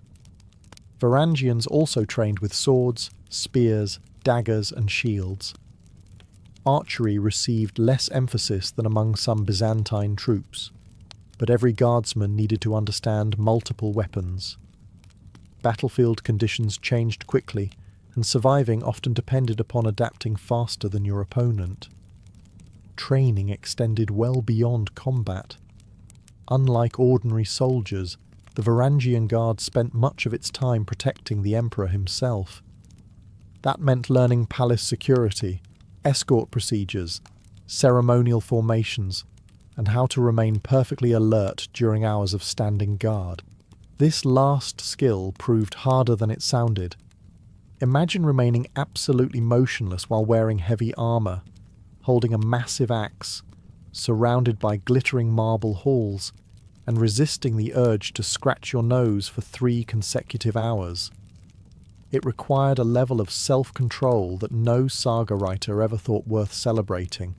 Varangians also trained with swords, spears, daggers, and shields. Archery received less emphasis than among some Byzantine troops, but every guardsman needed to understand multiple weapons. Battlefield conditions changed quickly, and surviving often depended upon adapting faster than your opponent. Training extended well beyond combat. Unlike ordinary soldiers, the Varangian Guard spent much of its time protecting the emperor himself. That meant learning palace security, escort procedures, ceremonial formations, and how to remain perfectly alert during hours of standing guard. This last skill proved harder than it sounded. Imagine remaining absolutely motionless while wearing heavy armour, holding a massive axe, surrounded by glittering marble halls, and resisting the urge to scratch your nose for 3 consecutive hours. It required a level of self-control that no saga writer ever thought worth celebrating.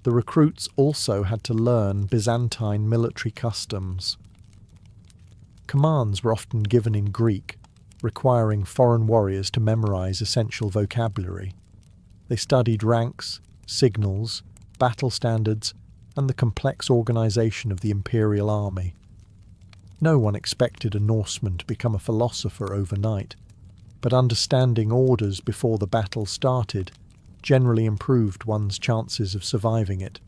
The recruits also had to learn Byzantine military customs. Commands were often given in Greek, requiring foreign warriors to memorize essential vocabulary. They studied ranks, signals, battle standards, and the complex organization of the imperial army. No one expected a Norseman to become a philosopher overnight, but understanding orders before the battle started generally improved one's chances of surviving it.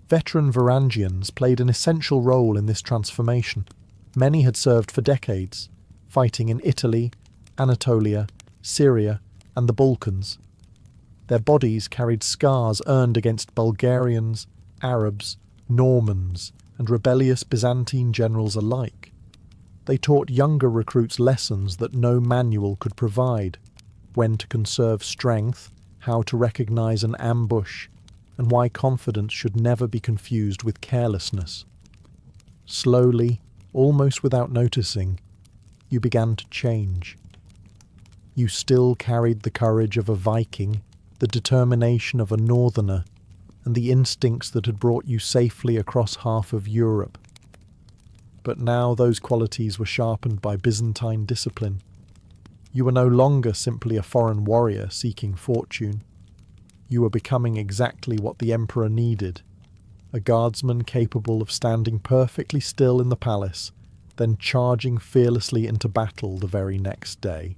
Veteran Varangians played an essential role in this transformation. Many had served for decades, fighting in Italy, Anatolia, Syria, and the Balkans. Their bodies carried scars earned against Bulgarians, Arabs, Normans, and rebellious Byzantine generals alike. They taught younger recruits lessons that no manual could provide: when to conserve strength, how to recognize an ambush, and why confidence should never be confused with carelessness. Slowly, almost without noticing, you began to change. You still carried the courage of a Viking, the determination of a northerner, and the instincts that had brought you safely across half of Europe. But now those qualities were sharpened by Byzantine discipline. You were no longer simply a foreign warrior seeking fortune. You were becoming exactly what the emperor needed: a guardsman capable of standing perfectly still in the palace, then charging fearlessly into battle the very next day.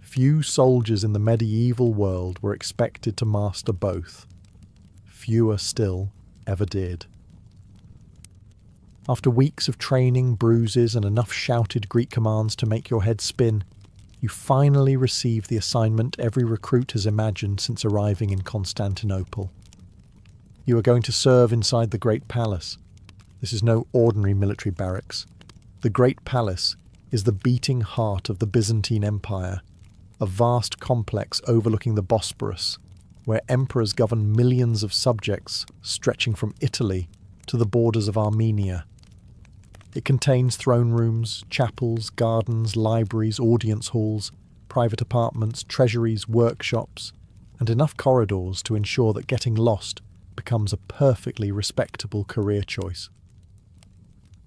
Few soldiers in the medieval world were expected to master both. Fewer still ever did. After weeks of training, bruises, and enough shouted Greek commands to make your head spin, you finally receive the assignment every recruit has imagined since arriving in Constantinople. You are going to serve inside the Great Palace. This is no ordinary military barracks. The Great Palace is the beating heart of the Byzantine Empire, a vast complex overlooking the Bosporus, where emperors govern millions of subjects stretching from Italy to the borders of Armenia. It contains throne rooms, chapels, gardens, libraries, audience halls, private apartments, treasuries, workshops, and enough corridors to ensure that getting lost becomes a perfectly respectable career choice.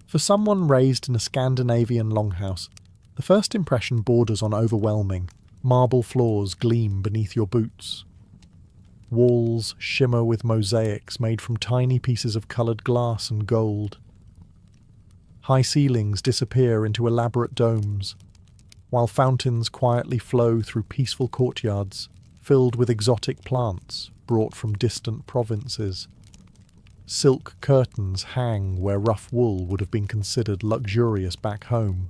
For someone raised in a Scandinavian longhouse, the first impression borders on overwhelming. Marble floors gleam beneath your boots. Walls shimmer with mosaics made from tiny pieces of coloured glass and gold. High ceilings disappear into elaborate domes, while fountains quietly flow through peaceful courtyards filled with exotic plants brought from distant provinces. Silk curtains hang where rough wool would have been considered luxurious back home.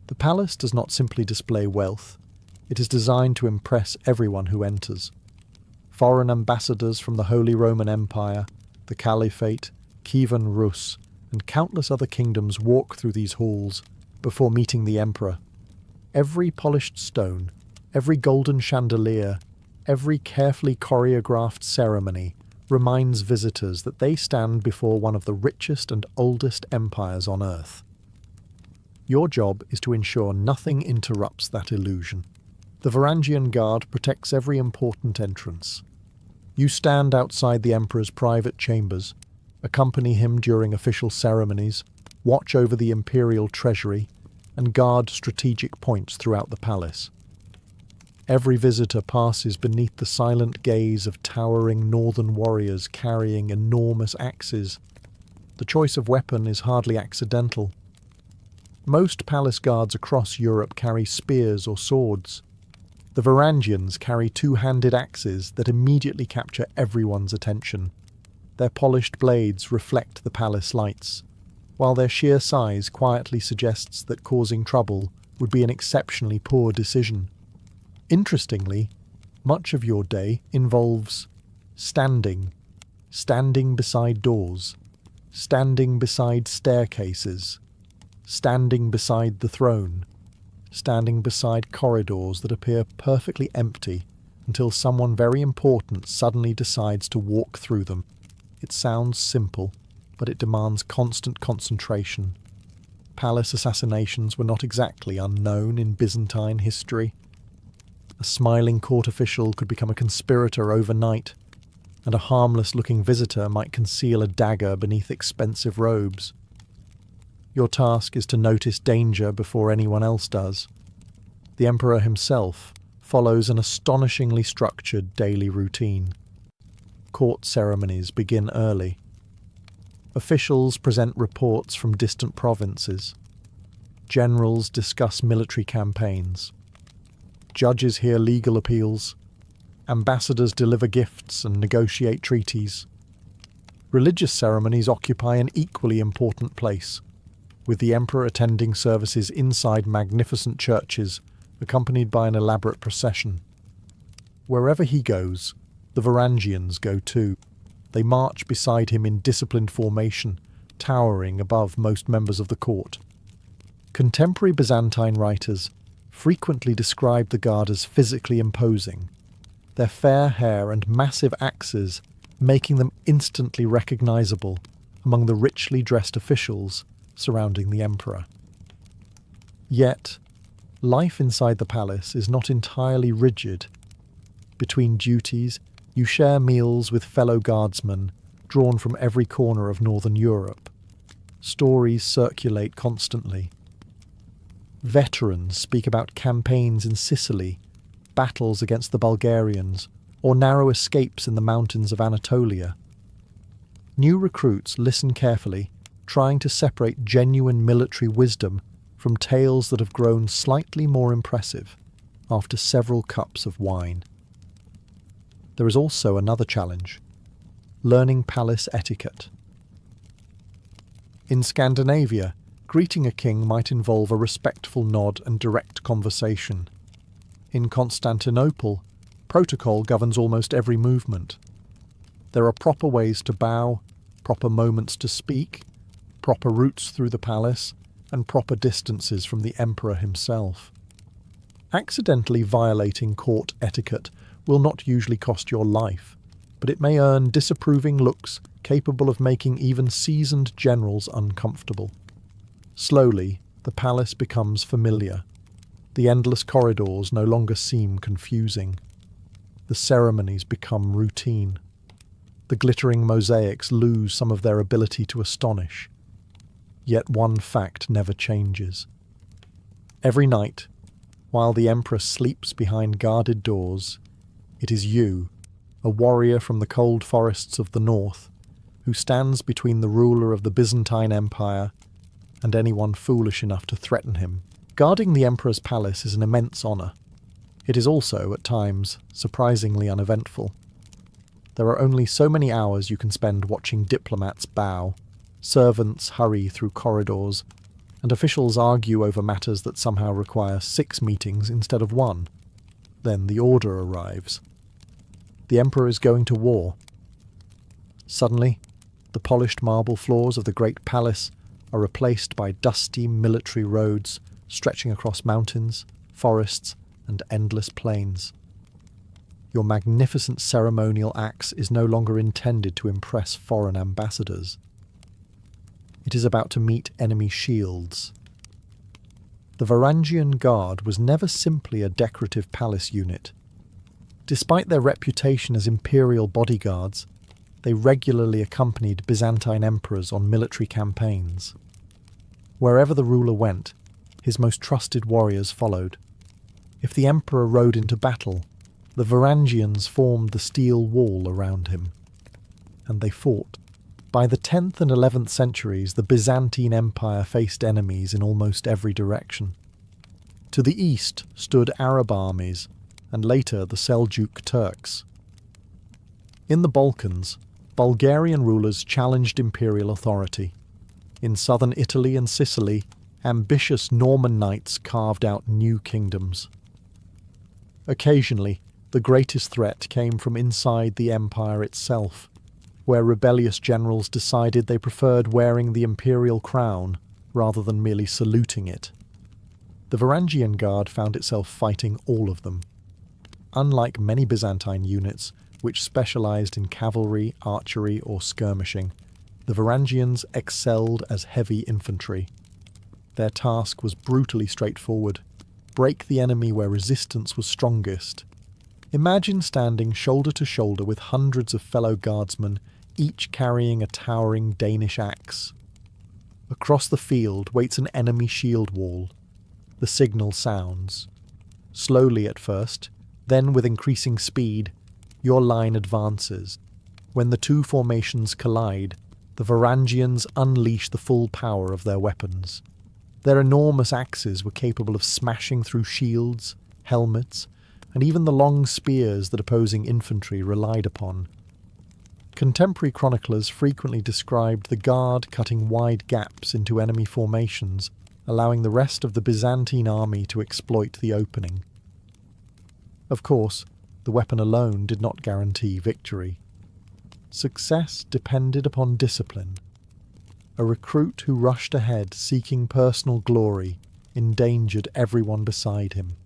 The palace does not simply display wealth. It is designed to impress everyone who enters. Foreign ambassadors from the Holy Roman Empire, the Caliphate, Kievan Rus, and countless other kingdoms walk through these halls before meeting the emperor. Every polished stone, every golden chandelier, every carefully choreographed ceremony reminds visitors that they stand before one of the richest and oldest empires on earth. Your job is to ensure nothing interrupts that illusion. The Varangian guard protects every important entrance. You stand outside the emperor's private chambers, accompany him during official ceremonies, watch over the imperial treasury, and guard strategic points throughout the palace. Every visitor passes beneath the silent gaze of towering northern warriors carrying enormous axes. The choice of weapon is hardly accidental. Most palace guards across Europe carry spears or swords. The Varangians carry two-handed axes that immediately capture everyone's attention. Their polished blades reflect the palace lights, while their sheer size quietly suggests that causing trouble would be an exceptionally poor decision. Interestingly, much of your day involves standing beside doors, standing beside staircases, standing beside the throne, standing beside corridors that appear perfectly empty until someone very important suddenly decides to walk through them. It sounds simple, but it demands constant concentration. Palace assassinations were not exactly unknown in Byzantine history. A smiling court official could become a conspirator overnight, and a harmless-looking visitor might conceal a dagger beneath expensive robes. Your task is to notice danger before anyone else does. The emperor himself follows an astonishingly structured daily routine. Court ceremonies begin early. Officials present reports from distant provinces. Generals discuss military campaigns. Judges hear legal appeals. Ambassadors deliver gifts and negotiate treaties. Religious ceremonies occupy an equally important place, with the emperor attending services inside magnificent churches, accompanied by an elaborate procession. Wherever he goes, the Varangians go too. They march beside him in disciplined formation, towering above most members of the court. Contemporary Byzantine writers frequently describe the guard as physically imposing, their fair hair and massive axes making them instantly recognizable among the richly dressed officials surrounding the emperor. Yet, life inside the palace is not entirely rigid. Between duties, you share meals with fellow guardsmen drawn from every corner of northern Europe. Stories circulate constantly. Veterans speak about campaigns in Sicily, battles against the Bulgarians, or narrow escapes in the mountains of Anatolia. New recruits listen carefully, trying to separate genuine military wisdom from tales that have grown slightly more impressive after several cups of wine. There is also another challenge: learning palace etiquette. In Scandinavia, greeting a king might involve a respectful nod and direct conversation. In Constantinople, protocol governs almost every movement. There are proper ways to bow, proper moments to speak, proper routes through the palace, and proper distances from the emperor himself. Accidentally violating court etiquette will not usually cost your life, but it may earn disapproving looks capable of making even seasoned generals uncomfortable. Slowly, the palace becomes familiar. The endless corridors no longer seem confusing. The ceremonies become routine. The glittering mosaics lose some of their ability to astonish. Yet one fact never changes. Every night, while the emperor sleeps behind guarded doors, it is you, a warrior from the cold forests of the north, who stands between the ruler of the Byzantine Empire and anyone foolish enough to threaten him. Guarding the emperor's palace is an immense honour. It is also, at times, surprisingly uneventful. There are only so many hours you can spend watching diplomats bow, servants hurry through corridors, and officials argue over matters that somehow require 6 meetings instead of 1. Then the order arrives. The emperor is going to war. Suddenly, The polished marble floors of the great palace are replaced by dusty military roads stretching across mountains, forests, and endless plains. Your magnificent ceremonial axe is no longer intended to impress foreign ambassadors. It is about to meet enemy shields. The Varangian Guard was never simply a decorative palace unit. Despite their reputation as imperial bodyguards, they regularly accompanied Byzantine emperors on military campaigns. Wherever the ruler went, his most trusted warriors followed. If the emperor rode into battle, the Varangians formed the steel wall around him. And they fought. By the 10th and 11th centuries, the Byzantine Empire faced enemies in almost every direction. To the east stood Arab armies, and later the Seljuk Turks. In the Balkans, Bulgarian rulers challenged imperial authority. In southern Italy and Sicily, ambitious Norman knights carved out new kingdoms. Occasionally, the greatest threat came from inside the empire itself, where rebellious generals decided they preferred wearing the imperial crown rather than merely saluting it. The Varangian Guard found itself fighting all of them. Unlike many Byzantine units, which specialized in cavalry, archery, or skirmishing, the Varangians excelled as heavy infantry. Their task was brutally straightforward: break the enemy where resistance was strongest. Imagine standing shoulder to shoulder with hundreds of fellow guardsmen, each carrying a towering Danish axe. Across the field waits an enemy shield wall. The signal sounds. Slowly at first, then with increasing speed, your line advances. When the two formations collide, the Varangians unleash the full power of their weapons. Their enormous axes were capable of smashing through shields, helmets, and even the long spears that opposing infantry relied upon. Contemporary chroniclers frequently described the guard cutting wide gaps into enemy formations, allowing the rest of the Byzantine army to exploit the opening. Of course, the weapon alone did not guarantee victory. Success depended upon discipline. A recruit who rushed ahead seeking personal glory endangered everyone beside him.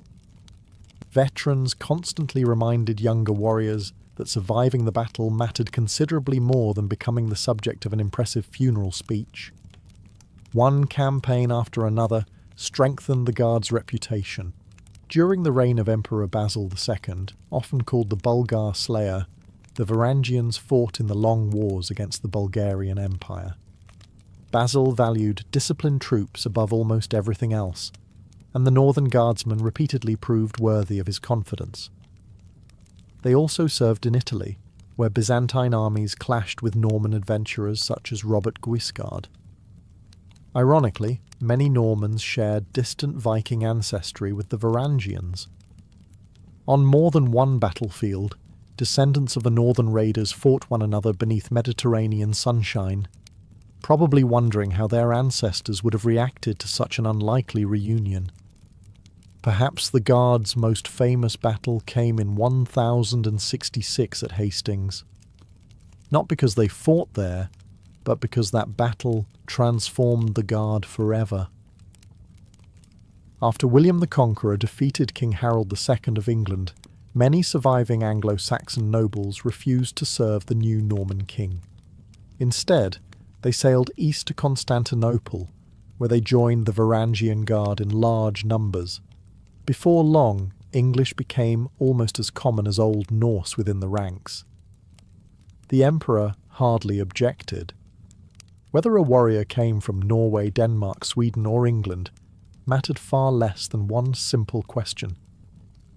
Veterans constantly reminded younger warriors that surviving the battle mattered considerably more than becoming the subject of an impressive funeral speech. One campaign after another strengthened the Guard's reputation. During the reign of Emperor Basil II, often called the Bulgar Slayer, the Varangians fought in the long wars against the Bulgarian Empire. Basil valued disciplined troops above almost everything else, and the Northern Guardsmen repeatedly proved worthy of his confidence. They also served in Italy, where Byzantine armies clashed with Norman adventurers such as Robert Guiscard. Ironically, many Normans shared distant Viking ancestry with the Varangians. On more than one battlefield, descendants of the northern raiders fought one another beneath Mediterranean sunshine, probably wondering how their ancestors would have reacted to such an unlikely reunion. Perhaps the Guard's most famous battle came in 1066 at Hastings. Not because they fought there, but because that battle transformed the Guard forever. After William the Conqueror defeated King Harold II of England, many surviving Anglo-Saxon nobles refused to serve the new Norman king. Instead, they sailed east to Constantinople, where they joined the Varangian Guard in large numbers. Before long, English became almost as common as Old Norse within the ranks. The emperor hardly objected. Whether a warrior came from Norway, Denmark, Sweden, or England mattered far less than one simple question.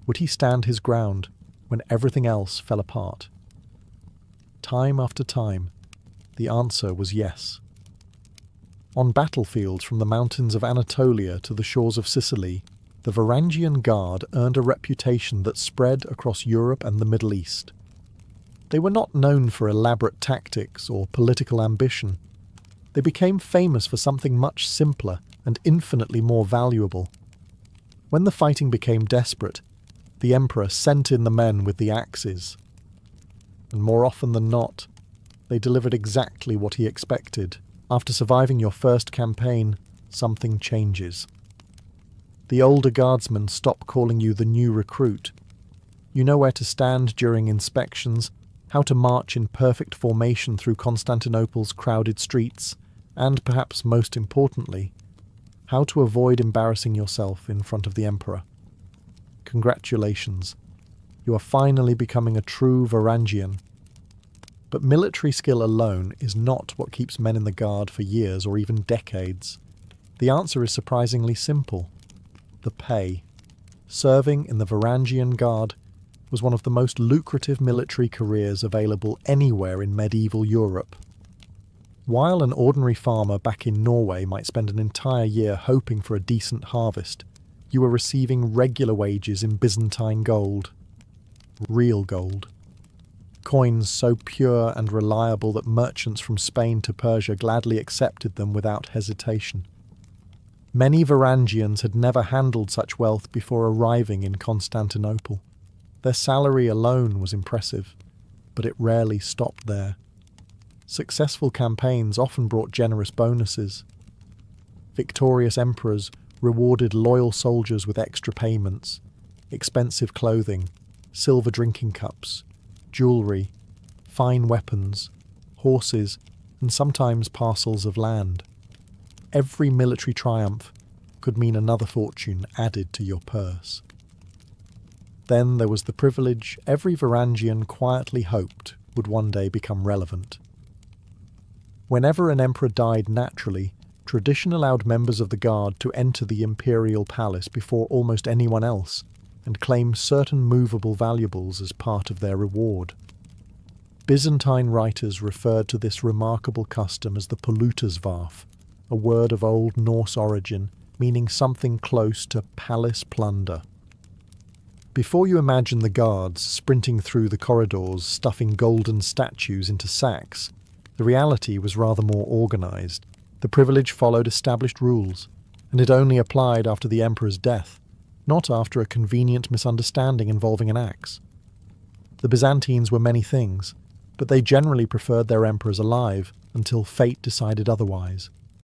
Would he stand his ground when everything else fell apart? Time after time, the answer was yes. On battlefields from the mountains of Anatolia to the shores of Sicily, the Varangian Guard earned a reputation that spread across Europe and the Middle East. They were not known for elaborate tactics or political ambition. They became famous for something much simpler and infinitely more valuable. When the fighting became desperate, the emperor sent in the men with the axes. And more often than not, They delivered exactly what he expected. After surviving your first campaign, something changes. The older guardsmen stop calling you the new recruit. You know where to stand during inspections, how to march in perfect formation through Constantinople's crowded streets, and perhaps most importantly, how to avoid embarrassing yourself in front of the Emperor. Congratulations. You are finally becoming a true Varangian. But military skill alone is not what keeps men in the Guard for years or even decades. The answer is surprisingly simple. The pay. Serving in the Varangian Guard was one of the most lucrative military careers available anywhere in medieval Europe. While an ordinary farmer back in Norway might spend an entire year hoping for a decent harvest, you were receiving regular wages in Byzantine gold. Real gold. Coins so pure and reliable that merchants from Spain to Persia gladly accepted them without hesitation. Many Varangians had never handled such wealth before arriving in Constantinople. Their salary alone was impressive, but it rarely stopped there. Successful campaigns often brought generous bonuses. Victorious emperors rewarded loyal soldiers with extra payments, expensive clothing, silver drinking cups, jewellery, fine weapons, horses, and sometimes parcels of land. Every military triumph could mean another fortune added to your purse. Then there was the privilege every Varangian quietly hoped would one day become relevant. Whenever an emperor died naturally, tradition allowed members of the Guard to enter the imperial palace before almost anyone else, and claim certain movable valuables as part of their reward. Byzantine writers referred to this remarkable custom as the pollutersvarf, a word of Old Norse origin, meaning something close to palace plunder. Before you imagine the guards sprinting through the corridors stuffing golden statues into sacks, the reality was rather more organised. The privilege followed established rules, and it only applied after the emperor's death, not after a convenient misunderstanding involving an axe. The Byzantines were many things, but they generally preferred their emperors alive until fate decided otherwise.